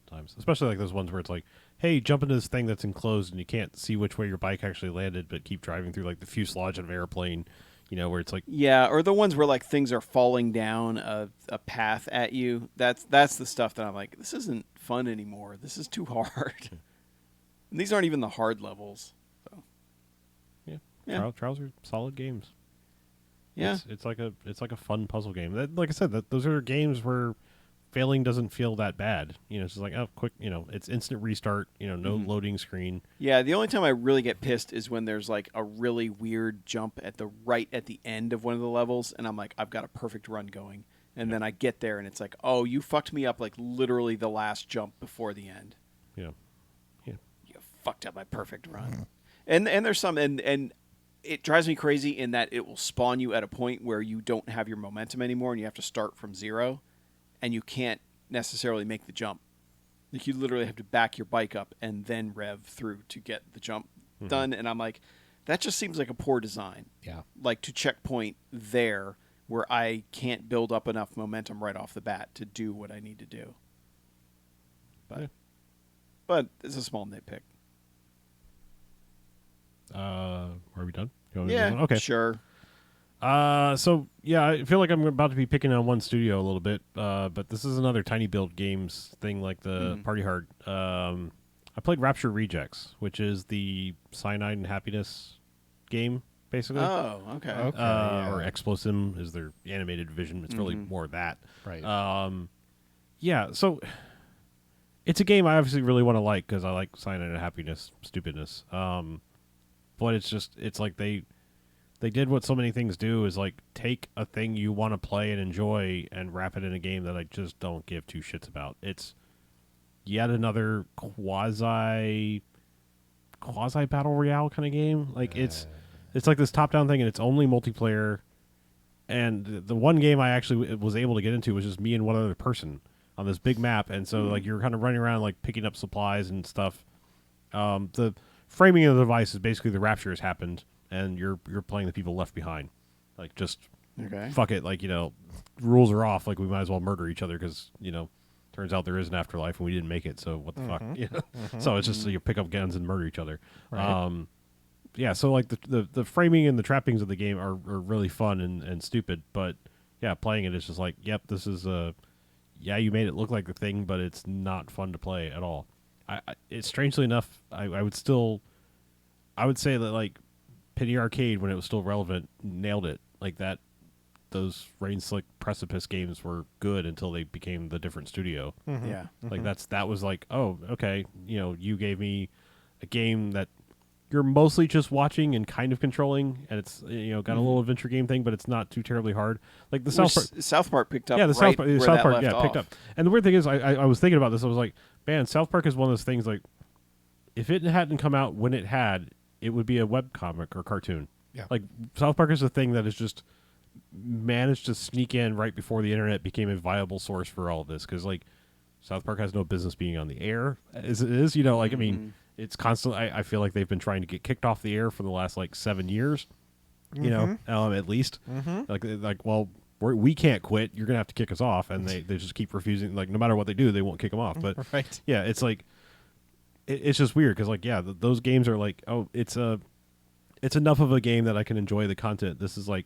sometimes, especially like those ones where it's like, hey, jump into this thing that's enclosed and you can't see which way your bike actually landed, but keep driving through like the fuselage of an airplane, you know, where it's like, Yeah, or the ones where like things are falling down a path at you. That's the stuff that I'm like, this isn't fun anymore. This is too hard. And these aren't even the hard levels. So Yeah. Trials are solid games. yeah. It's like a fun puzzle game. Like I said, those are games where failing doesn't feel that bad. You know, it's just like, oh, quick, you know, it's instant restart, you know, no loading screen. Yeah, the only time I really get pissed is when there's like a really weird jump at the end of one of the levels, and I'm like, I've got a perfect run going, and then I get there and it's like, oh, you fucked me up like literally the last jump before the end. Yeah. Yeah. You fucked up my perfect run. And there's some and it drives me crazy in that it will spawn you at a point where you don't have your momentum anymore and you have to start from zero, and you can't necessarily make the jump. Like you literally have to back your bike up and then rev through to get the jump done. And I'm like, that just seems like a poor design. Yeah. Like to checkpoint there where I can't build up enough momentum right off the bat to do what I need to do. Yeah. But it's a small nitpick. Are we done? You want me to Yeah, move on? Okay. sure. So yeah, I feel like I'm about to be picking on one studio a little bit, but this is another Tiny Build Games thing, like the Party Hard. I played Rapture Rejects, which is the Cyanide and Happiness game, basically. Oh, okay. Okay. Yeah. Or Explosim is their animated division. It's really more that. Right. Yeah, so it's a game I obviously really want to like because I like Cyanide and Happiness stupidness. But it's like they did what so many things do, is like take a thing you want to play and enjoy and wrap it in a game that I just don't give two shits about. It's yet another quasi battle royale kind of game. Like it's like this top down thing, and it's only multiplayer. And the one game I actually was able to get into was just me and one other person on this big map, and so like you're kind of running around like picking up supplies and stuff. The framing of the device is basically the rapture has happened, and you're playing the people left behind. Like just Okay. fuck it, like, you know, rules are off. Like we might as well murder each other because, you know, turns out there is an afterlife and we didn't make it. So what the fuck? You know? So it's just so you pick up guns and murder each other. Right. Yeah. So like the framing and the trappings of the game are really fun and stupid, but yeah, playing it is just like, yep, this is yeah, you made it look like the thing, but it's not fun to play at all. It's strangely enough, I would say that like Penny Arcade, when it was still relevant, nailed it. Like that those Rain Slick Precipice games were good until they became the different studio. Yeah. Like that was like, oh, okay, you gave me a game that you're mostly just watching and kind of controlling, and it's got a little adventure game thing, but it's not too terribly hard. Like the Which South Park. South Park picked up. Yeah, the right South where Park that left picked off. up. And the weird thing is, I was thinking about this. I was like, man, South Park is one of those things. Like, if it hadn't come out when it had, it would be a web comic or cartoon. Yeah. Like South Park is a thing that is just managed to sneak in right before the internet became a viable source for all of this. Because like South Park has no business being on the air as it is. I mean, it's constantly. I feel like they've been trying to get kicked off the air for the last like 7 years. At least. Like well. We can't quit. You're gonna have to kick us off, and they just keep refusing. Like no matter what they do, they won't kick them off. But Right. yeah, it's like it's just weird because like those games are like it's enough of a game that I can enjoy the content. This is like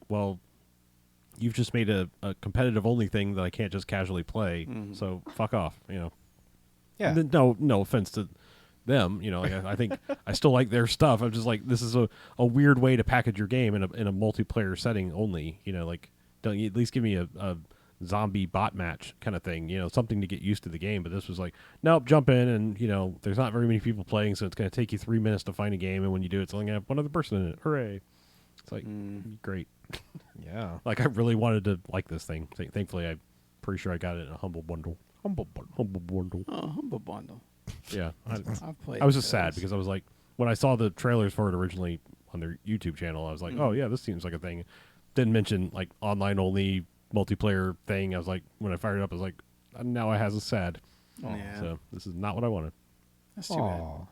you've just made a competitive only thing that I can't just casually play. So fuck off. Yeah. And then, no offense to them. Like I think I still like their stuff. I'm just like this is a weird way to package your game in a multiplayer setting only. Like. Don't you at least give me a zombie bot match kind of thing, something to get used to the game. But this was like, nope, jump in, and there's not very many people playing, so it's going to take you 3 minutes to find a game, and when you do, it's only going to have one other person in it. Hooray! It's like great. Yeah. Like I really wanted to like this thing. Thankfully, I'm pretty sure I got it in a humble bundle. Humble bundle. Oh, Humble Bundle. Yeah, I've played. I was just sad those. because I was like, when I saw the trailers for it originally on their YouTube channel, I was like, oh yeah, this seems like a thing. Didn't mention like online only multiplayer thing. I was like, when I fired it up, I was like, now I has a sad. Yeah. So this is not what I wanted. That's too bad.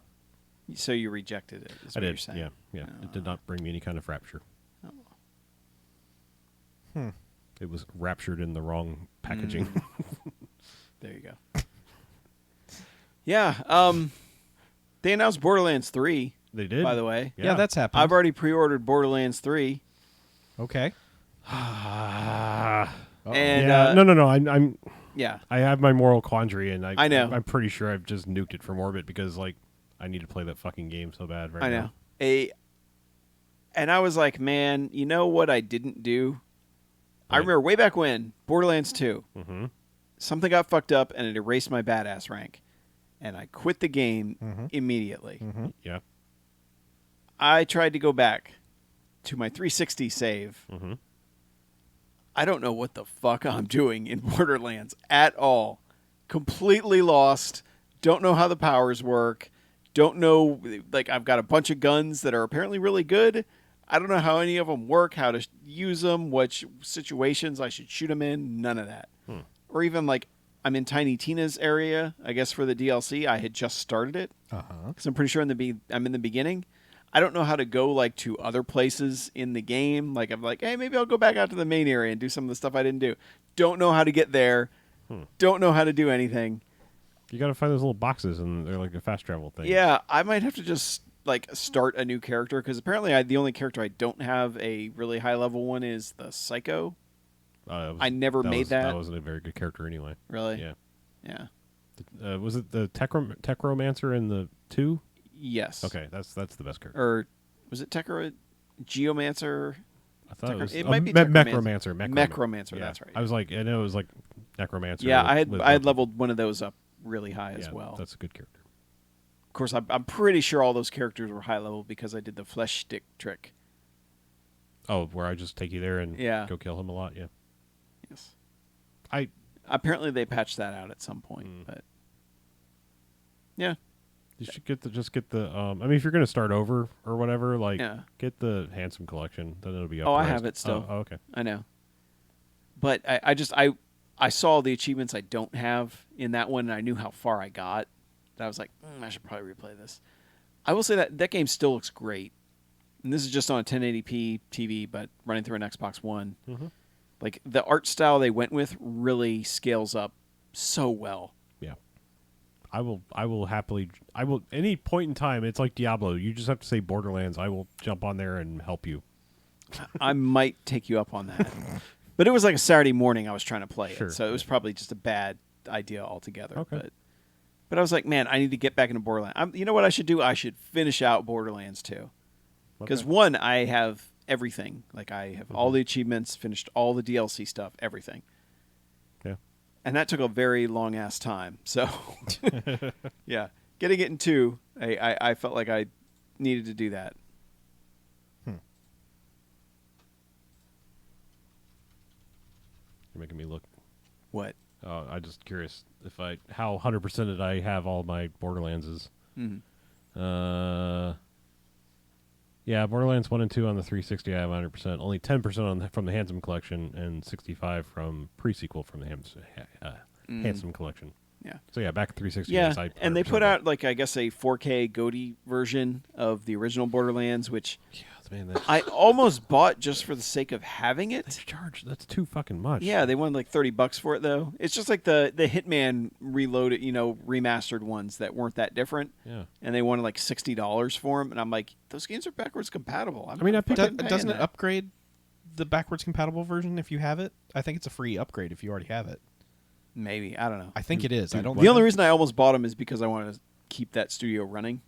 So you rejected it. Is I what You're did. saying. Yeah. It did not bring me any kind of rapture. It was raptured in the wrong packaging. There you go. Yeah. They announced Borderlands 3. They did. By the way. Yeah, that's happened. I've already pre-ordered Borderlands 3. Okay. And yeah. No. I'm. Yeah. I have my moral quandary, and I know. I'm pretty sure I've just nuked it from orbit because like I need to play that fucking game so bad right I now. know. And I was like, man, you know what I didn't do? I Right. remember way back when, Borderlands 2, Mm-hmm. something got fucked up and it erased my badass rank. And I quit the game immediately. Yeah. I tried to go back to my 360 save. Mm-hmm. I don't know what the fuck I'm doing in Borderlands at all. Completely lost. Don't know how the powers work. Don't know, like, I've got a bunch of guns that are apparently really good. I don't know how any of them work, how to use them, what situations I should shoot them in. None of that. Or even, like, I'm in Tiny Tina's area, I guess, for the DLC. I had just started it. Because I'm pretty sure I'm in the beginning. I don't know how to go, like, to other places in the game. Like, I'm like, hey, maybe I'll go back out to the main area and do some of the stuff I didn't do. Don't know how to get there. Don't know how to do anything. You got to find those little boxes, and they're like a fast travel thing. Yeah, I might have to just, like, start a new character. Because apparently the only character I don't have a really high-level one is the Psycho. I never made that. That wasn't a very good character anyway. Really? Yeah. Yeah. Was it the Techromancer in the 2? Yes. Okay, that's the best character. Or was it Geomancer? I thought it was It might be Mechromancer. Mechromancer, Yeah. that's right. I was like, I know it was like Necromancer. Yeah, with I had leveled one of those up really high as yeah, well. That's a good character. Of course, I'm pretty sure all those characters were high level because I did the flesh stick trick. Oh, where I just take you there and Yeah. go kill him a lot. Yeah. Yes. I Apparently they patched that out at some point, but yeah, you should get the. I mean, if you're gonna start over or whatever, like Yeah. get the Handsome collection. Then it'll be up. Oh, I priced. have it still. Oh, okay. I know. But I saw the achievements I don't have in that one, and I knew how far I got. I was like, I should probably replay this. I will say that game still looks great. And this is just on a 1080p TV, but running through an Xbox One. Mhm. Like, the art style they went with really scales up so well. Yeah. I will happily. Any point in time. It's like Diablo. You just have to say Borderlands. I will jump on there and help you. I might take you up on that. But it was like a Saturday morning I was trying to play Sure. it, so it was probably just a bad idea altogether. Okay. But I was like, man, I need to get back into Borderlands. You know what I should do? I should finish out Borderlands 2. Because Okay. one, I have everything. Like I have all the achievements, finished all the DLC stuff, everything. Yeah. And that took a very long ass time. So yeah, getting it in 2, I felt like I needed to do that. You're making me look. What? I'm just curious if how 100% did I have all my Borderlands? Yeah, Borderlands 1 and 2 on the 360 I have 100%. Only 10% from the Handsome Collection and 65 from pre-sequel from the Handsome Collection. Yeah. So yeah, back at 360. Yeah, yes, I and they 100% put of out like I guess a 4K GOTY version of the original Borderlands, which it. Man, that's, I almost bought just for the sake of having they it. charge. That's too fucking much. Yeah, they wanted like $30 for it though. It's just like the Hitman Reloaded, remastered ones that weren't that different, Yeah. and they wanted like $60 for them, and I'm like, those games are backwards compatible. I mean, I picked fucking paying Doesn't it that. upgrade the backwards compatible version if you have it? I think it's a free upgrade if you already have it. Maybe, I don't know. I think it is. I don't. The only reason I almost bought them is because I wanted to keep that studio running.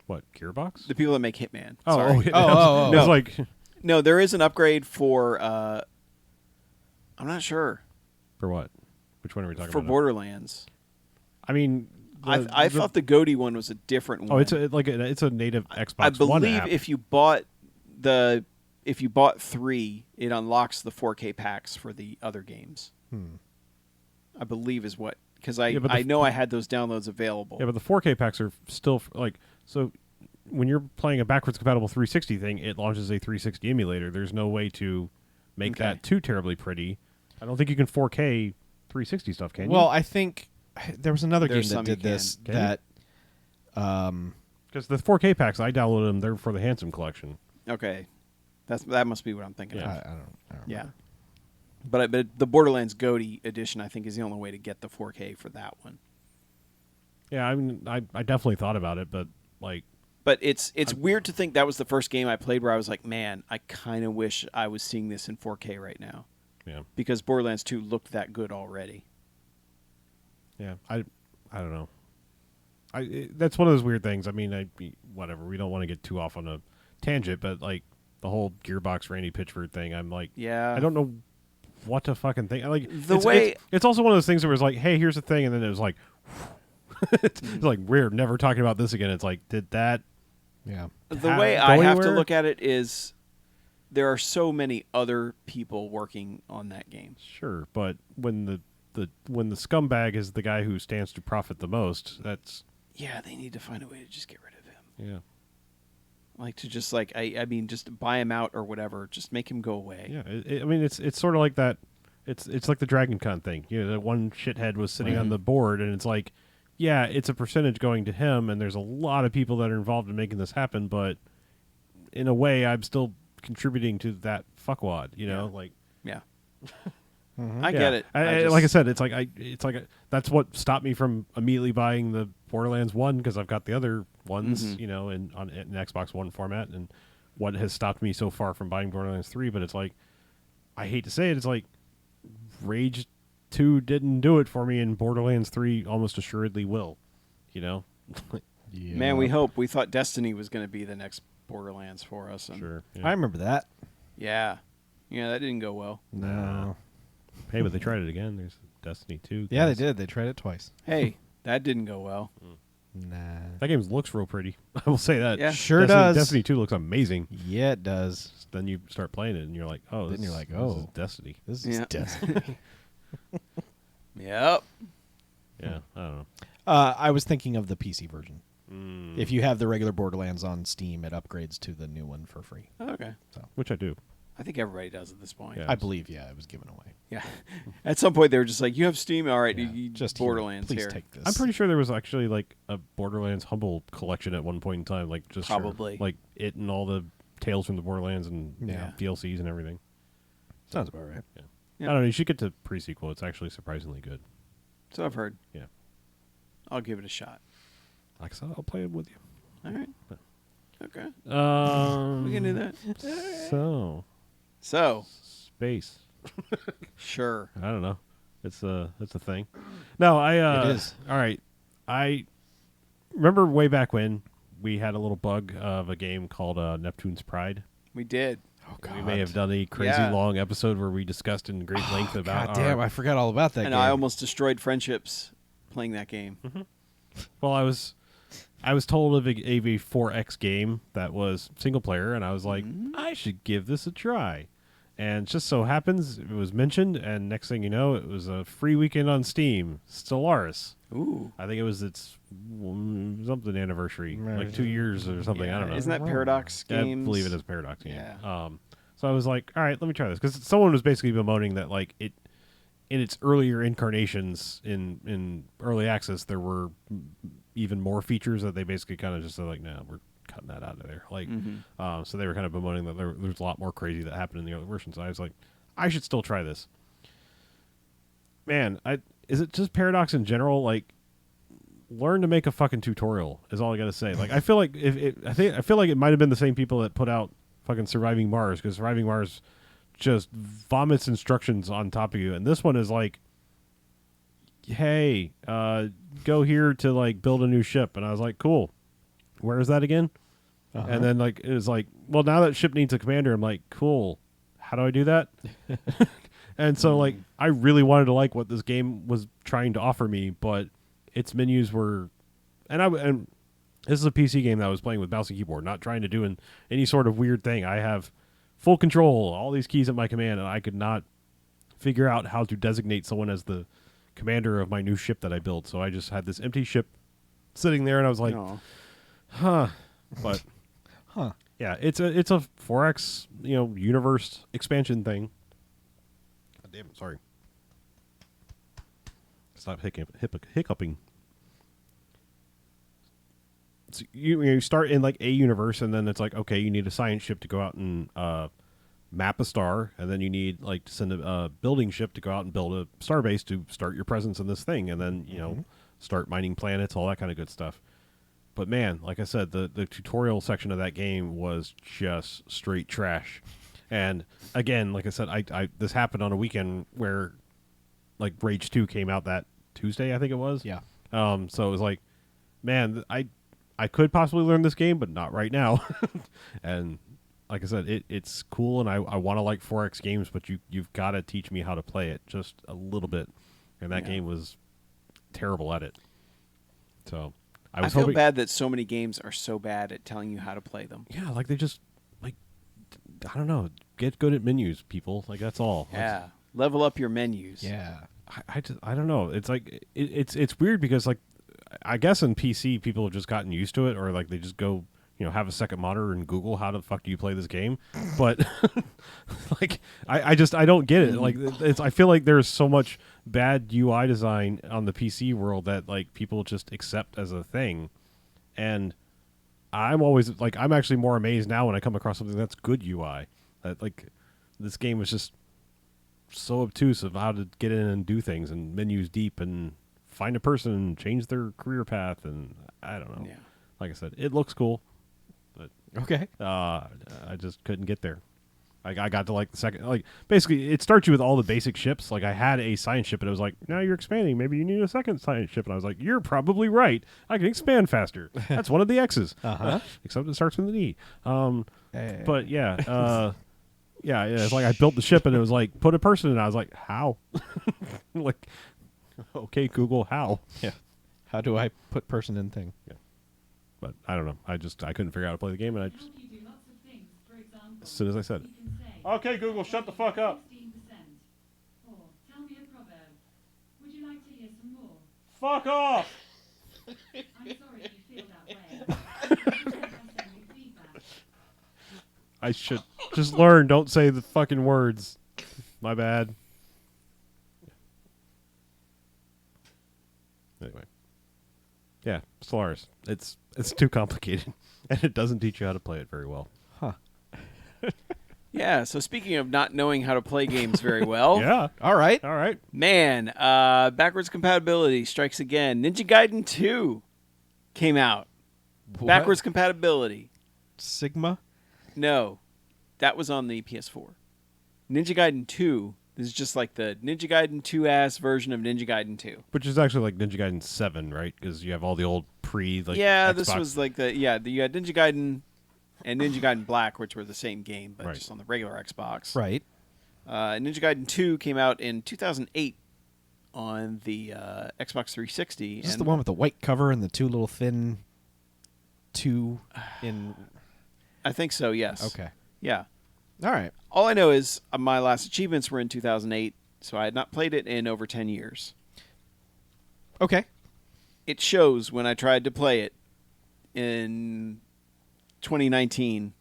What, Gearbox? The people that make Hitman. Oh, Sorry. yeah, Oh. I was like, No, there is an upgrade for. I'm not sure for what? Which one are we talking for about? Borderlands. I mean, I thought the GOTY one was a different one. Oh, it's a native Xbox I One believe app. if you bought 3, it unlocks the 4K packs for the other games. I believe is what, because Yeah, but I know I had those downloads available. Yeah, but the 4K packs are still like so. When you're playing a backwards compatible 360 thing, it launches a 360 emulator. There's no way to make Okay. that too terribly pretty. I don't think you can 4K 360 stuff, can you? Well, I think there was another There's game that some you did this. can. Can That because the 4K packs, I downloaded them. They're for the Handsome Collection. Okay, that must be what I'm thinking Yeah. of. I don't. Yeah, but the Borderlands GOTY edition, I think, is the only way to get the 4K for that one. Yeah, I mean, I definitely thought about it, but like, But it's weird to think that was the first game I played where I was like, man, I kind of wish I was seeing this in 4K right now, yeah, because Borderlands 2 looked that good already. yeah, I don't know. That's one of those weird things. I mean, whatever. We don't want to get too off on a tangent, but like the whole Gearbox Randy Pitchford thing, I'm like, Yeah. I don't know what to fucking think. Like it's also one of those things where it's like, hey, here's the thing, and then it was like, it's like we're never talking about this again. It's like, did that? Yeah. The How- way go I have to anywhere? look at it is there are so many other people working on that game. Sure, but when the scumbag is the guy who stands to profit the most, that's Yeah, they need to find a way to just get rid of him. yeah. Like to just like I mean just buy him out or whatever. Just make him go away. Yeah, I mean, it's sort of like that. It's like the Dragon Con thing. You know, that one shithead was sitting on the board, and it's like, yeah, it's a percentage going to him, and there's a lot of people that are involved in making this happen. But in a way, I'm still contributing to that fuckwad. You know, like Yeah. Mm-hmm. I get it. Like I said, that's what stopped me from immediately buying the Borderlands 1 because I've got the other ones, Mhm. you know, in Xbox One format, and what has stopped me so far from buying Borderlands 3. But it's like, I hate to say it, it's like Rage 2 didn't do it for me, and Borderlands 3 almost assuredly will. You know, Yeah. Man, we hope. We thought Destiny was going to be the next Borderlands for us. And sure. I Yeah. remember that. Yeah. Yeah, that didn't go well. No. Hey, but they tried it again. There's Destiny 2. Yeah, they guys. did. They tried it twice. Hey, that didn't go well. Nah. That game looks real pretty. I will say that. Yeah. Sure Destiny, does. Destiny 2 looks amazing. Yeah, it does. Then you start playing it, and you're like, oh, Then this, you're like, this oh. is Destiny. This is Yeah. Destiny. Yep. Yeah, I don't know. I was thinking of the PC version. Mm. If you have the regular Borderlands on Steam, it upgrades to the new one for free. Okay. Which I do. I think everybody does at this point. Yeah. I believe, yeah, it was given away. Yeah. At some point, they were just like, "You have Steam, all right? Yeah, You just Borderlands please here." take this. I'm pretty sure there was actually like a Borderlands Humble collection at one point in time, like just Probably. like it and all the Tales from the Borderlands and Yeah. DLCs and everything. Sounds about right. Yeah. Yep. I don't know. You should get to pre-sequel. It's actually surprisingly good. So I've heard. Yeah. I'll give it a shot. Like I said, I'll play it with you. All right. Okay. We We can do that. So So, space. sure. I don't know. It's a thing. No, I It is. All right. I remember way back when we had a little bug of a game called Neptune's Pride. We did. Oh We may have done a crazy Yeah. long episode where we discussed in great length about God damn, I forgot all about that And game. I almost destroyed friendships playing that game. Well, I was told of a 4X game that was single player, and I was like, I should give this a try. And just so happens it was mentioned, and next thing you know, it was a free weekend on Steam. Stellaris. Ooh. I think it was its something anniversary, like 2 years or something. I don't know. Isn't that Paradox I Games? believe it is Paradox game. Yeah. So I was like, all right, let me try this, because someone was basically bemoaning that like it in its earlier incarnations in early access there were even more features that they basically kind of just said like, no, we're cutting that out of there. Like, so they were kind of bemoaning that there's a lot more crazy that happened in the other versions. I was like, I should still try this. Man, is it just Paradox in general? Like, learn to make a fucking tutorial is all I gotta say. Like, I feel like I feel like it might have been the same people that put out fucking Surviving Mars, because Surviving Mars just vomits instructions on top of you, and this one is like, hey, go here to like build a new ship, and I was like, cool. Where is that again? And then like it was like, well, now that ship needs a commander. I'm like, cool. How do I do that? And so like I really wanted to like what this game was trying to offer me, but its menus were, and this is a PC game that I was playing with mouse and keyboard, not trying to do any sort of weird thing. I have full control, all these keys at my command, and I could not figure out how to designate someone as the commander of my new ship that I built. So I just had this empty ship sitting there, and I was like, No. huh. But yeah, it's a 4X universe expansion thing. God damn it, sorry. Stop hiccuping. So you start in like a universe, and then it's like, okay, you need a science ship to go out and map a star, and then you need like to send a building ship to go out and build a starbase to start your presence in this thing, and then start mining planets, all that kind of good stuff. But man, like I said, the tutorial section of that game was just straight trash. And again, like I said, I this happened on a weekend where like Rage 2 came out that Tuesday, I think it was. Yeah. So it was like, man, I could possibly learn this game, but not right now. And like I said, it's cool, and I want to like 4X games, but you've got to teach me how to play it just a little bit. And that game was terrible at it. So I feel bad that so many games are so bad at telling you how to play them. Yeah, like they just like, I don't know, get good at menus, people. Like that's all. Yeah. Level up your menus. Yeah. I don't know. It's like it's weird because like I guess in PC people have just gotten used to it, or like they just go have a second monitor and Google how the fuck do you play this game. But like I don't get it. Like I feel like there's so much bad UI design on the PC world that like people just accept as a thing, and I'm always like, I'm actually more amazed now when I come across something that's good UI. That like this game is just so obtuse of how to get in and do things, and menus deep, and find a person and change their career path, and I don't know. Yeah. Like I said, it looks cool, but Okay. I just couldn't get there. I got to like the second, like basically it starts you with all the basic ships. Like I had a science ship, and it was like, now you're expanding. Maybe you need a second science ship. And I was like, you're probably right. I can expand faster. That's one of the X's. Except it starts with an E. But yeah, yeah. It's like I built the ship, and it was like, put a person in. I was like, how? Like, okay, Google, how? Yeah. How do I put person in thing? Yeah. But I don't know. I couldn't figure out how to play the game, and How do you do lots of things? For example, as soon as I said it. you can say, Okay, Google, shut the fuck up. 16%. Or, tell me a proverb. Would you like to hear some more? Fuck off. I'm sorry you feel that way. I send you feedback. I should just learn. Don't say the fucking words. My bad. Anyway. Yeah, Stellaris. It's too complicated, and it doesn't teach you how to play it very well. Yeah, so speaking of not knowing how to play games very well, Yeah. All right. All right. man, backwards compatibility strikes again. Ninja Gaiden 2 came out. What? Backwards compatibility. Sigma. No, that was on the PS4. Ninja Gaiden 2 is just like the Ninja Gaiden 2-ass version of Ninja Gaiden 2. Which is actually like Ninja Gaiden 7, right? Because you have all the old pre, like, Yeah, Xbox. this was like you had Ninja Gaiden and Ninja Gaiden Black, which were the same game but Right. just on the regular Xbox. Right. Ninja Gaiden 2 came out in 2008 on the Xbox 360. Is this and the one with the white cover and the two little thin two in? I think so. Yes. Okay. Yeah. All right. All I know is my last achievements were in 2008, so I had not played it in over 10 years. Okay. It shows when I tried to play it in 2019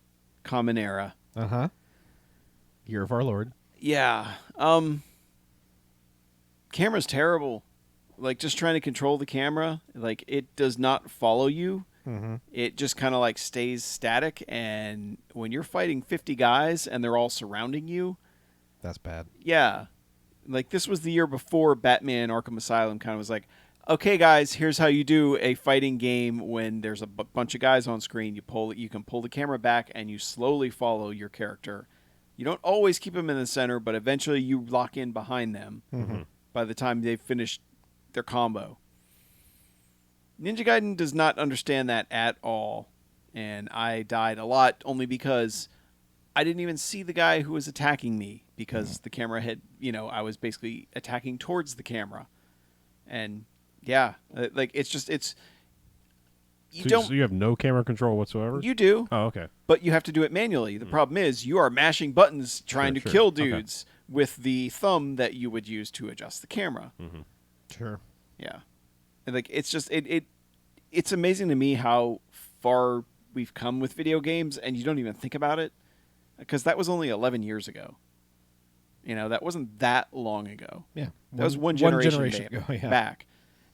Common Era. Uh-huh. Year of our Lord. Yeah. Camera's terrible. Like, just trying to control the camera, like, it does not follow you. Mm-hmm. It just kind of, like, stays static, and when you're fighting 50 guys and they're all surrounding you, That's bad. yeah. Like, this was the year before Batman Arkham Asylum kind of was like, okay, guys, here's how you do a fighting game when there's a bunch of guys on screen. You can pull the camera back, and you slowly follow your character. You don't always keep them in the center, but eventually you lock in behind them by the time they've finished their combo. Ninja Gaiden does not understand that at all, and I died a lot only because I didn't even see the guy who was attacking me because the camera had, I was basically attacking towards the camera. And yeah, like you So you have no camera control whatsoever? you do, Oh, okay. but you have to do it manually. The problem is you are mashing buttons trying Sure, to sure. kill Okay. dudes with the thumb that you would use to adjust the camera. Sure. Yeah. And like it's just it's amazing to me how far we've come with video games and you don't even think about it because that was only 11 years ago. That wasn't that long ago. Yeah. That was one generation, ago. Yeah. back.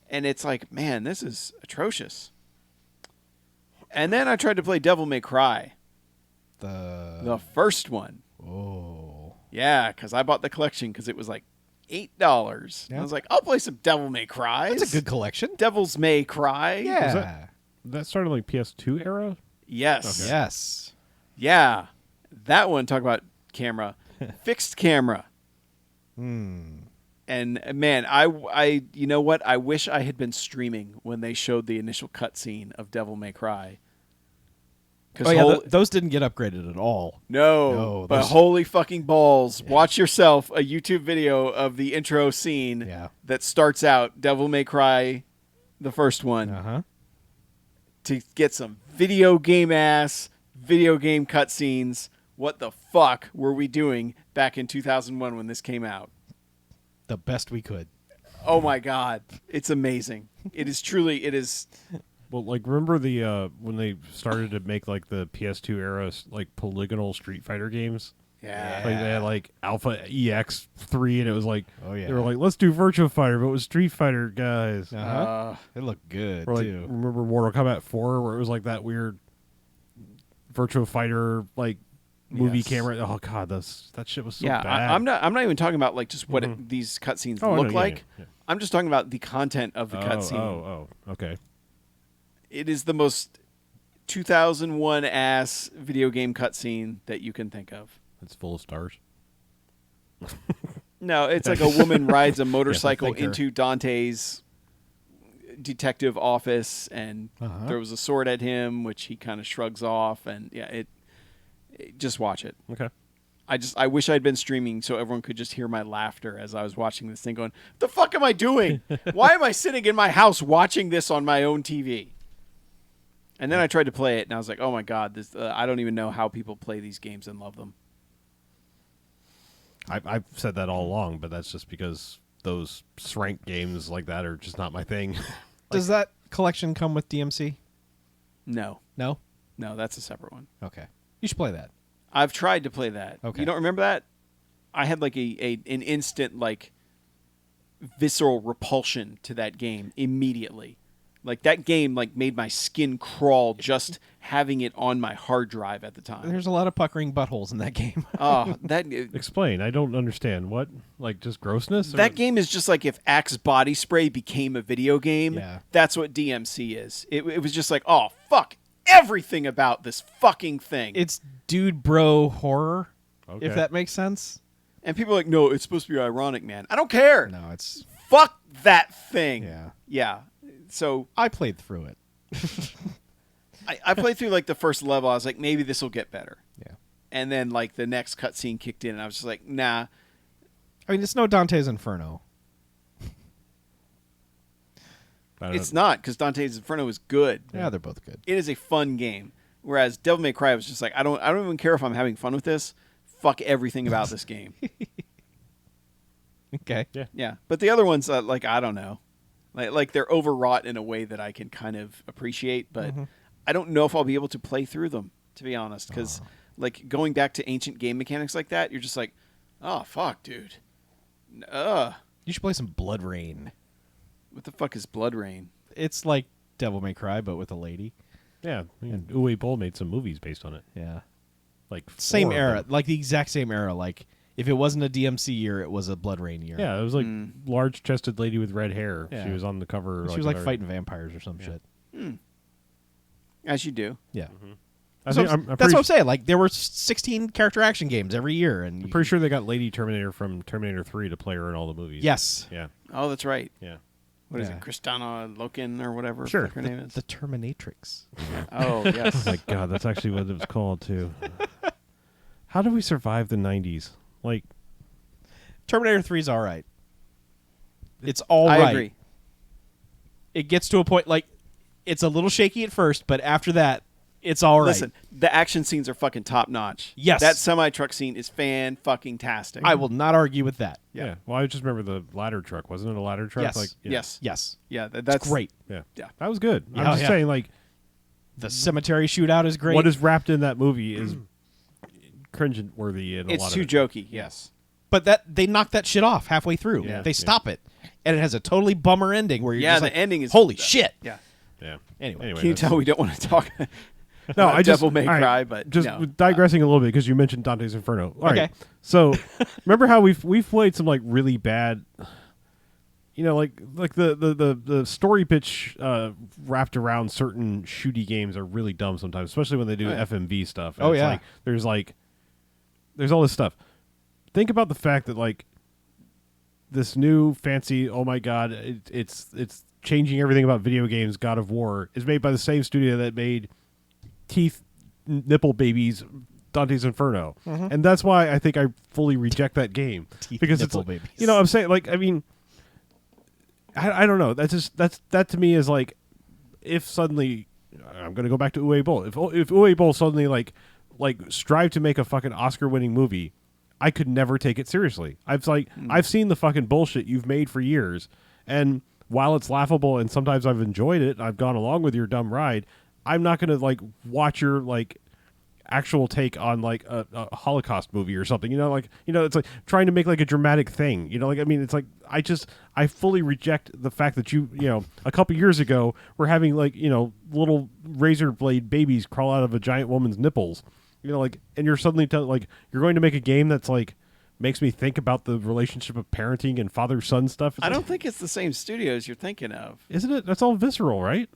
And it's like, man, this is atrocious. And then I tried to play Devil May Cry, the first one. Oh. Yeah, because I bought the collection because it was like $8. Yeah. I was like, I'll play some Devil May Cry. That's a good collection. Devil's May Cry. Yeah. That started like PS2 era? Yes. Yes. Yeah. That one, talk about camera. Fixed camera. Hmm. And man, I you know what? I wish I had been streaming when they showed the initial cutscene of Devil May Cry. Oh yeah, those didn't get upgraded at all. No, but those- holy fucking balls. Watch yourself a YouTube video of the intro scene Yeah. that starts out Devil May Cry, the first one, Uh-huh. to get some video game cutscenes. What the fuck were we doing back in 2001 when this came out? The best we could. Oh my god. It's amazing. It is Well, like remember the when they started to make like the PS2 era like polygonal Street Fighter games? yeah. Like they had like Alpha EX3 and it was like Oh, yeah. they were like, let's do Virtua Fighter, but it was Street Fighter guys. Uh-huh. It looked good Or like too. remember Mortal Kombat 4 where it was like that weird Virtua Fighter like movie Yes. camera. Oh god, that shit was so Yeah, bad. I'm not even talking about like just what these cutscenes Oh, I look know, yeah, like. yeah, yeah. I'm just talking about the content of the cutscene. Oh, okay. It is the most 2001 ass video game cutscene that you can think of. It's full of stars. No, it's like a woman rides a motorcycle thinker. into Dante's detective office and Uh-huh. throws a sword at him, which he kind of shrugs off. And yeah, it just watch it. Okay. I wish I'd been streaming so everyone could just hear my laughter as I was watching this thing going, the fuck am I doing? Why am I sitting in my house watching this on my own TV? And then I tried to play it and I was like, oh my God, this I don't even know how people play these games and love them. I've said that all along, but that's just because those rank games like that are just not my thing. Does that collection come with DMC? No, No? that's a separate one. Okay. You should play that. I've tried to play that. Okay. You don't remember that? I had like an instant like visceral repulsion to that game immediately. Like that game like made my skin crawl just having it on my hard drive at the time. There's a lot of puckering buttholes in that game. Oh, Explain. I don't understand. What? Like just grossness? Or- that game is just like if Axe Body Spray became a video game. Yeah. That's what DMC is. It was just like, oh fuck everything about this fucking thing. It's dude bro horror, Okay. if that makes sense. And people are like, no, it's supposed to be ironic, man. I don't care. No, it's... Fuck that thing. Yeah. Yeah. So I played through it. I played through like the first level. I was like, maybe this will get better. Yeah. And then like the next cutscene kicked in, and I was just like, nah. I mean, it's no Dante's Inferno. I don't It's know. not, because Dante's Inferno is good. Yeah, they're both good. It is a fun game. Whereas Devil May Cry was just like, I don't even care if I'm having fun with this. Fuck everything about this game. Okay. Yeah. Yeah, but the other ones, like I don't know, like they're overwrought in a way that I can kind of appreciate, but I don't know if I'll be able to play through them, to be honest, because like going back to ancient game mechanics like that, you're just like, oh fuck, dude, You should play some Blood Rain. what the fuck is Blood Rain? It's like Devil May Cry, but with a lady. Yeah, and Uwe Boll made some movies based on it. Yeah. Like Same 4 of era, them. like the exact same era. Like if it wasn't a DMC year, it was a Blood Rain year. Yeah, it was like Mm. large-chested lady with red hair. Yeah. She was on the cover. She was like of fighting vampires or some shit. As you do. Yeah. I So think, I'm that's pretty what I'm saying. Like there were 16 character action games every year, and I'm pretty sure they got Lady Terminator from Terminator 3 to play her in all the movies. yes, Yeah. Oh, that's right. Yeah. What is Yeah. it, Kristana Loken or whatever Sure. her name is? the Terminatrix. Oh yes. Oh my god, that's actually what it was called too. How did we survive the 90s? Like, Terminator 3 is all right. It's all I right. agree. It gets to a point like it's a little shaky at first, but after that, it's all right. Listen, the action scenes are fucking top notch. Yes. that semi truck scene is fan fucking tastic. I will not argue with that. yeah. Well, I just remember the ladder truck. Wasn't it a ladder truck? Yes. Like, yeah. Yes. Yes, Yeah, that's great. Yeah. Yeah. That was good. Yeah, I'm just yeah. saying, like, The cemetery shootout is great. what is wrapped in that movie is cringe-worthy in a It's lot too of it. jokey. Yes. But that they knock that shit off halfway through. Yeah. They stop it, and it has a totally bummer ending where you're Yeah, just the like, ending is holy shit. Yeah. Yeah. Anyway. Can you that's- tell we don't want to talk? No, about I just Devil May all right, Cry, but just no. digressing a little bit because you mentioned Dante's Inferno. All right. Okay. So remember how we've played some like really bad, like the story pitch wrapped around certain shooty games are really dumb sometimes, especially when they do Oh, yeah. FMV stuff. Oh, it's yeah. there's all this stuff. Think about the fact that like this new fancy, oh my god, it's changing everything about video games. God of War is made by the same studio that made Teeth Nipple Babies Dante's Inferno, and that's why I think I fully reject that game Teeth because Nipple it's like, Babies. I'm saying like I mean I don't know, that to me is like if suddenly I'm going to go back to Uwe Boll, if Uwe Boll suddenly like strive to make a fucking Oscar winning movie, I could never take it seriously. I've seen the fucking bullshit you've made for years, and while it's laughable and sometimes I've enjoyed it, I've gone along with your dumb ride, I'm not going to like watch your like actual take on like a Holocaust movie or something. It's like trying to make like a dramatic thing. I mean, it's like I fully reject the fact that a couple years ago we're having like little razor blade babies crawl out of a giant woman's nipples. And you're suddenly you're going to make a game that's like makes me think about the relationship of parenting and father-son stuff. It's I like, don't think it's the same studios you're thinking of. isn't it? That's all visceral, right?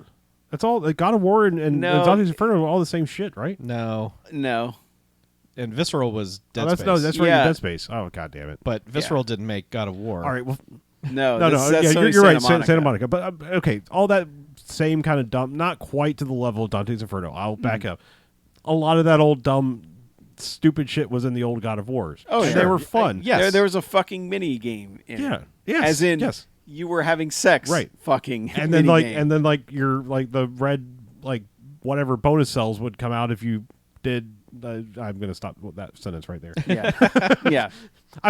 That's all. Like God of War and No. Dante's Inferno are all the same shit, right? No, No. and Visceral was Dead Oh, that's Space. no, that's right. Yeah. Dead Space. Oh god damn it! But Visceral didn't make God of War. All right, well, No. no, that's yeah, Sony you're right, Santa Santa Monica. But okay, all that same kind of dumb, not quite to the level of Dante's Inferno. I'll back up. A lot of that old dumb, stupid shit was in the old God of Wars. Oh, and sure. they were fun. Yes. There was a fucking mini game in Yeah. it. Yes. As in, yes. you were having sex. Right. Fucking. And then minigame. your like the red like whatever bonus cells would come out if you did. I'm gonna stop that sentence right there. Yeah. Yeah.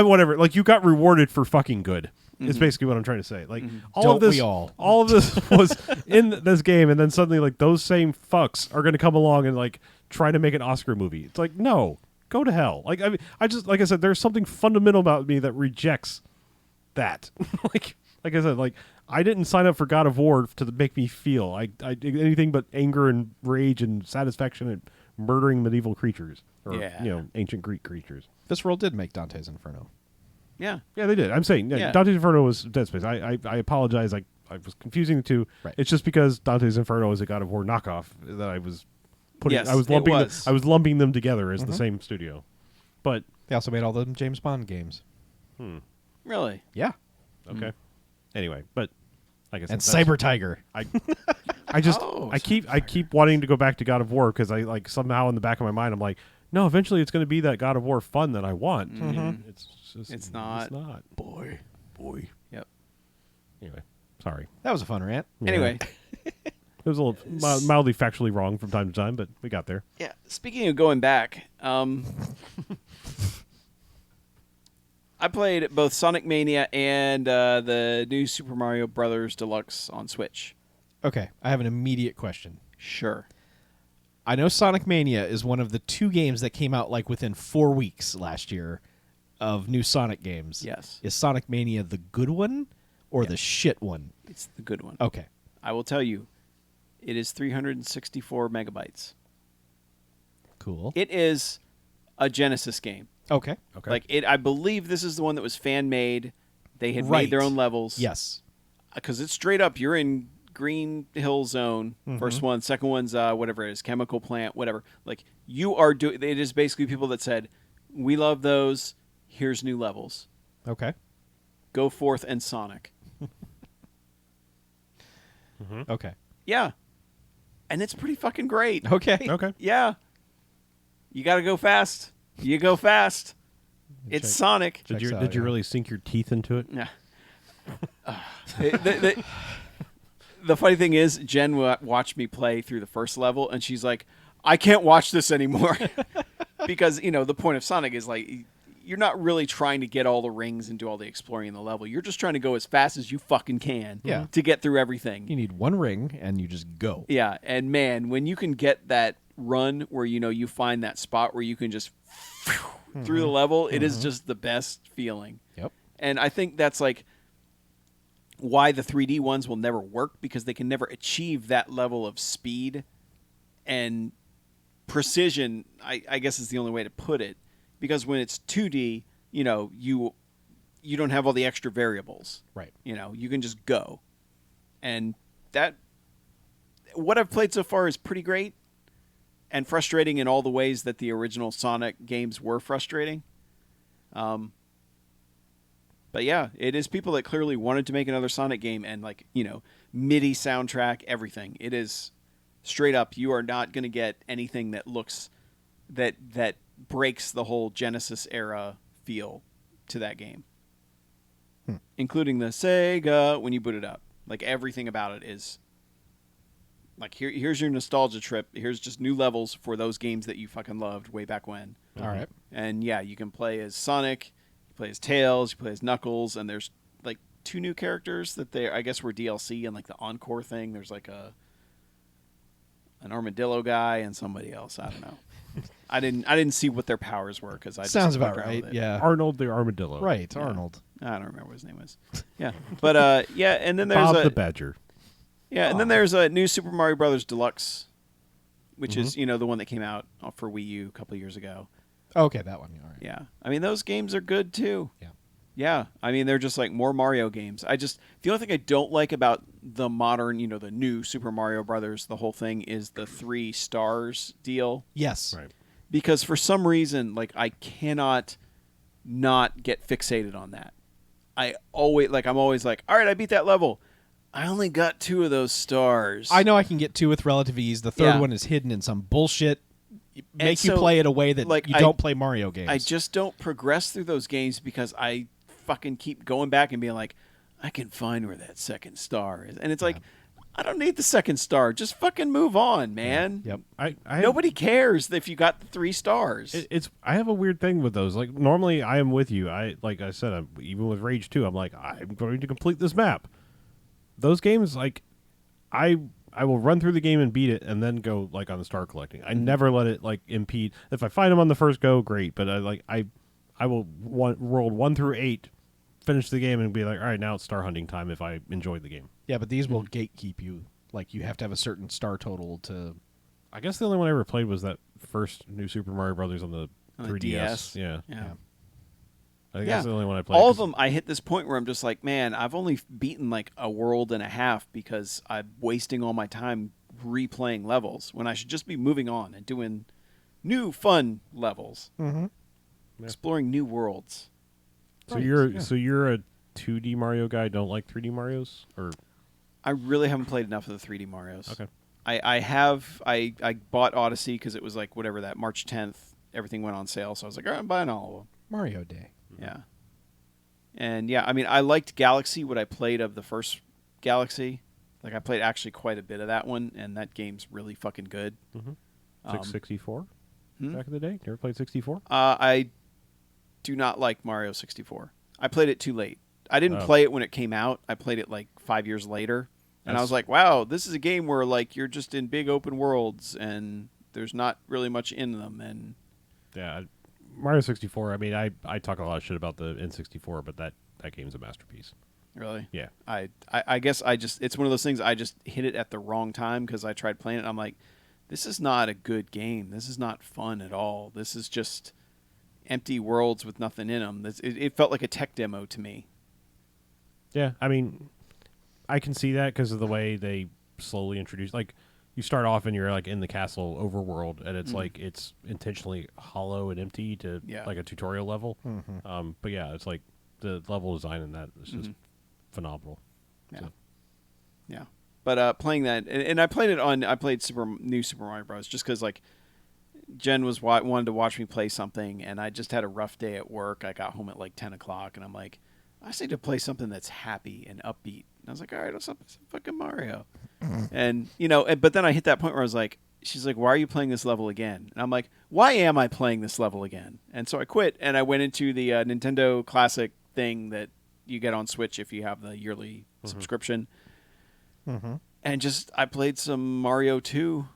Whatever. Like you got rewarded for fucking good. Is basically what I'm trying to say. Like all Don't of this, we all? all of this was in this game, and then suddenly like those same fucks are going to come along and like try to make an Oscar movie. It's like no, go to hell. Like I mean, I just like I said, there's something fundamental about me that rejects that. like I said, like I didn't sign up for God of War to make me feel. I did anything but anger and rage and satisfaction at murdering medieval creatures or Yeah. ancient Greek creatures. Visceral did make Dante's Inferno. Yeah. Yeah, they did. I'm saying Yeah. Dante's Inferno was Dead Space. I apologize. I was confusing the two. Right. It's just because Dante's Inferno is a God of War knockoff that I was putting. Yes, I was it lumping. was. I was lumping them together as the same studio. But They also made all the James Bond games. Really. Yeah. okay. Anyway, but like I said, And that's- Cyber Tiger. I just Oh, I keep wanting to go back to God of War because I like somehow in the back of my mind I'm like, no, eventually it's going to be that God of War fun that I want. And It's just It's not. It's not. Boy. Yep. Anyway, sorry. That was a fun rant. Yeah. Anyway, It was a little mildly factually wrong from time to time, but we got there. yeah. Speaking of going back, I played both Sonic Mania and the new Super Mario Brothers Deluxe on Switch. Okay, I have an immediate question. Sure. I know Sonic Mania is one of the 2 games that came out like within 4 weeks last year of new Sonic games. Yes. Is Sonic Mania the good one or the shit one? It's the good one. Okay. I will tell you, it is 364 megabytes. Cool. It is a Genesis game. Okay. Okay. Like it, I believe this is the one that was fan made. They had Right. made their own levels. Yes. Because it's straight up. You're in Green Hill Zone. First one, second one's whatever it is, chemical plant, whatever. Like you are doing. It is basically people that said, "We love those. Here's new levels. Okay. Go forth and Sonic." Okay. Yeah, and it's pretty fucking great. Okay. Okay. Yeah, you got to go fast. You go fast. It's Check- Sonic. Did you Checks out, did you yeah. really sink your teeth into it? Yeah. The funny thing is, Jen watched me play through the first level, and she's like, "I can't watch this anymore," because the point of Sonic is like you're not really trying to get all the rings and do all the exploring in the level. You're just trying to go as fast as you fucking can, Yeah. to get through everything. You need 1 ring and you just go. Yeah, and man, when you can get that run where you find that spot where you can just through the level, it is just the best feeling. Yep. And I think that's like why the 3D ones will never work, because they can never achieve that level of speed and precision. I guess is the only way to put it, because when it's 2D, you don't have all the extra variables. Right. You can just go, and that what I've played so far is pretty great and frustrating in all the ways that the original Sonic games were frustrating. But yeah, it is people that clearly wanted to make another Sonic game, and MIDI soundtrack, everything. It is straight up. You are not going to get anything that looks that breaks the whole Genesis era feel to that game, including the Sega when you boot it up. Like everything about it is like here's your nostalgia trip. Here's just new levels for those games that you fucking loved way back when. All right. And yeah, you can play as Sonic, you play as Tails, you play as Knuckles, and there's like 2 new characters that I guess were DLC and like the Encore thing. There's like an armadillo guy and somebody else. I don't know. I didn't see what their powers were because I Sounds just about fucked around right. with it. Yeah. Arnold the Armadillo. Right. Yeah. Arnold. I don't remember what his name was. Yeah, but yeah, and then there's Bob the Badger. yeah, and then there's a new Super Mario Brothers Deluxe, which is the one that came out for Wii U a couple of years ago. Okay, that one. All right. Yeah, I mean those games are good too. Yeah. Yeah, I mean they're just like more Mario games. The only thing I don't like about the modern, the new Super Mario Brothers, the whole thing is the 3 stars deal, Yes. Right. because for some reason like I cannot not get fixated on that. I'm always like, all right, I beat that level. I only got 2 of those stars. I know I can get 2 with relative ease. The third Yeah. one is hidden in some bullshit. Make you so, play it a way that like, you I- don't play Mario games. I just don't progress through those games because I fucking keep going back and being like, I can find where that second star is. And it's like, I don't need the second star. Just fucking move on, man. Yep. I have, Nobody cares if you got the 3 stars. It's I have a weird thing with those. Like normally I am with you. Like I said, even with Rage 2, I'm like I'm going to complete this map. Those games, like I will run through the game and beat it, and then go like on the star collecting. I never let it like impede. If I find them on the first go, great. But I will roll 1 through 8, finish the game, and be like, all right, now it's star hunting time. If I enjoyed the game, Yeah, but these will gatekeep you. Like you have to have a certain star total to. I guess the only one I ever played was that first new Super Mario Brothers on the On the 3DS. DS. Yeah, yeah. I think Yeah. that's the only one I played. All of 'cause- them, I hit this point where I'm just like, man, I've only beaten like a world and a half because I'm wasting all my time replaying levels when I should just be moving on and doing new fun levels, Mm-hmm. exploring new worlds. So you're a 2D Mario guy. Don't like 3D Mario's, or I really haven't played enough of the 3D Marios. Okay. I bought Odyssey because it was like whatever that March 10th, everything went on sale. So I was like, all right, I'm buying all of them. Mario Day. Yeah. And yeah, I mean, I liked Galaxy, what I played of the first Galaxy. Like, I played actually quite a bit of that one, and that game's really fucking good. Mm-hmm. Um, 64 hmm? back in the day. You ever played 64? I do not like Mario 64. I played it too late. I didn't Oh. play it when it came out. I played it like 5 years later. And I That's- was like, wow, this is a game where like you're just in big open worlds and there's not really much in them. And Yeah, Mario 64. I mean, I talk a lot of shit about the N64, but that game's a masterpiece. really, Yeah. I guess it's one of those things. I just hit it at the wrong time because I tried playing it. And I'm like, this is not a good game. This is not fun at all. This is just empty worlds with nothing in them. It felt like a tech demo to me. Yeah, I mean, I can see that because of the way they slowly introduce. Like, you start off and you're like in the castle overworld, and it's like it's intentionally hollow and empty to Yeah. like a tutorial level. But yeah, it's like the level design in that is just phenomenal. Yeah. So- Yeah. But playing that, and I played it on. I played New Super Mario Bros. Just because like Jen was wanted to watch me play something, and I just had a rough day at work. I got home at like 10 o'clock, and I'm like, I just need to play something that's happy and upbeat. And I was like, all right, let's play some fucking Mario. And but then I hit that point where I was like, she's like, why are you playing this level again? And I'm like, why am I playing this level again? And so I quit, and I went into the Nintendo Classic thing that you get on Switch if you have the yearly subscription. And just I played some Mario 2,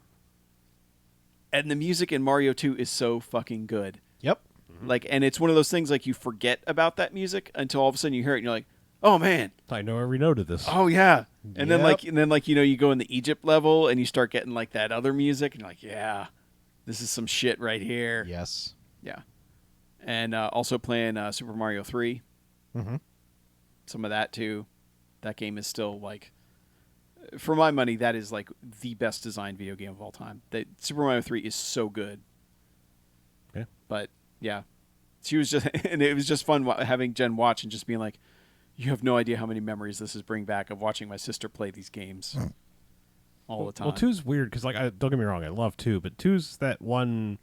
and the music in Mario 2 is so fucking good. Yep. Like, and it's one of those things like you forget about that music until all of a sudden you hear it and you're like, oh man, I know every note of this. oh yeah. And then Yep. you go in the Egypt level and you start getting like that other music and you're like, yeah, this is some shit right here. Yes. Yeah. And also playing Super Mario 3. Mm-hmm. Some of that too. That game is still like, for my money, that is like the best designed video game of all time. That Super Mario 3 is so good. Yeah. But yeah, she was just, and it was just fun having Jen watch and just being like, you have no idea how many memories this is bringing back of watching my sister play these games all the time. Well, 2's weird because, like, don't get me wrong, I love 2, but 2's that one.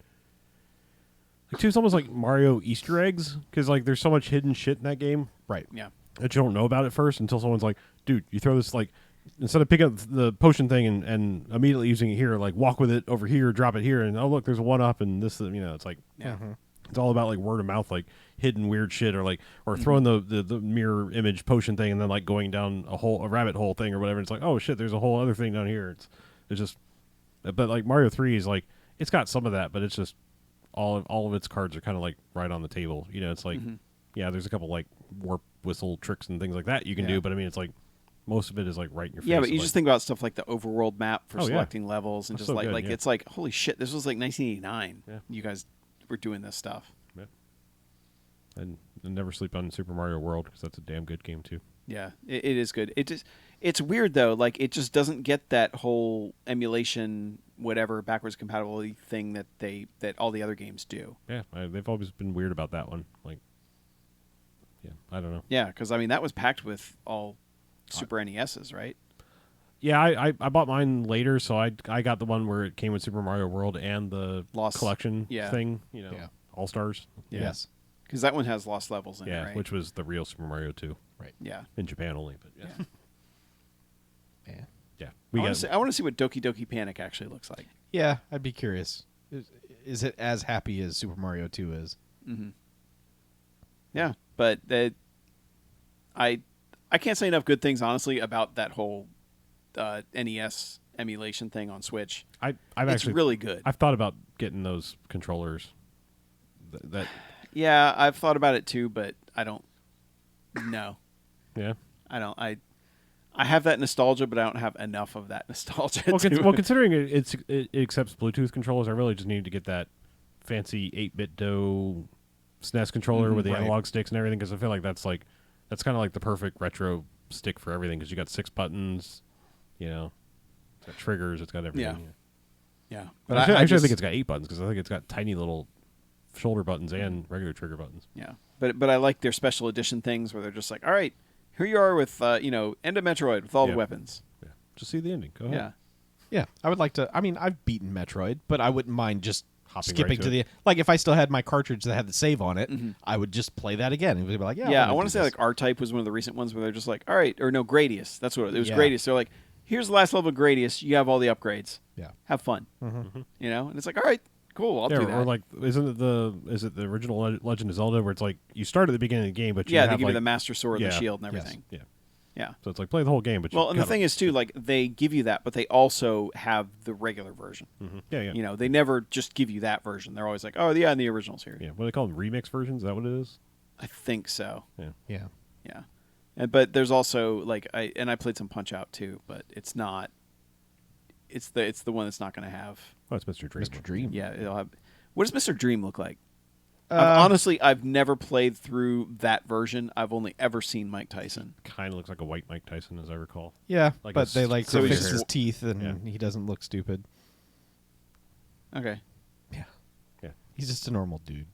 Like, 2's almost like Mario Easter eggs because, like, there's so much hidden shit in that game Right. Yeah. that you don't know about at first until someone's like, dude, you throw this, like, instead of picking up the potion thing and immediately using it here, like, walk with it over here, drop it here, and oh, look, there's a 1-up, and this, it's like, Yeah. it's all about, like, word of mouth, like, hidden weird shit, or, like, or throwing the mirror image potion thing and then, like, going down a rabbit hole thing or whatever. It's like, oh, shit, there's a whole other thing down here. It's just, but, like, Mario 3 is, like, it's got some of that, but it's just, all of its cards are kind of, like, right on the table. It's like, yeah, there's a couple, like, warp whistle tricks and things like that you can do, but, I mean, it's like, most of it is, like, right in your face. Yeah, but you like, just think about stuff like the overworld map for Oh, yeah. selecting levels and That's just so good, yeah. it's like, holy shit, this was like 1989. Yeah. You guys were doing this stuff. and never sleep on Super Mario World because that's a damn good game, too. Yeah, it is good. It's weird though. Like it just doesn't get that whole emulation, whatever backwards compatibility thing that all the other games do. Yeah, they've always been weird about that one. Like, yeah, I don't know. Yeah, because I mean that was packed with all Super NESs, right? Yeah, I bought mine later, so I got the one where it came with Super Mario World and the Lost- collection yeah. thing, Yeah. All Stars. Yeah. Yes. Because that one has lost levels in Yeah, it, right? which was the real Super Mario 2 yeah. in Japan only. But yeah, Yeah. yeah. I want to see what Doki Doki Panic actually looks like. Yeah, I'd be curious. Is it as happy as Super Mario 2 is? Mm-hmm. Yeah, but I can't say enough good things honestly about that whole NES emulation thing on Switch. I've It's actually really good. I've thought about getting those controllers. That Yeah, I've thought about it too, but I don't. No, yeah. I don't. I have that nostalgia, but I don't have enough of that nostalgia. Well, to considering it accepts Bluetooth controllers, I really just need to get that fancy 8-bit DOE SNES controller with the right. analog sticks and everything, because I feel like that's kind of like the perfect retro stick for everything, because you got 6 buttons, it's got triggers, it's got everything. yeah, But but actually, I just think it's got 8 buttons, because I think it's got tiny little shoulder buttons and regular trigger buttons. yeah, but I like their special edition things where they're just like, all right, here you are with End of Metroid with all the Yeah. weapons. Just see the ending. Go ahead. Yeah. Yeah, I would like to. I mean, I've beaten Metroid, but I wouldn't mind just Hopping skipping right to to the like. If I still had my cartridge that had the save on it, I would just play that again. And be like, yeah, Yeah, I want want to say like R-Type was one of the recent ones where they're just like, all right, or no, Gradius. That's what it was. Yeah. Gradius. They're like, here's the last level of Gradius. You have all the upgrades. yeah, Have fun. You know, and it's like, all right, cool. I'll Yeah, do that. or like, is it the original Legend of Zelda where it's like you start at the beginning of the game, but you yeah, have they give like, you the Master Sword, Yeah. the shield, and Yes. everything. yeah. Yeah. So it's like play the whole game, but Well, you and the gotta- thing is too, like they give you that, but they also have the regular version. yeah, yeah, You know, they never just give you that version. They're always like, oh yeah, and the original's here. yeah. What do they call them? Remix versions? Is that what it is? I think so. Yeah. yeah. Yeah, but there's also like I played some Punch Out too, but it's not. It's the one that's not going to have. Oh, it's Mr. Dream. Mr. Dream. Yeah, it'll have. What does Mr. Dream look like? I've never played through that version. I've only ever seen Mike Tyson. Kind of looks like a white Mike Tyson, as I recall. Yeah, Like but a they like so to he's fix just- his teeth, and Yeah. he doesn't look stupid. Okay, Yeah, Yeah. he's just a normal dude.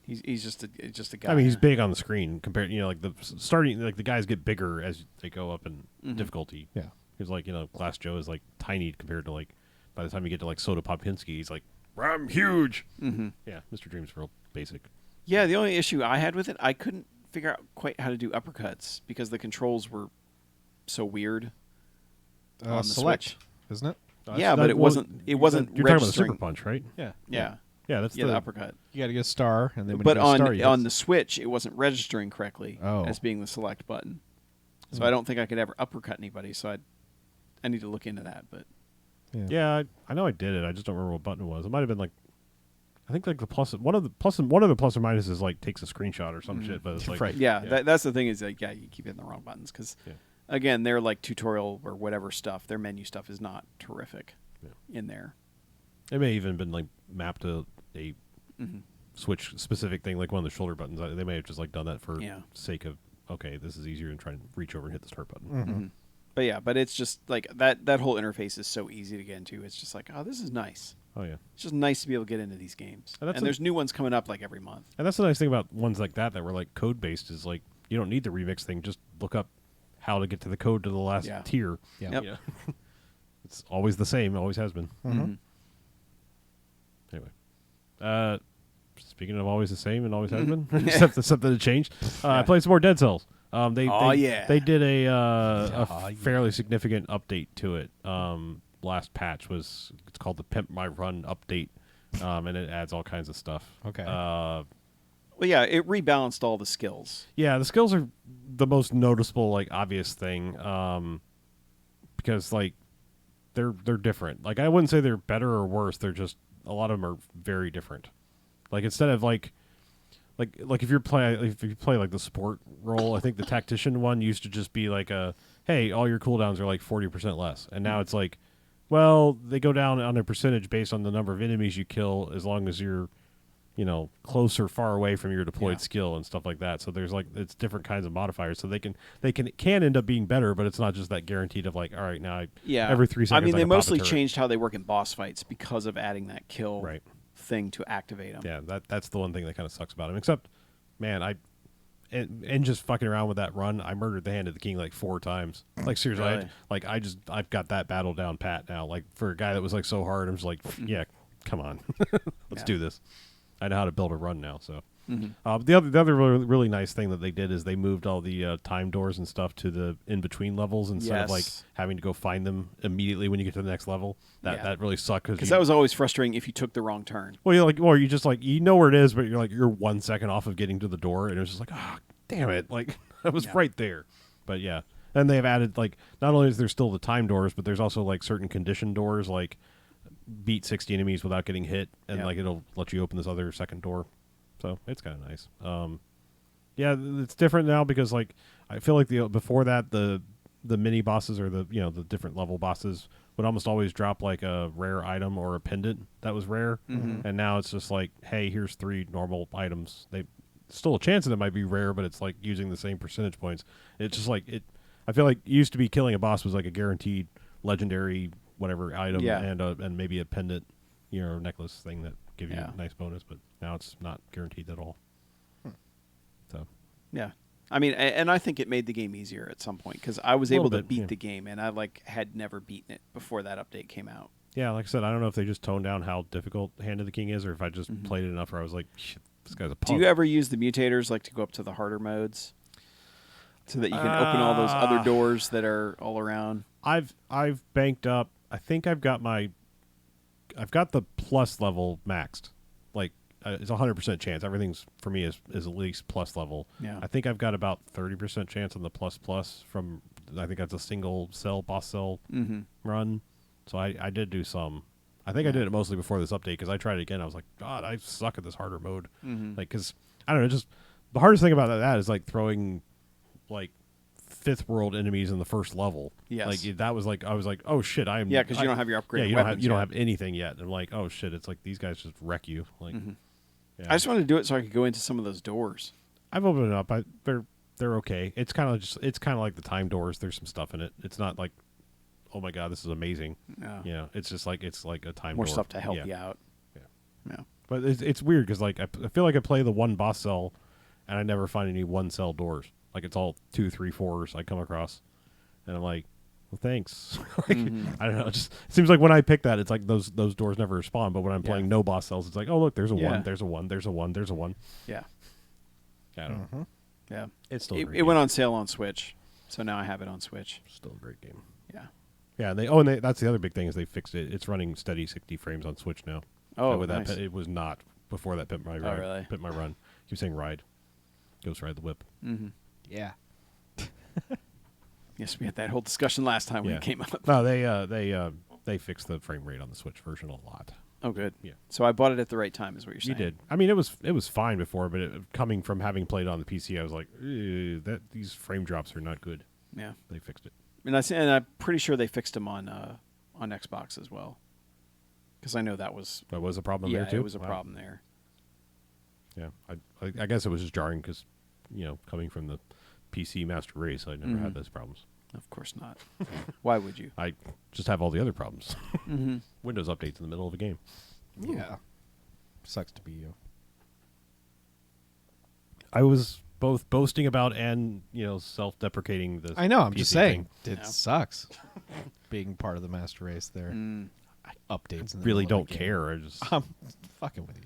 he's just a guy. I mean, he's big on the screen compared. Like the starting, like the guys get bigger as they go up in Mm-hmm. difficulty. Yeah, Because like Glass Joe is like tiny compared to like by the time you get to like Soda Popinski, he's like I'm huge. Mm-hmm. Yeah, Mr. Dream's real basic. Yeah, the only issue I had with it, I couldn't figure out quite how to do uppercuts because the controls were so weird on the select, Switch. isn't it? Yeah, but it wasn't You're wasn't talking about the registering. Super Punch, right? Yeah, Yeah, Yeah, that's the uppercut. you got to get a star, and then when But you get a star, on you on hit- the Switch, it wasn't registering correctly Oh. as being the select button. So Hmm. I don't think I could ever uppercut anybody. So I need to look into that. But Yeah, I know I did it. I just don't remember what button it was. It might have been like, I think like the plus one of the plus or minuses like takes a screenshot or some shit. But it's like Right. yeah, Yeah. that's the thing is like you keep hitting the wrong buttons because Yeah. again, their like tutorial or whatever stuff, their menu stuff is not terrific in there. It may even been like mapped to a Mhm. Switch specific thing, like one of the shoulder buttons. They may have just like done that for Yeah. sake of okay, this is easier than trying to reach over and hit the start button. Mhm. But yeah, but it's just like that whole interface is so easy to get into. It's just like, oh, this is nice. Oh yeah, It's just nice to be able to get into these games. And that's And a- there's new ones coming up like every month. and that's the nice thing about ones like that were like code based is like you don't need the remix thing. Just look up how to get to the code to the last Yeah. tier. Yeah. Yep. Yeah. It's always the same. Always has been. Mhm. Anyway, speaking of always the same and always has been, except that changed. I played some more Dead Cells. They did a fairly significant update to it. Last patch it's called the Pimp My Run update, and it adds all kinds of stuff. Okay. Well, yeah, it rebalanced all the skills. Yeah, the skills are the most noticeable, like obvious thing, because like they're different. Like I wouldn't say they're better or worse. They're just a lot of them are very different. Like instead of like if you play like the support role, I think the tactician one used to just be like hey, all your cooldowns are like 40% less, and now it's like, well, they go down on a percentage based on the number of enemies you kill, as long as you're close or far away from your deployed skill and stuff like that. So there's like it's different kinds of modifiers. So they can end up being better, but it's not just that guaranteed of like, all right, now every 3 seconds. I mean, I they can pop a mostly turret. changed how they work in boss fights because of adding that kill Right. thing to activate them. Yeah, that's the one thing that kind of sucks about him. Except, man, and just fucking around with that run, I murdered the Hand of the King like 4 times. Like seriously, Really? I've got that battle down pat now. Like for a guy that was like so hard, I'm just like, yeah, come on, let's do this. I know how to build a run now. So the other really nice thing that they did is they moved all the time doors and stuff to the in between levels instead of like Yes. having to go find them immediately when you get to the next level. That really sucked Because that was always frustrating if you took the wrong turn. well, or you just like you know where it is, but you're 1 second off of getting to the door, and it was just like, oh, damn it, like I was right there. But yeah, and they've added like not only is there still the time doors, but there's also like certain condition doors, like beat 60 enemies without getting hit, and like it'll let you open this other second door. So it's kind of nice. Yeah, it's different now because like I feel like before that the mini bosses or the the different level bosses would almost always drop like a rare item or a pendant that was rare, and now it's just like, hey, here's 3 normal items. They still a chance that it might be rare, but it's like using the same percentage points. It's just like it. I feel like it used to be killing a boss was like a guaranteed legendary whatever item and maybe a pendant, necklace thing that give you a nice bonus, but now it's not guaranteed at all. So Yeah. I mean, and I think it made the game easier at some point because I was Little able to bit, beat yeah. the game, and I had never beaten it before that update came out. Yeah, like I said, I don't know if they just toned down how difficult Hand of the King is, or if I just played it enough where I was like, shit, this guy's a Do punk. you ever use the mutators like to go up to the harder modes, so that you can open all those other doors that are all around? I've banked up. I think I've got the plus level maxed. Like it's 100% chance. Everything's for me is at least plus level. Yeah. I think I've got about 30% chance on the plus from. I think that's a single cell boss cell run. So I did do some. I think I did it mostly before this update because I tried it again. I was like, God, I suck at this harder mode. Like, because I don't know, just the hardest thing about that is like throwing like fifth world enemies in the first level. Yes. Like that was like I was like, oh shit, I am. Yeah, 'cause you don't have your upgraded Yeah, you don't weapons have yet. anything yet. And I'm like, oh shit, it's like these guys just wreck you. Like, yeah. I just wanted to do it so I could go into some of those doors. I've opened it up. They're okay. It's kind of like the time doors. There's some stuff in it. It's not like, oh my god, this is amazing. Yeah. You know, it's just like a time More door. stuff to help Yeah. you out. Yeah. Yeah. But it's weird because like I feel like I play the one boss cell, and I never find any one cell doors. Like it's all 2, 3, 4s I come across, and I'm like, well, thanks. Like, I don't know. It just it seems like when I pick that, it's like those doors never spawn. But when I'm playing no boss cells, it's like, oh look, there's a Yeah. one, there's a one, there's a one, there's a one. Yeah. I don't know. Yeah. It's still a It, great it went game. on sale on Switch, so now I have it on Switch. Still a great game. Yeah. Yeah, that's the other big thing is they fixed it. It's running steady 60 frames on Switch now. Oh, with nice. That, it was not before that Pimp My Ride. really? Pimp My Run. Keep saying ride. Ghost Ride the Whip. Yeah. Yes, we had that whole discussion last time when Yeah. it came out. No, they fixed the frame rate on the Switch version a lot. Oh, good. Yeah. So I bought it at the right time, is what you're You saying. did. I mean, it was fine before, but coming from having played on the PC, I was like, these frame drops are not good. Yeah. They fixed it. And I'm pretty sure they fixed them on Xbox as well. Because I know that was That was a problem there too. it was a Wow. problem there. Yeah, I guess it was just jarring because, coming from the PC Master Race, I never had those problems. Of course not. Why would you? I just have all the other problems. Windows updates in the middle of a game. Yeah. Sucks to be you. I was both boasting about and self-deprecating this. I know. I'm PC just saying. thing. It Yeah. sucks being part of the master race there. Updates. In the Really middle of don't the game. care. I just I'm fucking with you.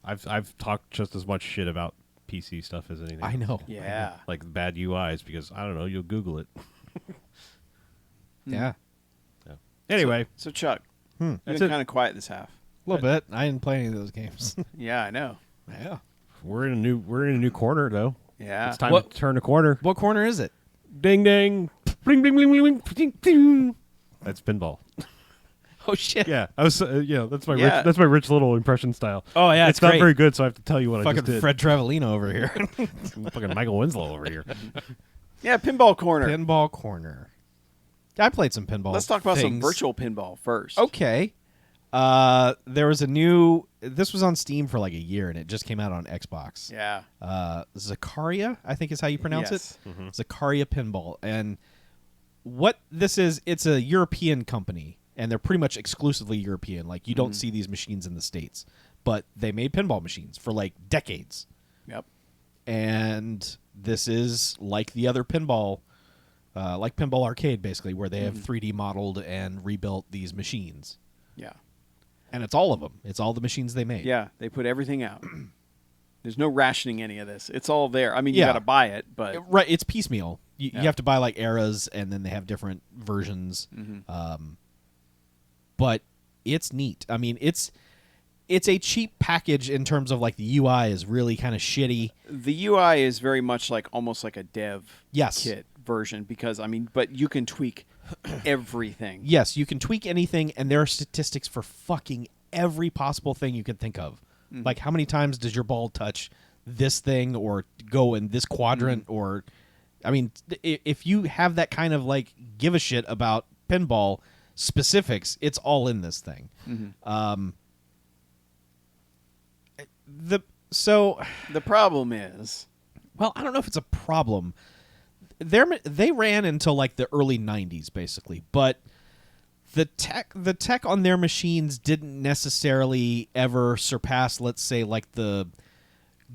I've talked just as much shit about PC stuff as anything. I know. Yeah. Like bad UIs because I don't know. You'll Google it. Yeah. Yeah. Anyway, So Chuck, you've That's been it. kind of quiet this half. A little bit. I didn't play any of those games. Yeah, I know. yeah. we're in a new corner though. Yeah. It's time What- to turn a corner. What corner is it? Ding ding. Bling bling bling bling bling. Ding. That's pinball. Oh shit. Yeah, I was. That's my Yeah. that's my rich little impression style. Oh yeah. it's not very good, so I have to tell you what I Fucking just did. Fred Trevelino over here. Fucking Michael Winslow over here. Yeah, Pinball Corner. Pinball corner. I played some pinball. Let's talk about some things. virtual pinball first. Okay. There was this was on Steam for like a year and it just came out on Xbox. Yeah. Zakaria, I think is how you pronounce Yes. it. Zakaria Pinball. And what this is, it's a European company and they're pretty much exclusively European. Like you don't see these machines in the States, but they made pinball machines for like decades. Yep. And this is like the other pinball, like Pinball Arcade basically, where they have 3D modeled and rebuilt these machines. Yeah. And it's all of them. It's all the machines they made. Yeah, they put everything out. There's no rationing any of this. It's all there. I mean, you Yeah. got to buy it, but Right, it's piecemeal. You Yeah. have to buy like eras, and then they have different versions. But it's neat. I mean, it's a cheap package in terms of like the UI is really kind of shitty. the UI is very much like almost like a dev Yes. kit version because but you can tweak everything. Yes, you can tweak anything, and there are statistics for fucking every possible thing you can think of. Like how many times does your ball touch this thing or go in this quadrant or I mean if you have that kind of like give a shit about pinball specifics, it's all in this thing. The problem is Well, I don't know if it's a problem. They ran until like the early 90s basically, but the tech on their machines didn't necessarily ever surpass, let's say, like the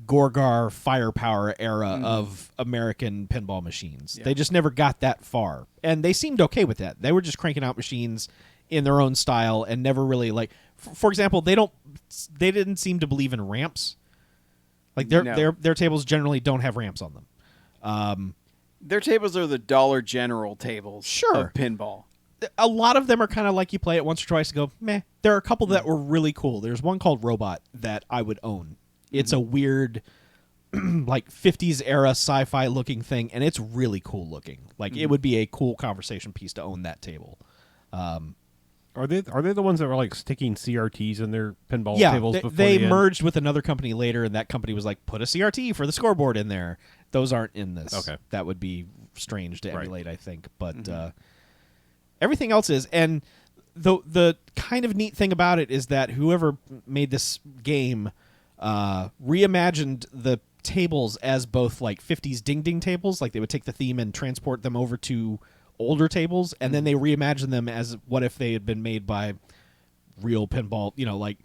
Gorgar firepower era of American pinball machines. Yeah. They just never got that far, and they seemed okay with that. They were just cranking out machines in their own style and never really like. For example, they didn't seem to believe in ramps. Like their tables generally don't have ramps on them. Their tables are the Dollar General tables Sure. of pinball. A lot of them are kind of like you play it once or twice and go, meh. There are a couple that were really cool. There's one called Robot that I would own. It's a weird, like 50s era sci-fi looking thing, and it's really cool looking. Like it would be a cool conversation piece to own that table. Are they the ones that were like sticking CRTs in their pinball Yeah, tables they, before they the end? merged with another company later, and that company was like, put a CRT for the scoreboard in there. Those aren't in this. Okay. That would be strange to Right. emulate, I think. But everything else is. And the kind of neat thing about it is that whoever made this game reimagined the tables as both like 50s ding-ding tables. Like they would take the theme and transport them over to older tables, and then they reimagined them as what if they had been made by real pinball, like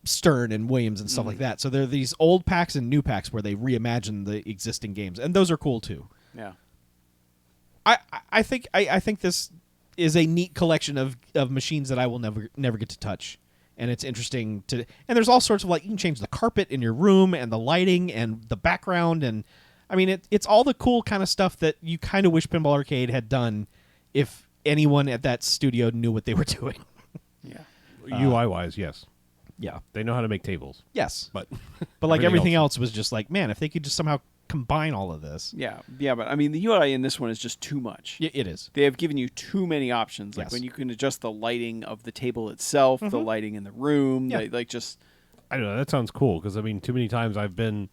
Stern and Williams and stuff like that. So there are these old packs and new packs where they reimagine the existing games, and those are cool too. Yeah. I think this is a neat collection of machines that I will never get to touch, and it's interesting to. And there's all sorts of you can change the carpet in your room and the lighting and the background, and I mean it's all the cool kind of stuff that you kind of wish Pinball Arcade had done if anyone at that studio knew what they were doing. Yeah. UI wise, yes, Yeah. they know how to make tables, Yes. but But like everything else was just like, man, if they could just somehow combine all of this. Yeah. Yeah, but I mean the UI in this one is just too much. It is. They have given you too many options. Like Yes. when you can adjust the lighting of the table itself, the lighting in the room, Yeah. like just I don't know. That sounds cool because I mean, too many times I've been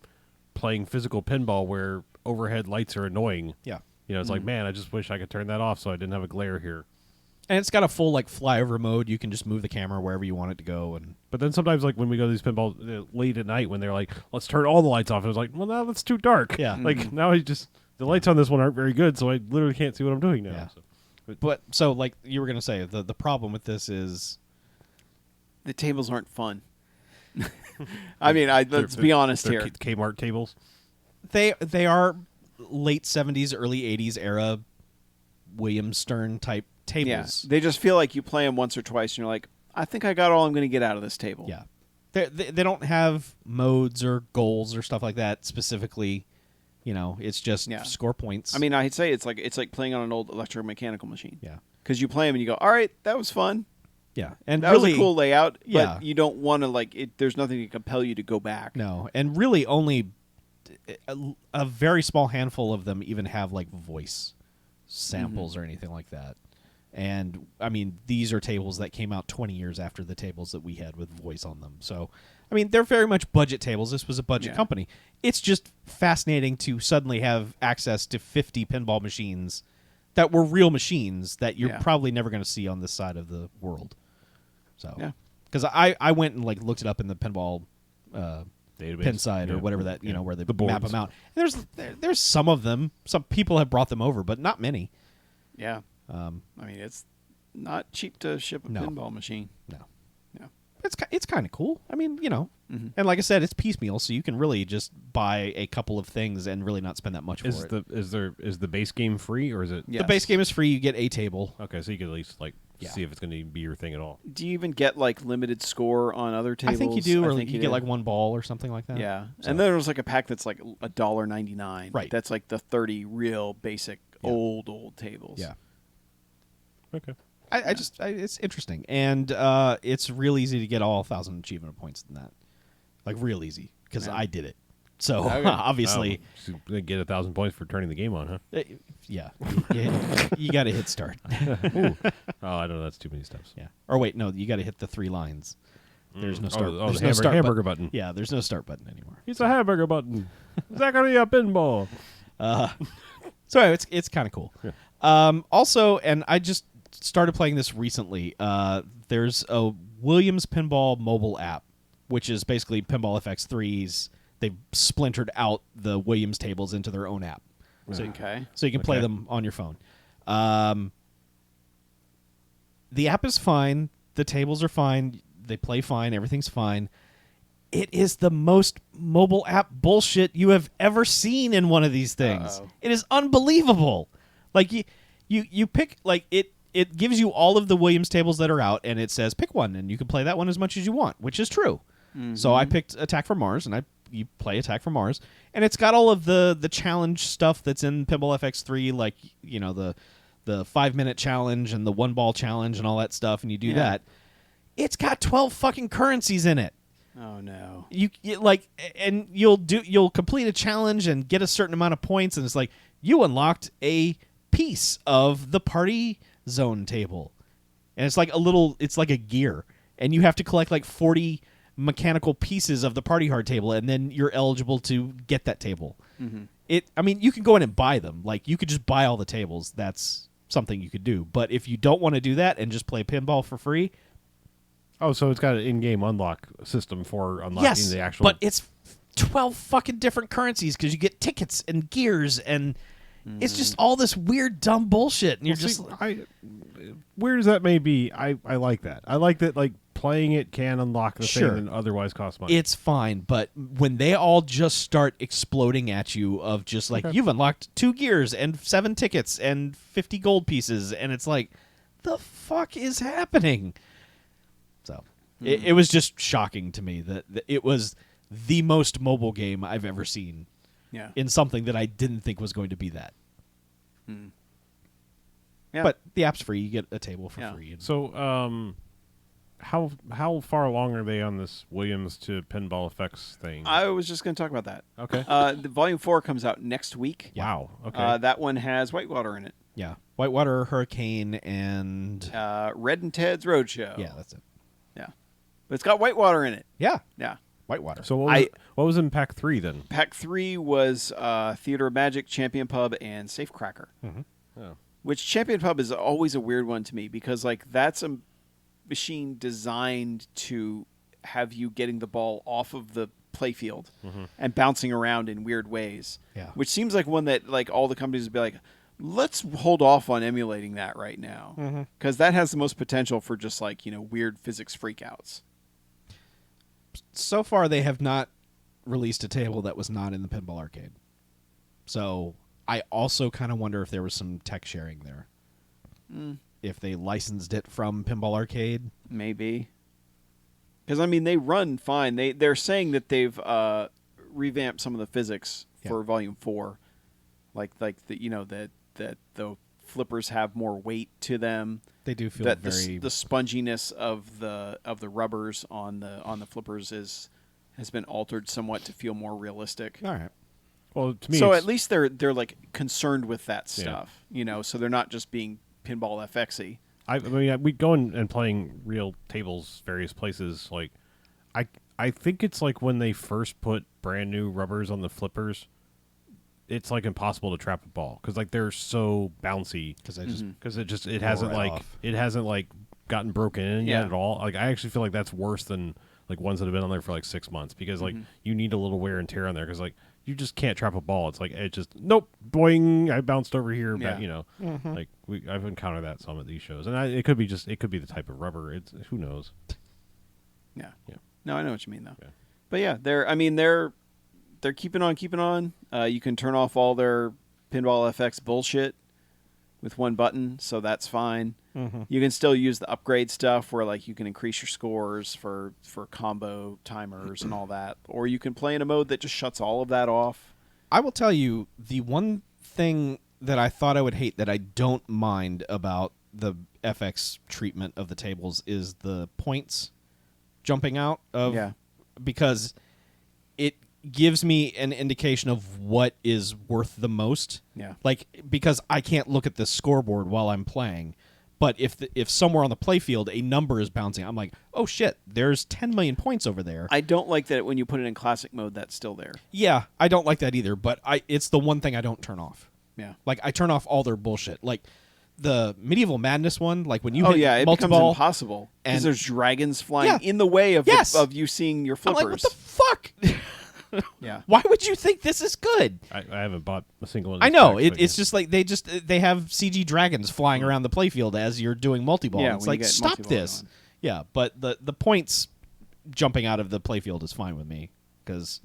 playing physical pinball where overhead lights are annoying. Yeah. It's like, man, I just wish I could turn that off so I didn't have a glare here. And it's got a full flyover mode. You can just move the camera wherever you want it to go. And But then sometimes, like when we go to these pinball late at night, when they're like, "Let's turn all the lights off," I was like, "Well, now that's too dark." Yeah. Like now the lights on this one aren't very good, so I literally can't see what I'm doing now. Yeah. So. but so like you were gonna say, the problem with this is the tables aren't fun. I mean, let's be honest They're here. Kmart tables. they are late 70s, early 80s era William Stern type tables. Yeah, they just feel like you play them once or twice, and you're like, I think I got all I'm going to get out of this table. Yeah. They don't have modes or goals or stuff like that specifically. It's just Yeah. score points. I mean, I'd say it's like playing on an old electromechanical machine. yeah. Because you play them and you go, all right, that was fun. Yeah. And That really was a cool layout. Yeah. But you don't want to there's nothing to compel you to go back. No, and really only a very small handful of them even have voice samples or anything like that. And I mean, these are tables that came out 20 years after the tables that we had with voice on them. So, I mean, they're very much budget tables. This was a budget Yeah. company. It's just fascinating to suddenly have access to 50 pinball machines that were real machines that you're Yeah. probably never going to see on this side of the world. So, Yeah. because I went and looked it up in the pinball Database. pin side or Yeah. whatever that Yeah. where they The map boards. them out. And there's some of them. Some people have brought them over, but not many. Yeah. I mean, it's not cheap to ship a No. pinball machine. No, Yeah. it's kind of cool. I mean, Mhm. and like I said, it's piecemeal, so you can really just buy a couple of things and really not spend that much for Is it. is the base game free or is it? Yeah. The base game is free. You get a table. Okay, so you could at least Yeah. see if it's going to be your thing at all. Do you even get limited score on other tables? I think you do, I or think you get one ball or something like that. Yeah. So- And then there's a pack that's $1.99. Right. That's the 30 real basic Yeah. old tables. Yeah. Okay. It's interesting, and it's real easy to get all 1,000 achievement points in that, real easy, because Yeah. I did it. So Okay. obviously, So they get 1,000 points for turning the game on, huh? yeah, you got to hit start. Ooh. Oh, I don't know. That's too many steps. Yeah. Or wait, no, you got to hit the 3 lines. There's no start. Oh, there's the no start hamburger button. Yeah, there's no start button anymore. It's a hamburger button. Is that going to be a pinball? So anyway, it's kind of cool. Yeah. Also, and I just started playing this recently. There's a Williams Pinball mobile app, which is basically Pinball FX3's. They've splintered out the Williams tables into their own app. So, Okay. so you can play Okay. them on your phone. The app is fine. The tables are fine. They play fine. Everything's fine. it is the most mobile app bullshit you have ever seen in one of these things. Uh-oh. It is unbelievable. Like you pick like it gives you all of the Williams tables that are out, and it says pick one, and you can play that one as much as you want, which is true. So I picked Attack from Mars, and you play Attack from Mars, and it's got all of the challenge stuff that's in Pinball FX3, like the 5-minute challenge and the 1-ball challenge and all that stuff, and you do that. It's got 12 fucking currencies in it. Oh no. You like, and you'll complete a challenge and get a certain amount of points, and it's like you unlocked a piece of the party zone table, and it's like a gear, and you have to collect like 40 mechanical pieces of the party hard table, and then you're eligible to get that table. I mean, you can go in and buy them. Like, you could just buy all the tables. That's something you could do. But if you don't want to do that and just play pinball for free, Oh, so it's got an in-game unlock system for unlocking yes, the actual. but it's 12 fucking different currencies because you get tickets and gears, and it's just all this weird, dumb bullshit. And you're Well, just see, weird as that may be, I like that. I like that. Like, playing it can unlock the Sure. thing that otherwise costs money. it's fine, but when they all just start exploding at you of just like, you've unlocked 2 gears and 7 tickets and 50 gold pieces, and it's like, the fuck is happening? So it was just shocking to me that it was the most mobile game I've ever seen Yeah. in something that I didn't think was going to be that. Yeah. But the app's free. You get a table for Yeah. free. And So, how far along are they on this Williams to Pinball Effects thing? I was just going to talk about that. Okay. The Volume 4 comes out next week. Wow. Okay. That one has Whitewater in it. yeah, Whitewater Hurricane and Red and Ted's Roadshow. yeah, that's it. Yeah. But it's got Whitewater in it. Yeah, Yeah. Whitewater. so what was in Pack 3 then? Pack 3 was Theater of Magic, Champion Pub, and Safecracker. Oh. Which Champion Pub is always a weird one to me because, like, that's a machine designed to have you getting the ball off of the playfield and bouncing around in weird ways. Yeah. Which seems like one that, like, all the companies would be like, let's hold off on emulating that right now. Because that has the most potential for just, like, weird physics freakouts. So far, they have not released a table that was not in the Pinball Arcade. So I also kind of wonder if there was some tech sharing there. If they licensed it from Pinball Arcade. Maybe. Because, I mean, they run fine. They're saying that they've revamped some of the physics for Volume 4. Like the, that the flippers have more weight to them. They do feel That very... the sponginess of the rubbers on the flippers has been altered somewhat to feel more realistic. All right. Well, to me, So it's- at least they're like concerned with that stuff, so they're not just being pinball FX-y. I mean, we go and playing real tables various places. Like, I think it's like when they first put brand new rubbers on the flippers, it's like impossible to trap a ball because like they're so bouncy Because I just... it hasn't right like off. it hasn't like gotten broken in yet Yeah. at all. Like, I actually feel like that's worse than like ones that have been on there for like 6 months because like you need a little wear and tear on there because like you just can't trap a ball. It's like it just nope, boing, I bounced over here. Yeah. But, like I've encountered that some at these shows, and it could be the type of rubber. It's who knows. Yeah. Yeah. No, I know what you mean though. Yeah. But yeah, they're keeping on. You can turn off all their Pinball FX bullshit with one button, so that's fine. You can still use the upgrade stuff where like you can increase your scores for combo timers and all that, or you can play in a mode that just shuts all of that off. I will tell you, the one thing that I thought I would hate that I don't mind about the FX treatment of the tables is the points jumping out of... Yeah. Because it gives me an indication of what is worth the most. Yeah. Like, because I can't look at the scoreboard while I'm playing. But if somewhere on the playfield a number is bouncing, I'm like, oh shit, there's 10 million points over there. I don't like that when you put it in classic mode, that's still there. Yeah, I don't like that either, but it's the one thing I don't turn off. Yeah. Like, I turn off all their bullshit. Like, the Medieval Madness one, like when you Oh hit yeah, it becomes multi-ball, impossible because and- there's dragons flying Yeah. in the way of Yes. of you seeing your I'm flippers. like, what the fuck? Yeah. Why would you think this is good? I haven't bought a single one. Of I these know packs, but it's just like they have CG dragons flying around the playfield as you're doing multi-ball. Yeah, It's when you like, get stop multi-ball this. going. Yeah, but the points jumping out of the playfield is fine with me because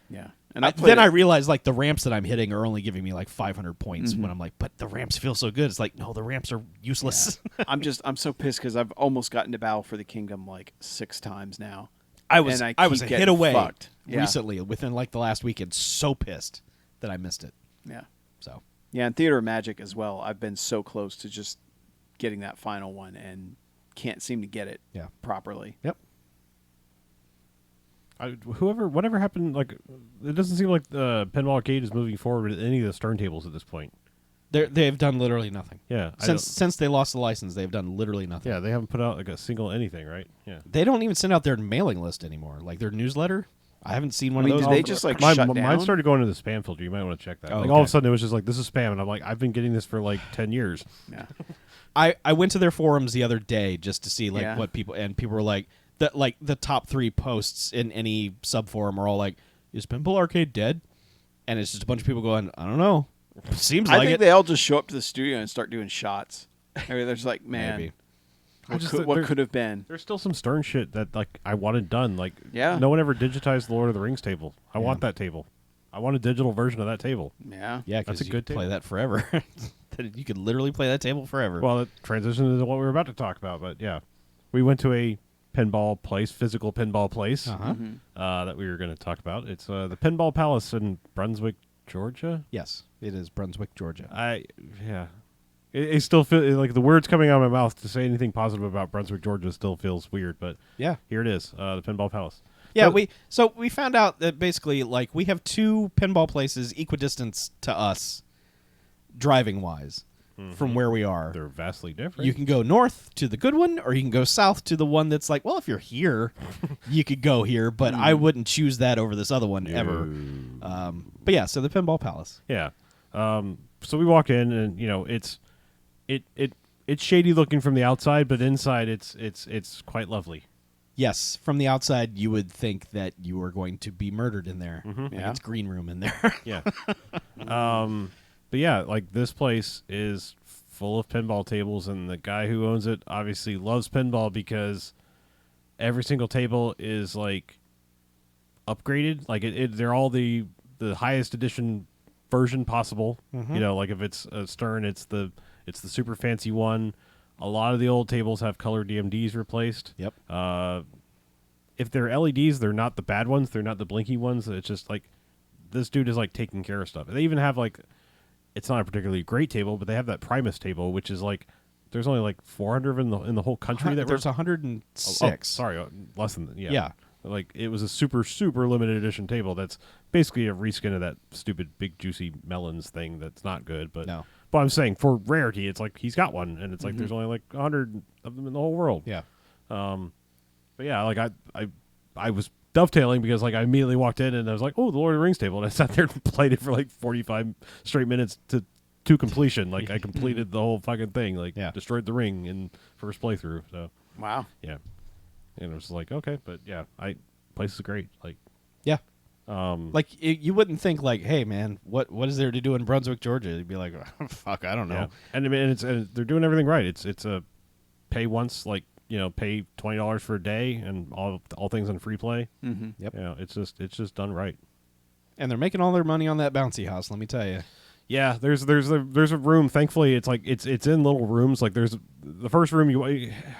Yeah. then I realize like the ramps that I'm hitting are only giving me like 500 points when I'm like, but the ramps feel so good. It's like, no, the ramps are useless. I'm so pissed because I've almost gotten to Battle for the Kingdom like 6 times now. I was And I was keep a hit getting away fucked. Yeah. recently within like the last weekend. So pissed that I missed it. Yeah. So Yeah, and Theater of Magic as well. I've been so close to just getting that final one and can't seem to get it Yeah. properly. yep. Whatever happened, like, it doesn't seem like the Pinball Arcade is moving forward with any of the turntables at this point. They've done literally nothing. Yeah. Since they lost the license, they've done literally nothing. Yeah, they haven't put out like a single anything, right? Yeah. They don't even send out their mailing list anymore, like their newsletter. I haven't seen one I mean, of did those. they just like Mine shut down? started going to the spam filter. You might want to check that. Oh, like all of okay. a sudden it was just like, this is spam, and I'm like, I've been getting this for like 10 years. Yeah. I went to their forums the other day just to see like Yeah. what people were like that like the top 3 posts in any sub forum are all like, is Pinball Arcade dead? And it's just a bunch of people going, I don't know. Seems I like think it. they all just show up to the studio and start doing shots. I mean, they're just like, man, Maybe. what could have been? There's still some Stern shit that like I wanted done. Like, Yeah. no one ever digitized the Lord of the Rings table. I want that table. I want a digital version of that table. Yeah. Yeah, That's because a you good could play table. that forever. You could literally play that table forever. Well, it transitioned into what we were about to talk about, but yeah, we went to a pinball place, physical pinball place, Uh-huh. that we were going to talk about. It's the Pinball Palace in Brunswick, Georgia. Yes, it is Brunswick, Georgia. It still feels like the words coming out of my mouth to say anything positive about Brunswick, Georgia still feels weird, but Yeah. here it is, the Pinball Palace. Yeah, But- we found out that basically like we have 2 pinball places equidistant to us driving wise from where we are. They're vastly different. You can go north to the good one, or you can go south to the one that's like, well, if you're here, you could go here, but I wouldn't choose that over this other one ever. But yeah, so the Pinball Palace. Yeah. So we walk in, and it's shady looking from the outside, but inside it's quite lovely. Yes, from the outside, you would think that you were going to be murdered in there. Like Yeah. it's green room in there. Yeah. But yeah, like this place is full of pinball tables, and the guy who owns it obviously loves pinball because every single table is like upgraded. Like they're all the highest edition version possible. Like if it's a Stern, it's the super fancy one. A lot of the old tables have color DMDs replaced. Yep. If they're LEDs, they're not the bad ones. They're not the blinky ones. It's just like this dude is like taking care of stuff. They even have like, it's not a particularly great table, but they have that Primus table, which is like, there's only like 400 in the whole country that There's were. 106. Sorry, less than yeah. Yeah. Like it was a super limited edition table. That's basically a reskin of that stupid big juicy melons thing. That's not good, but No. But I'm saying for rarity, it's like he's got one, and it's like there's only like 100 of them in the whole world. Yeah. But yeah, like I was dovetailing because like I immediately walked in and I was like, oh, the Lord of the Rings table, and I sat there and played it for like 45 straight minutes to completion. Like I completed the whole fucking thing. Like Yeah. destroyed the ring in first playthrough. So Wow. yeah, and it was like okay, but yeah, place is great. Like Yeah. Like you wouldn't think like, hey man, what is there to do in Brunswick, Georgia? You'd be like, fuck, I don't know. yeah, and I mean and they're doing everything right. It's a pay once, like pay $20 for a day and all things on free play. Mm-hmm. Yep. Yeah, it's just done right. And they're making all their money on that bouncy house. Let me tell you. Yeah, there's a room. Thankfully, it's like it's in little rooms. Like there's the first room.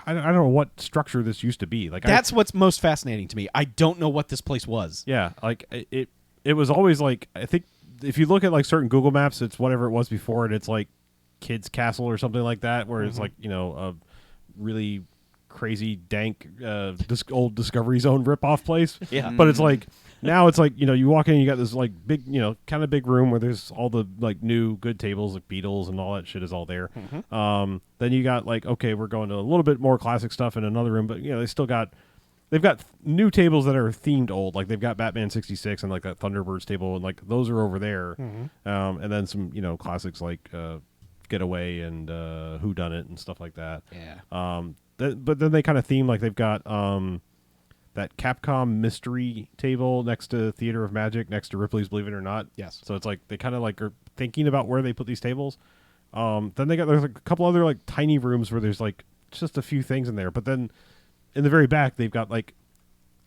I don't know what structure this used to be. Like That's what's most fascinating to me. I don't know what this place was. yeah. Like it was always like I think if you look at like certain Google Maps, it's whatever it was before, and it's like Kids Castle or something like that, where it's like a really crazy dank old Discovery Zone ripoff place. Yeah. But it's like now it's like you walk in and you got this like big kind of big room where there's all the like new good tables like Beatles and all that shit is all there. Then you got like okay, we're going to a little bit more classic stuff in another room, but they've got new tables that are themed old, like they've got Batman 66 and like that Thunderbirds table, and like those are over there. And then some classics like Getaway and Who Done It and stuff like that. Yeah. But then they kind of theme like they've got that Capcom mystery table next to Theater of Magic, next to Ripley's Believe It or Not. Yes. So it's like they kind of like are thinking about where they put these tables. Then there's like a couple other like tiny rooms where there's like just a few things in there. But then in the very back they've got like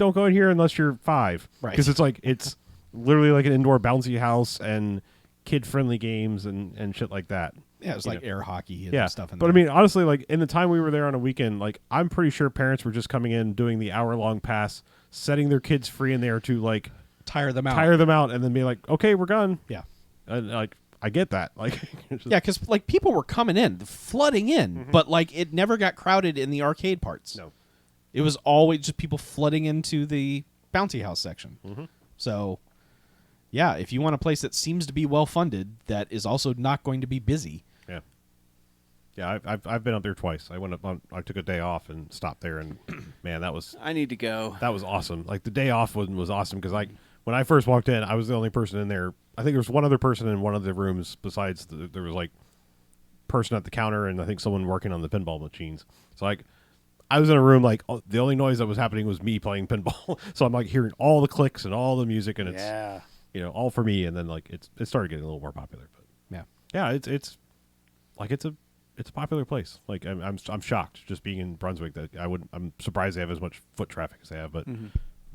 don't go in here unless you're 5, Right. Because it's literally like an indoor bouncy house and kid friendly games and shit like that. Yeah, it was You like know. air hockey and Yeah, stuff. In but there. I mean, honestly, like in the time we were there on a weekend, like I'm pretty sure parents were just coming in, doing the hour-long pass, setting their kids free in there to like tire them out. tire them out, and then be like, okay, we're gone. Yeah. And like I get that. Like, it's just- Yeah, because like people were coming in, flooding in, but like it never got crowded in the arcade parts. no. It was always just people flooding into the bouncy house section. So, yeah, if you want a place that seems to be well funded, that is also not going to be busy. Yeah. Yeah, I've been up there twice. I went up on, I took a day off and stopped there, and man, that was I need to go. awesome. Like the day off was awesome because like when I first walked in, I was the only person in there. I think there was one other person in one of the rooms besides there was like person at the counter and I think someone working on the pinball machines. So like I was in a room like the only noise that was happening was me playing pinball. So I'm like hearing all the clicks and all the music and it's Yeah. all for me. And then like it started getting a little more popular. But Yeah. yeah, it's like it's a popular place. Like I'm shocked just being in Brunswick that I'm surprised they have as much foot traffic as they have, but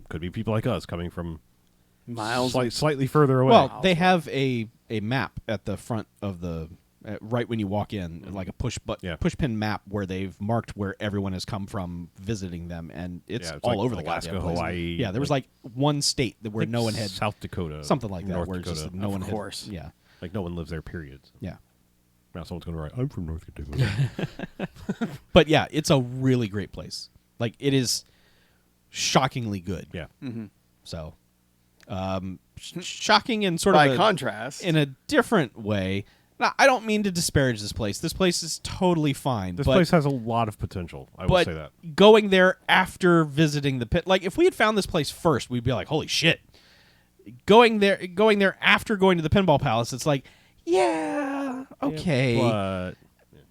could be people like us coming from Miles. slightly further away. Well, they have a map at the front of the right when you walk in, like a push pin map where they've marked where everyone has come from visiting them, and it's Yeah, it's all like over the Alaska, goddamn place. Hawaii, Yeah, there was like one state where Like no one had South Dakota, something like that, North where Dakota. just no Of one course. had. Yeah, Like no one lives there. Period. yeah. Now someone's going to write, "I'm from North Dakota." But yeah, it's a really great place. Like it is shockingly good. Yeah, So, shocking and sort By of contrast, in a different way. Now, I don't mean to disparage this place. This place is totally fine. this but, place has a lot of potential. I will but say that. going there after visiting the pit, like if we had found this place first, we'd be like, "Holy shit!" Going there after going to the Pinball Palace, it's like, yeah, okay. But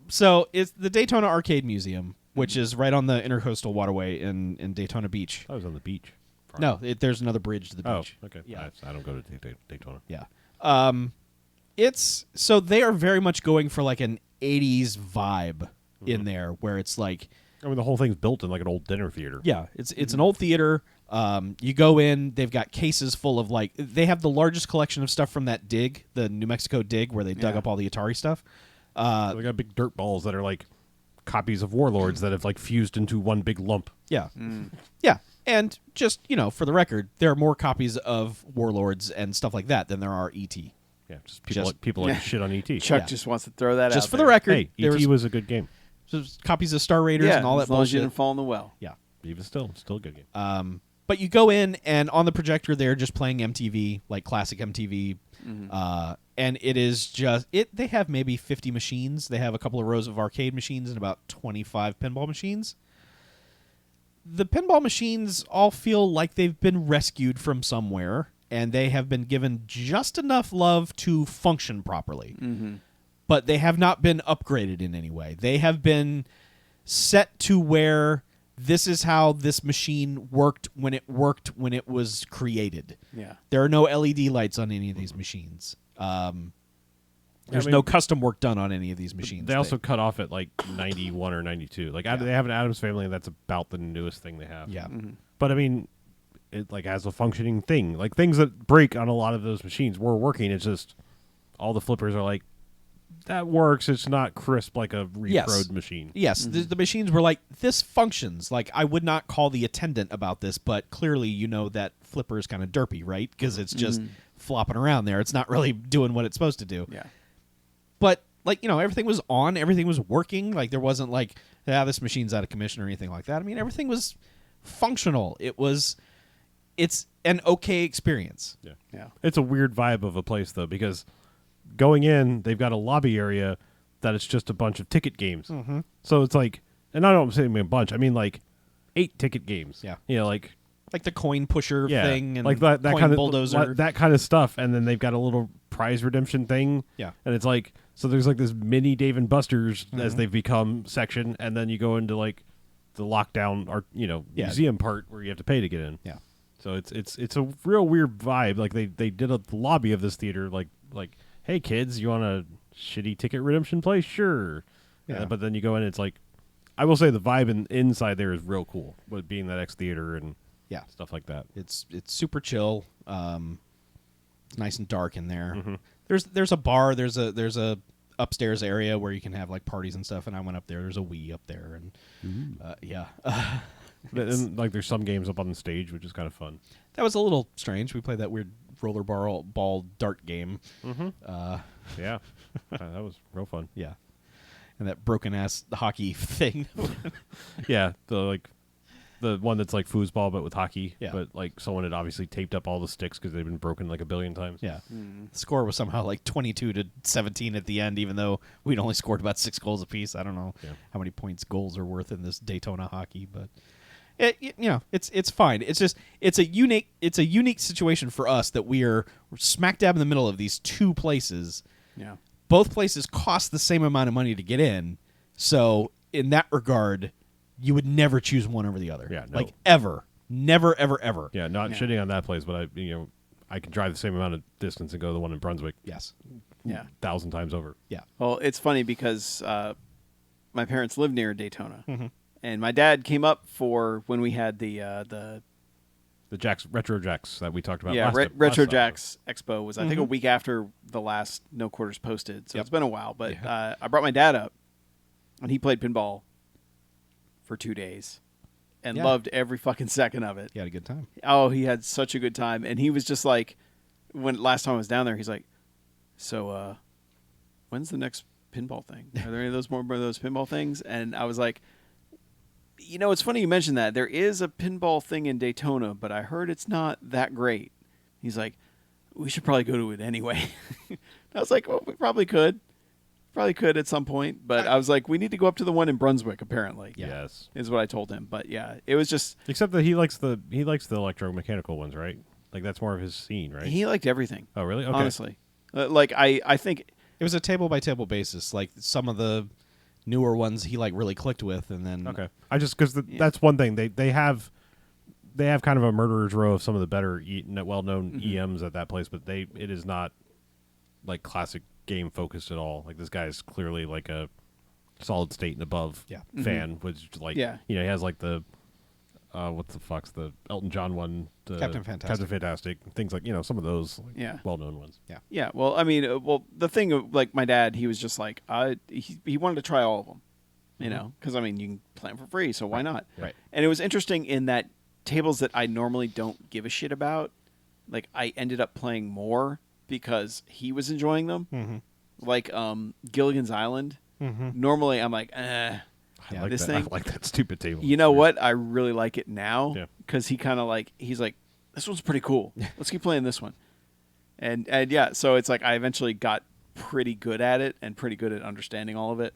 So it's the Daytona Arcade Museum, which is right on the Intercoastal Waterway in Daytona Beach. I was on the beach. No, there's another bridge to the Oh, beach. okay. Yeah. I don't go to Daytona. Yeah. It's so they are very much going for like an 80s vibe in there where it's like I mean, the whole thing's built in like an old dinner theater. yeah, it's an old theater. You go in, they've got cases full of like they have the largest collection of stuff from that dig, the New Mexico dig where they dug Yeah. up all the Atari stuff. So they got big dirt balls that are like copies of Warlords that have like fused into one big lump. Yeah. Yeah. And just, for the record, there are more copies of Warlords and stuff like that than there are ET. Yeah, just Just- people like Yeah. shit on ET. Chuck Yeah. just wants to throw that out. Just for the there. record, Hey, there ET was a good game. was copies of Star Raiders Yeah, and all that as long as you bullshit. didn't fall in the well. Yeah. Even still a good game. But you go in, and on the projector, they're just playing MTV, like classic MTV. And it is just They have maybe 50 machines. They have a couple of rows of arcade machines and about 25 pinball machines. The pinball machines all feel like they've been rescued from somewhere, and they have been given just enough love to function properly. But they have not been upgraded in any way. They have been set to where this is how this machine worked when it was created. Yeah. There are no LED lights on any of these machines. There's I no mean, custom work done on any of these machines. They also cut off at like 91 or 92. Like they have an Adams Family, and that's about the newest thing they have. yeah. But I mean, it like has a functioning thing. Like things that break on a lot of those machines were working. It's just all the flippers are like that works. It's not crisp like a reprod machine. Yes, the machines were like, this functions. Like, I would not call the attendant about this, but clearly you know that flipper is kind of derpy, right? Because it's just flopping around there. It's not really doing what it's supposed to do. Yeah. But, like, everything was on. Everything was working. Like, there wasn't like, this machine's out of commission or anything like that. I mean, everything was functional. It's an okay experience. Yeah. Yeah. It's a weird vibe of a place though, because going in, they've got a lobby area that it's just a bunch of ticket games. So it's like, and I don't say a bunch. I mean like 8 ticket games. Yeah. Like Like the coin pusher yeah, thing and like that coin kind of bulldozer. that kind of stuff. And then they've got a little prize redemption thing. Yeah. And it's like, so there's like this mini Dave and Buster's Mm-hmm. as they've become section, and then you go into like the lockdown or Yeah. museum part where you have to pay to get in. Yeah. So it's a real weird vibe. Like they did the lobby of this theater like hey kids, you want a shitty ticket redemption place? Sure. Yeah. But then you go in, it's like, I will say the vibe inside there is real cool with being that X theater and Yeah. stuff like that. It's super chill. It's nice and dark in there. Mhm. There's a bar. There's a upstairs area where you can have like parties and stuff. And I went up there. There's a Wii up there, and yeah, And like there's some games up on the stage, which is kind of fun. that was a little strange. We played that weird roller ball dart game. Mm-hmm. Yeah, that was real fun. Yeah, and that broken ass hockey thing. Yeah, the one that's like foosball but with hockey. Yeah. But like someone had obviously taped up all the sticks because they've been broken like a billion times. Yeah. The score was somehow like 22-17 at the end, even though we'd only scored about 6 goals apiece. I don't know Yeah. how many points goals are worth in this Daytona hockey, but it's fine. It's just it's a unique situation for us that we're smack dab in the middle of these two places. Yeah. Both places cost the same amount of money to get in, so in that regard, you would never choose one over the other. Yeah, no. Like ever, never, ever, ever. Yeah, not Yeah. shitting on that place, but I can drive the same amount of distance and go to the one in Brunswick Yes. Yeah. 1,000 times over. Yeah. Well, it's funny because my parents live near Daytona, Mhm. and my dad came up for when we had the The Jacks Retro Jacks that we talked about. yeah last ep- Retro last Jacks Expo was I think a Mhm. week after the last No Quarters posted, so Yep. it's been a while. But Yeah. I brought my dad up, and he played pinball for 2 days, and Yeah. loved every fucking second of it. You had a good time. Oh, he had such a good time, and he was just like, when last time I was down there, he's like, so when's the next pinball thing? Are there any of those more of those pinball things? And I was like, it's funny you mentioned that. There is a pinball thing in Daytona, but I heard it's not that great. He's like, we should probably go to it anyway. I was like, well, we probably could. Probably could at some point. But I was like, we need to go up to the one in Brunswick, apparently. Yeah. Yes. Is what I told him. But yeah, it was just, Except that he likes the electromechanical ones, right? Like that's more of his scene, right? he liked everything, Oh, really? Okay. honestly. Like, I think, It was a table by table basis. Like some of the newer ones he like really clicked with, and then Okay. I just because that's one thing they have kind of a murderer's row of some of the better well-known Mm-hmm. EMs at that place, but it is not like classic game focused at all. Like this guy is clearly like a solid state and above Yeah. fan, which like Yeah. he has like the what the fuck's the Elton John one, the Captain Fantastic. Captain Fantastic, things like some of those Yeah. well-known ones. yeah. Well, I mean, the thing of like my dad, he was just like, he wanted to try all of them, because I mean, you can play them for free, so why not? Right. And it was interesting in that tables that I normally don't give a shit about, like I ended up playing more because he was enjoying them. Mhm. Like Gilligan's Island. Mhm. Normally, I'm like, I Yeah, like this that. thing- I like that stupid table. you know what? I really like it now Yeah. because he kind of like he's like, this one's pretty cool. Let's keep playing this one. And yeah, so it's like I eventually got pretty good at it and pretty good at understanding all of it.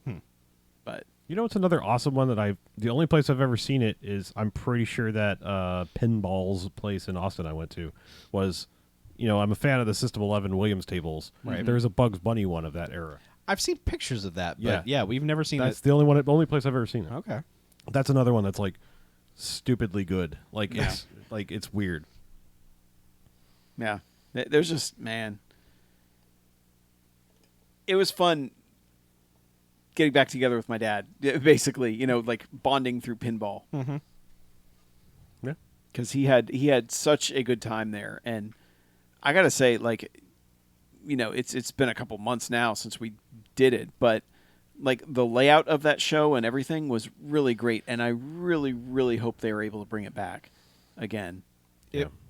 But You know what's another awesome one that the only place I've ever seen it is I'm pretty sure that Pinball's place in Austin I went to was, I'm a fan of the System 11 Williams tables. Right. There's a Bugs Bunny one of that era. I've seen pictures of that, Yeah. but yeah, we've never seen That's it. the only place I've ever seen it. Okay. That's another one that's like stupidly good. Like Yeah. it's weird. yeah, there's just man. It was fun getting back together with my dad. Basically, like bonding through pinball. Mm-hmm. Yeah. Because he had such a good time there, and I gotta say, like, it's been a couple months now since we did it, but like the layout of that show and everything was really great, and I really, really hope they were able to bring it back again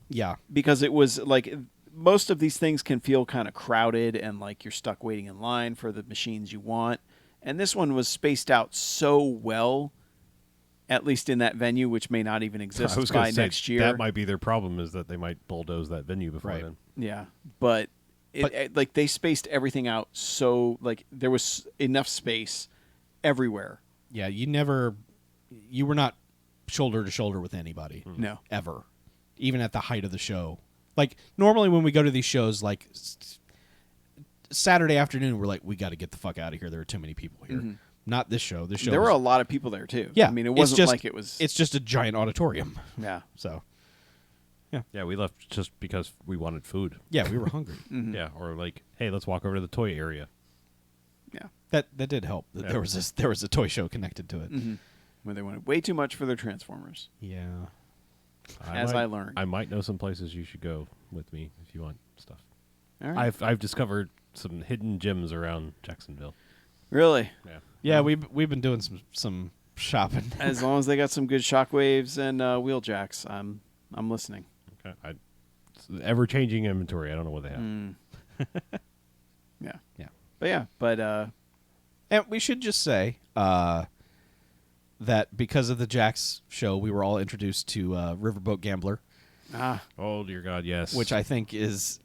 Yeah. because it was like most of these things can feel kind of crowded and like you're stuck waiting in line for the machines you want, and this one was spaced out so well. At least in that venue, which may not even exist I was gonna by say, next year. that might be their problem is that they might bulldoze that venue before Right. then. Yeah, but like they spaced everything out so like there was enough space everywhere. Yeah. You were not shoulder to shoulder with anybody. No. Ever. Even at the height of the show. Like normally when we go to these shows, like Saturday afternoon, we're like, we got to get the fuck out of here. There are too many people here. Mhm. Not this show. This show. There were was- a lot of people there too. Yeah. I mean it it's wasn't just- like it was. It's just a giant auditorium. yeah. So Yeah, we left just because we wanted food. yeah, we were hungry. Mhm. Yeah, or like, hey, let's walk over to the toy area. Yeah. That did help. That Yeah. There was a toy show connected to it. Mm-hmm. Where they wanted way too much for their Transformers. Yeah. as I learn. I might know some places you should go with me if you want stuff. All right. I've discovered some hidden gems around Jacksonville. Really? Yeah. Yeah, we've been doing some shopping. As long as they got some good shockwaves and wheel jacks, I'm listening. Okay. It's ever changing inventory. I don't know what they have. Mm. Yeah. Yeah. But And we should just say that because of the Jax show, we were all introduced to Riverboat Gambler, Oh dear God, yes. which I think is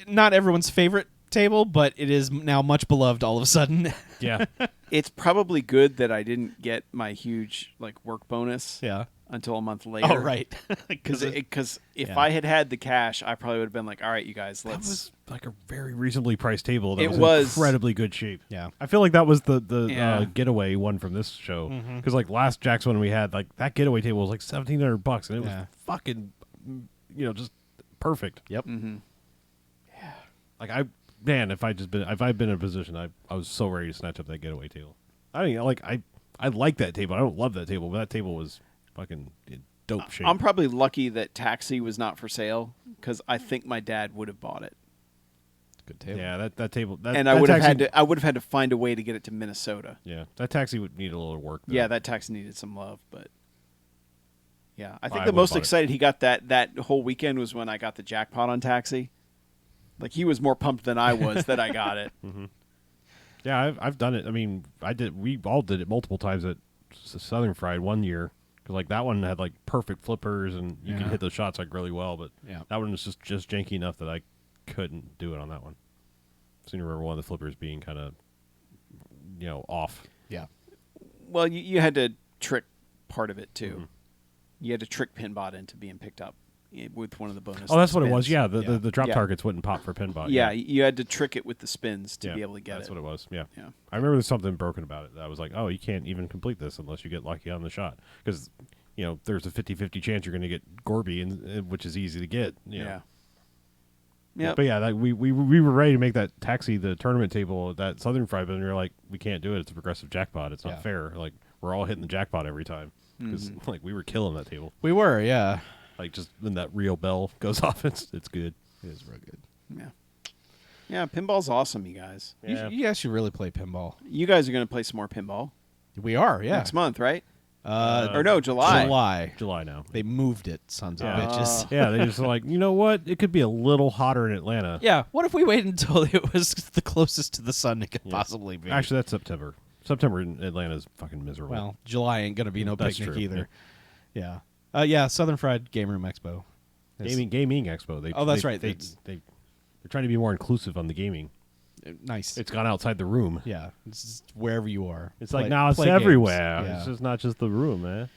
not everyone's favorite table, but it is now much beloved all of a sudden. yeah. it's probably good that I didn't get my huge work bonus Yeah. until a month later. Oh, right. Because if yeah. I had the cash, I probably would have been like, all right, you guys, That let's. was like a very reasonably priced table. That It was, was. incredibly good shape. Yeah. I feel like that was the Yeah. getaway one from this show Mm-hmm. because like last Jack's one we had that getaway table was like $1,700 and it Yeah. was fucking just perfect. Yep. Mhm. Like if I'd been in a position I was so ready to snatch up that getaway table. I mean I like that table. I don't love that table, but that table was fucking in dope shape. I'm probably lucky that Taxi was not for sale because I think my dad would have bought it, Good table. yeah, that table that, and that I would have taxi- had to find a way to get it to Minnesota. Yeah, that taxi would need a little work. Though. Yeah, that taxi needed some love, but yeah, I think I the would've most bought it. excited he got that whole weekend was when I got the jackpot on Taxi. Like he was more pumped than I was that I got it. Yeah, I've done it. I mean, we all did it multiple times at Southern Fried one year because that one had perfect flippers and you could Yeah. hit those shots really well. But Yeah. that one was just janky enough that I couldn't do it on that one. So you remember one of the flippers being kind of off. Yeah. Well, you had to trick part of it too. Mm-hmm. You had to trick Pinbot into being picked up with one of the bonus. Oh, that's what it was. spins. Yeah, Yeah. the drop Yeah. targets wouldn't pop for pinball. Yeah, you had to trick it with the spins to Yeah, be able to get that's it. what it was. Yeah. Yeah. I remember there's something broken about it. That I was like, oh, you can't even complete this unless you get lucky on the shot because there's a 50-50 chance you're going to get Gorby, which is easy to get. You know. Yeah. Yeah. But yeah, we were ready to make that Taxi the tournament table at that Southern Fried, but we were like, we can't do it. It's a progressive jackpot. It's not Yeah. fair. We're all hitting the jackpot every time because we were killing that table. We were, yeah. Just when that real bell goes off, it's good. It is real good. Yeah. Yeah, pinball's awesome, you guys. Yeah. You guys should really play pinball. You guys are going to play some more pinball We are, yeah. next month, right? Uh, Or no, July. July. now. They moved it, sons of Yeah. bitches. Yeah, they just like, you know what? It could be a little hotter in Atlanta. Yeah, what if we waited until it was the closest to the sun it could possibly be? Actually, that's September. September in Atlanta is fucking miserable. well, July ain't going to be no That's picnic true, either. Yeah. Southern Fried Game Room Expo. It's gaming expo. that's right. They're trying to be more inclusive on the gaming. nice. It's gone outside the room. Yeah, it's just wherever you are. It's Play- like now it's play games. everywhere. Yeah. It's just not just the room, man.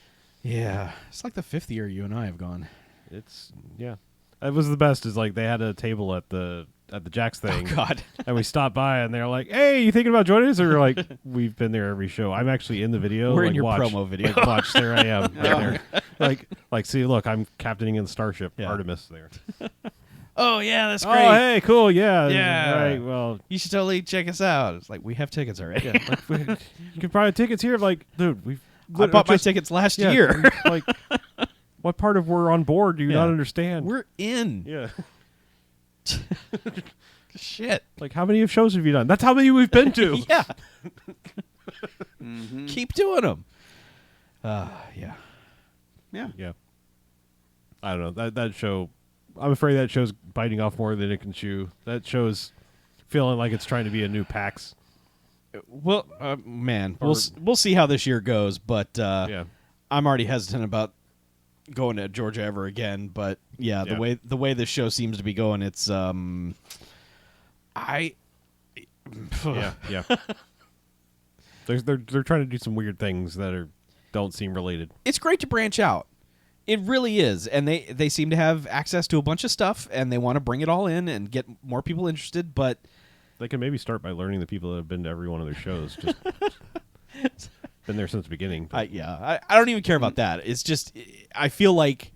Yeah, it's like the 5th year you and I have gone. It's yeah. It was the best. Is they had a table at the Jack's thing. Oh God. And we stopped by and they're like, "Hey, you thinking about joining us?" Or we're like, "We've been there every show." I'm actually in the video. We're in like, your watch, promo video. Like, watch, there I am. Right there. Like, see, look, I'm captaining in the starship Yeah. Artemis there. Oh yeah, that's Oh, hey, cool, yeah, Yeah. Right. Well, You should totally check us out. It's like we have tickets already. yeah, you can buy tickets here. Dude, we've. I bought my just- tickets last yeah, year. Like, what part of we're on board do you Yeah. not understand? We're in. yeah. Shit. Like, how many shows have you done? That's how many we've been to. Yeah. Mm-hmm. Keep doing them. Yeah. Yeah. Yeah. I don't know. That show, I'm afraid that show's biting off more than it can chew. That show's feeling like it's trying to be a new PAX. Well, man, Or- we'll see how this year goes, but Yeah. I'm already hesitant about going to Georgia ever again. But yeah, Yeah. the way this show seems to be going, it's Yeah. They're trying to do some weird things that don't seem related. It's great to branch out. It really is, and they seem to have access to a bunch of stuff, and they want to bring it all in and get more people interested. But They can maybe start by learning the people that have been to every one of their shows. Just been there since the beginning. I don't even care about that. It's just I feel like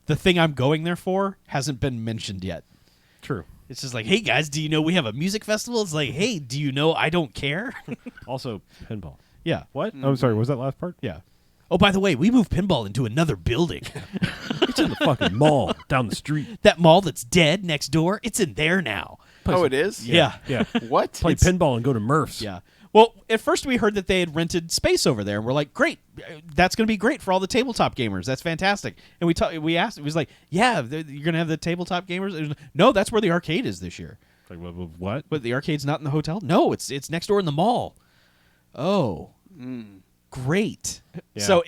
the thing I'm going there for hasn't been mentioned yet. True. It's just like, hey guys, do you know we have a music festival? It's like, hey, do you know I don't care? Also, pinball. Yeah. What? Oh, sorry. Was that last part? Yeah. Oh, by the way, we moved pinball into another building. What are you It's in the fucking mall down the street. That mall that's dead next door, it's in there now. Oh, it is? Yeah. Yeah. What? Play pinball and go to Murph's. Yeah. Well, at first we heard that they had rented space over there, and we're like, great, that's going to be great for all the tabletop gamers. That's fantastic. And we asked, it was like, yeah, you're going to have the tabletop gamers? It was, no, that's where the arcade is this year. Like, what? But the arcade's not in the hotel? No, it's next door in the mall. Oh, great. Yeah. So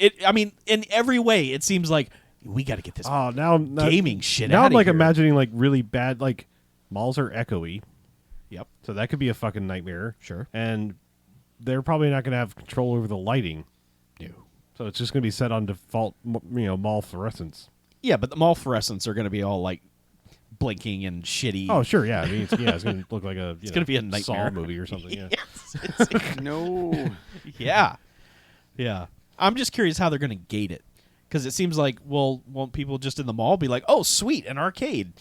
in every way, it seems like we got to get this Oh, now I'm gaming shit Now outta I'm like here. imagining like really bad. Like malls are echoey, Yep. so that could be a fucking nightmare. Sure. And they're probably not going to have control over the lighting. No. So it's just going to be set on default, mall fluorescence. Yeah, but the mall fluorescents are going to be all like blinking and shitty. Oh, sure, yeah. I mean, it's going to look like a It's gonna be a Saw nightmare. movie or something. Yeah. No. Yeah. Yeah. I'm just curious how they're going to gate it. Because it seems like, well, won't people just in the mall be like, oh, sweet, an arcade?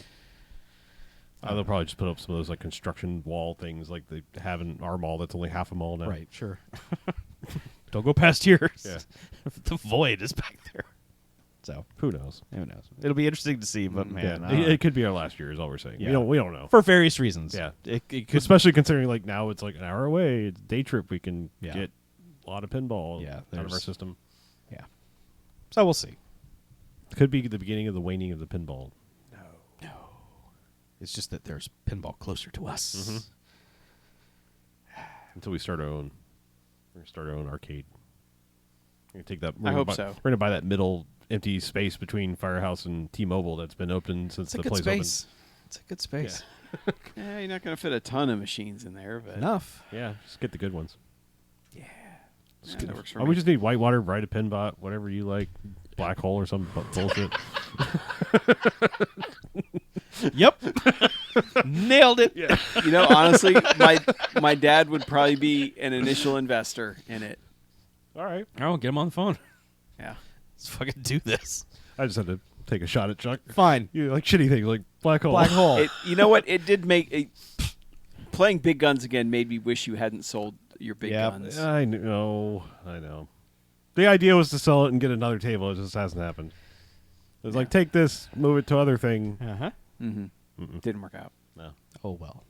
They'll probably just put up some of those like construction wall things like they have in our mall. That's only half a mall now. Right, sure. Don't go past here. Yeah. The void is back there. So, Who knows? who knows? It'll be interesting to see, but man, Yeah. It could be our last year. Is all we're saying. Yeah. We don't know. for various reasons. Yeah. It could, Especially considering like now it's like an hour away. It's a day trip. We can Yeah. get a lot of pinball Yeah, out of our there's- system. yeah. So we'll see. Could be the beginning of the waning of the pinball. It's just that there's pinball closer to us. Until we start our own. We're gonna start our own arcade. We're gonna take that. I hope buy, so. We're gonna buy that middle empty space between Firehouse and T-Mobile that's been open since It's a the good place space. It's a good space. Yeah, you're not going to fit a ton of machines in there, but Enough. opened. Yeah, just get the good ones. yeah, that works for Oh, me. we just need Whitewater, Ride a Pinbot, whatever you like, Black Hole or some bullshit. Yep. Nailed it. Yeah. You know, honestly, my dad would probably be an initial investor in it. All right, Oh, get him on the phone. Yeah. Let's fucking do this. I just had to take a shot at Chuck. Fine. You like shitty things like Black Hole. Black hole. You know what? It did make playing big guns again made me wish you hadn't sold your big Yep. guns. I know. The idea was to sell it and get another table. It just hasn't happened. It was like, take this, move it to other thing. Uh-huh. Didn't work out. No. Oh, well.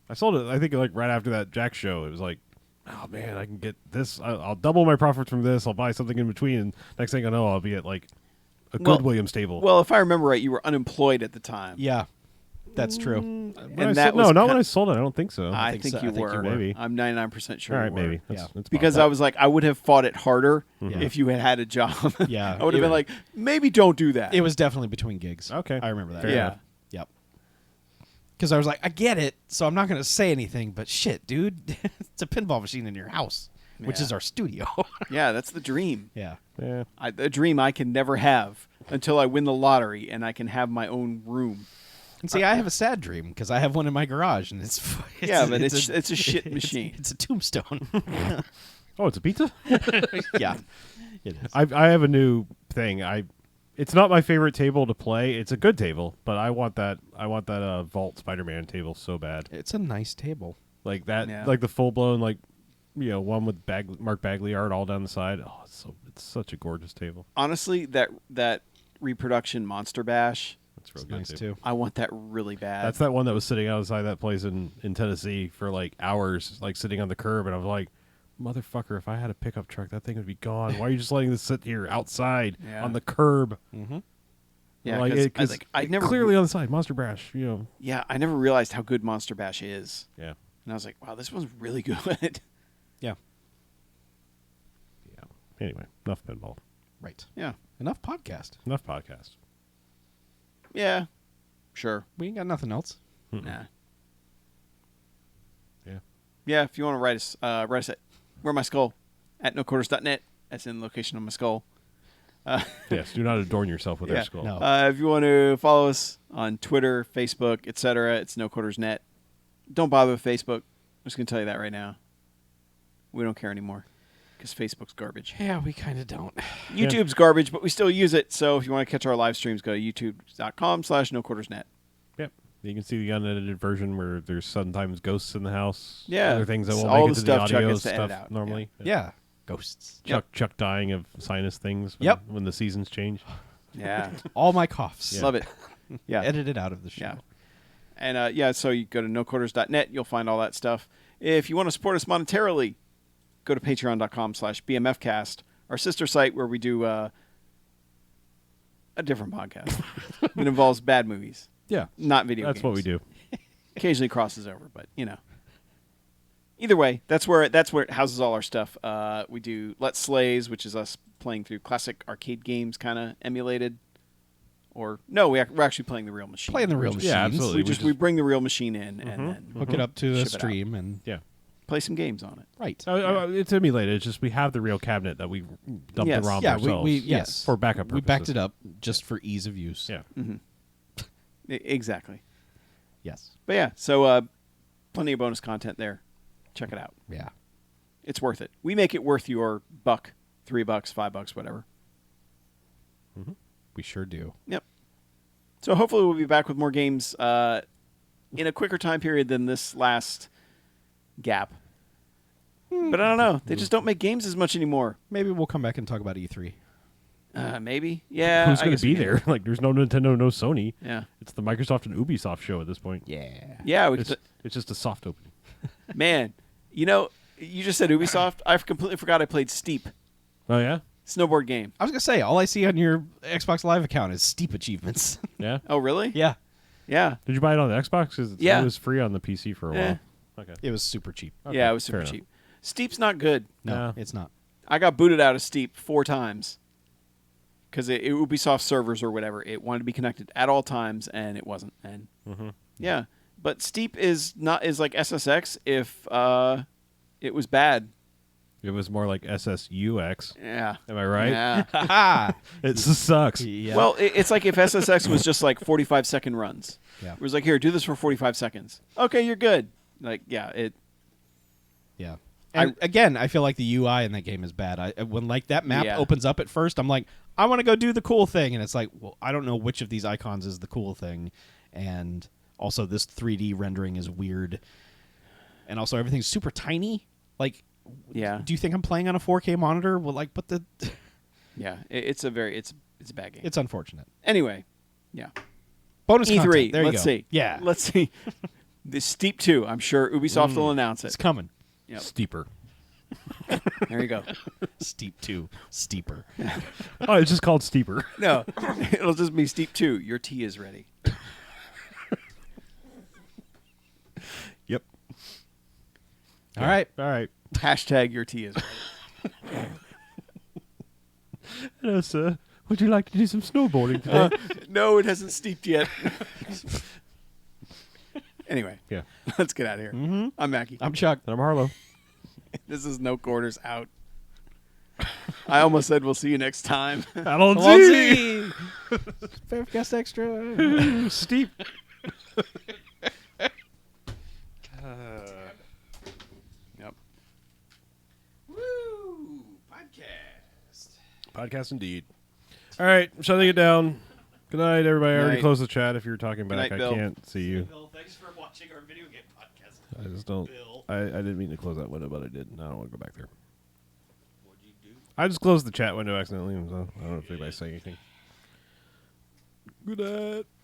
I sold it, I think, like right after that Jack show. It was like, oh, man, I can get this. I'll double my profits from this. I'll buy something in between. And next thing I know, I'll be at like a Well- good Williams table. Well, if I remember right, you were unemployed at the time. Yeah. That's true. When and I that sold, no, was not ki- when I sold it. I don't think so. I think think, so. you I think were. you were. Maybe. I'm 99% sure All you right, were. maybe. Yeah. That's Because I was like, I would have fought it harder Yeah. if you had had a job. Yeah. I would have been like, maybe don't do that. It was definitely between gigs. Okay. I remember that. Fair yeah. enough. Yep. Because I was like, I get it, so I'm not going to say anything, but shit, dude, it's a pinball machine in your house, which Yeah. is our studio. Yeah, that's the dream. yeah. Yeah. A dream I can never have until I win the lottery and I can have my own room. And see, I have a sad dream because I have one in my garage, and it's Yeah, but it's a shit machine. It's a tombstone. Oh, it's a pizza? Yeah, it is. I have a new thing. It's not my favorite table to play. It's a good table, but I want that Vault Spider-Man table so bad. It's a nice table. Like that, Yeah. like the full blown, like one with Mark Bagley art all down the side. Oh, it's such a gorgeous table. Honestly, that reproduction Monster Bash, That's real It's good nice too. too. I want that really bad. That's that one that was sitting outside that place in Tennessee for like hours, like sitting on the curb, and I was like, motherfucker, if I had a pickup truck, that thing would be gone. Why are you just letting this sit here outside Yeah. on the curb? yeah, like, 'cause I never clearly on the side, Monster Bash. Yeah, I never realized how good Monster Bash is. Yeah, And I was like, wow, this one's really good. Yeah. yeah. Anyway, enough pinball, Right. yeah. Enough podcast. enough podcast. Yeah. Sure. We ain't got nothing else. Nah. Yeah. Yeah, if you want to write us at Where My Skull at noquarters.net. That's in the location of my skull. Yes, do not adorn yourself with Yeah. their skull. No. If you want to follow us on Twitter, Facebook, etc., it's No Quarters Net. Don't bother with Facebook. I'm just going to tell you that right now. We don't care anymore because Facebook's garbage. Yeah, we kind of don't. YouTube's garbage, but we still use it. So if you want to catch our live streams, go to youtube.com/noquartersnet. Yep. You can see the unedited version where there's sometimes ghosts in the house. Yeah. Other things that It's won't all make it the to the stuff Chuck audio gets to edit stuff out. normally. Yeah. Ghosts. Chuck dying of sinus things Yep. when the seasons change. Yeah. All my coughs. Love it. Yeah. Edited out of the show. Yeah. And so you go to noquarters.net. You'll find all that stuff. If you want to support us monetarily, go to patreon.com/bmfcast, our sister site where we do a different podcast. It involves bad movies, Yeah, not video games. that's what we do. Occasionally crosses over, but Either way, that's where it houses all our stuff. We do Let's Slays, which is us playing through classic arcade games, kind of emulated. Or no, we're actually playing the real machine. Playing the real machines. Yeah, absolutely. We bring the real machine in and then Hook it up to a Ship it out. stream and Yeah. play some games on it. right. It's emulated. It's just we have the real cabinet that we dumped Yes. the ROM Yeah, ourselves. we yes for backup We backed purposes. it up just for ease of use. Yeah. Exactly. Yes. But yeah, so plenty of bonus content there. Check it out. Yeah. It's worth it. We make it worth your buck, $3, $5, whatever. We sure do. Yep. So hopefully we'll be back with more games in a quicker time period than this last gap. But I don't know. They just don't make games as much anymore. Maybe we'll come back and talk about E E3. Maybe. Yeah. Who's I going guess to be we can. there? Like, there's no Nintendo, no Sony. Yeah. It's the Microsoft and Ubisoft show at this point. Yeah. Yeah. It's just a soft opening. Man, you just said Ubisoft. I completely forgot I played Steep, Oh yeah, snowboard game. I was gonna say all I see on your Xbox Live account is steep achievements. yeah. Oh, really? yeah. Yeah. Did you buy it on the Xbox? Because Yeah. it was free on the PC for a Eh. while. Okay. It was super cheap. Okay, Yeah, it was fair super enough. cheap. Steep's not good. No, Yeah. it's not. I got booted out of Steep 4 times because Ubisoft servers or whatever. It wanted to be connected at all times, and it wasn't. And yeah, but Steep is like SSX if it was bad. It was more like SSUX. Yeah. Am I right? Yeah. Ha It just sucks. Yeah. Well, it's like if SSX was just like 45-second runs. Yeah. It was like, here, do this for 45 seconds. Okay, you're good. Like, yeah, yeah. And again, I feel like the UI in that game is bad. When like that map Yeah. opens up at first, I'm like, I want to go do the cool thing, and it's like, well, I don't know which of these icons is the cool thing, and also this 3D rendering is weird, and also everything's super tiny. Like, yeah, do you think I'm playing on a 4K monitor? Well, like, but yeah. It's a bad game. it's unfortunate. Anyway, yeah. Bonus E3. content. There you Let's go. see. Yeah, Let's see. The Steep 2. I'm sure Ubisoft will announce it's it. coming. Yep. Steeper. There you go. Steep 2, steeper. Oh, it's just called Steeper. No, it'll just be Steep 2. Your tea is ready. Yep. All right. All right. Hashtag your tea is ready. Hello, sir. Would you like to do some snowboarding today? No, it hasn't steeped yet. Anyway, yeah. let's get out of here. I'm Mackie. I'm Chuck. And I'm Harlow. This is No Quarters out. I almost said we'll see you next time. Alonzi! Alonzi! Faircast Extra. Steep. Yep. Woo! Podcast. Podcast indeed. All right, shutting it down. Good night, everybody. I already Night. closed the chat. If you're talking Good back, night, I Bill. can't see you. Bill, thanks for watching our video game podcast. I just don't. Bill. I didn't mean to close that window, but I did. I don't want to go back there. What'd you do? I just closed the chat window accidentally, so I don't know if anybody's saying anything. Good night.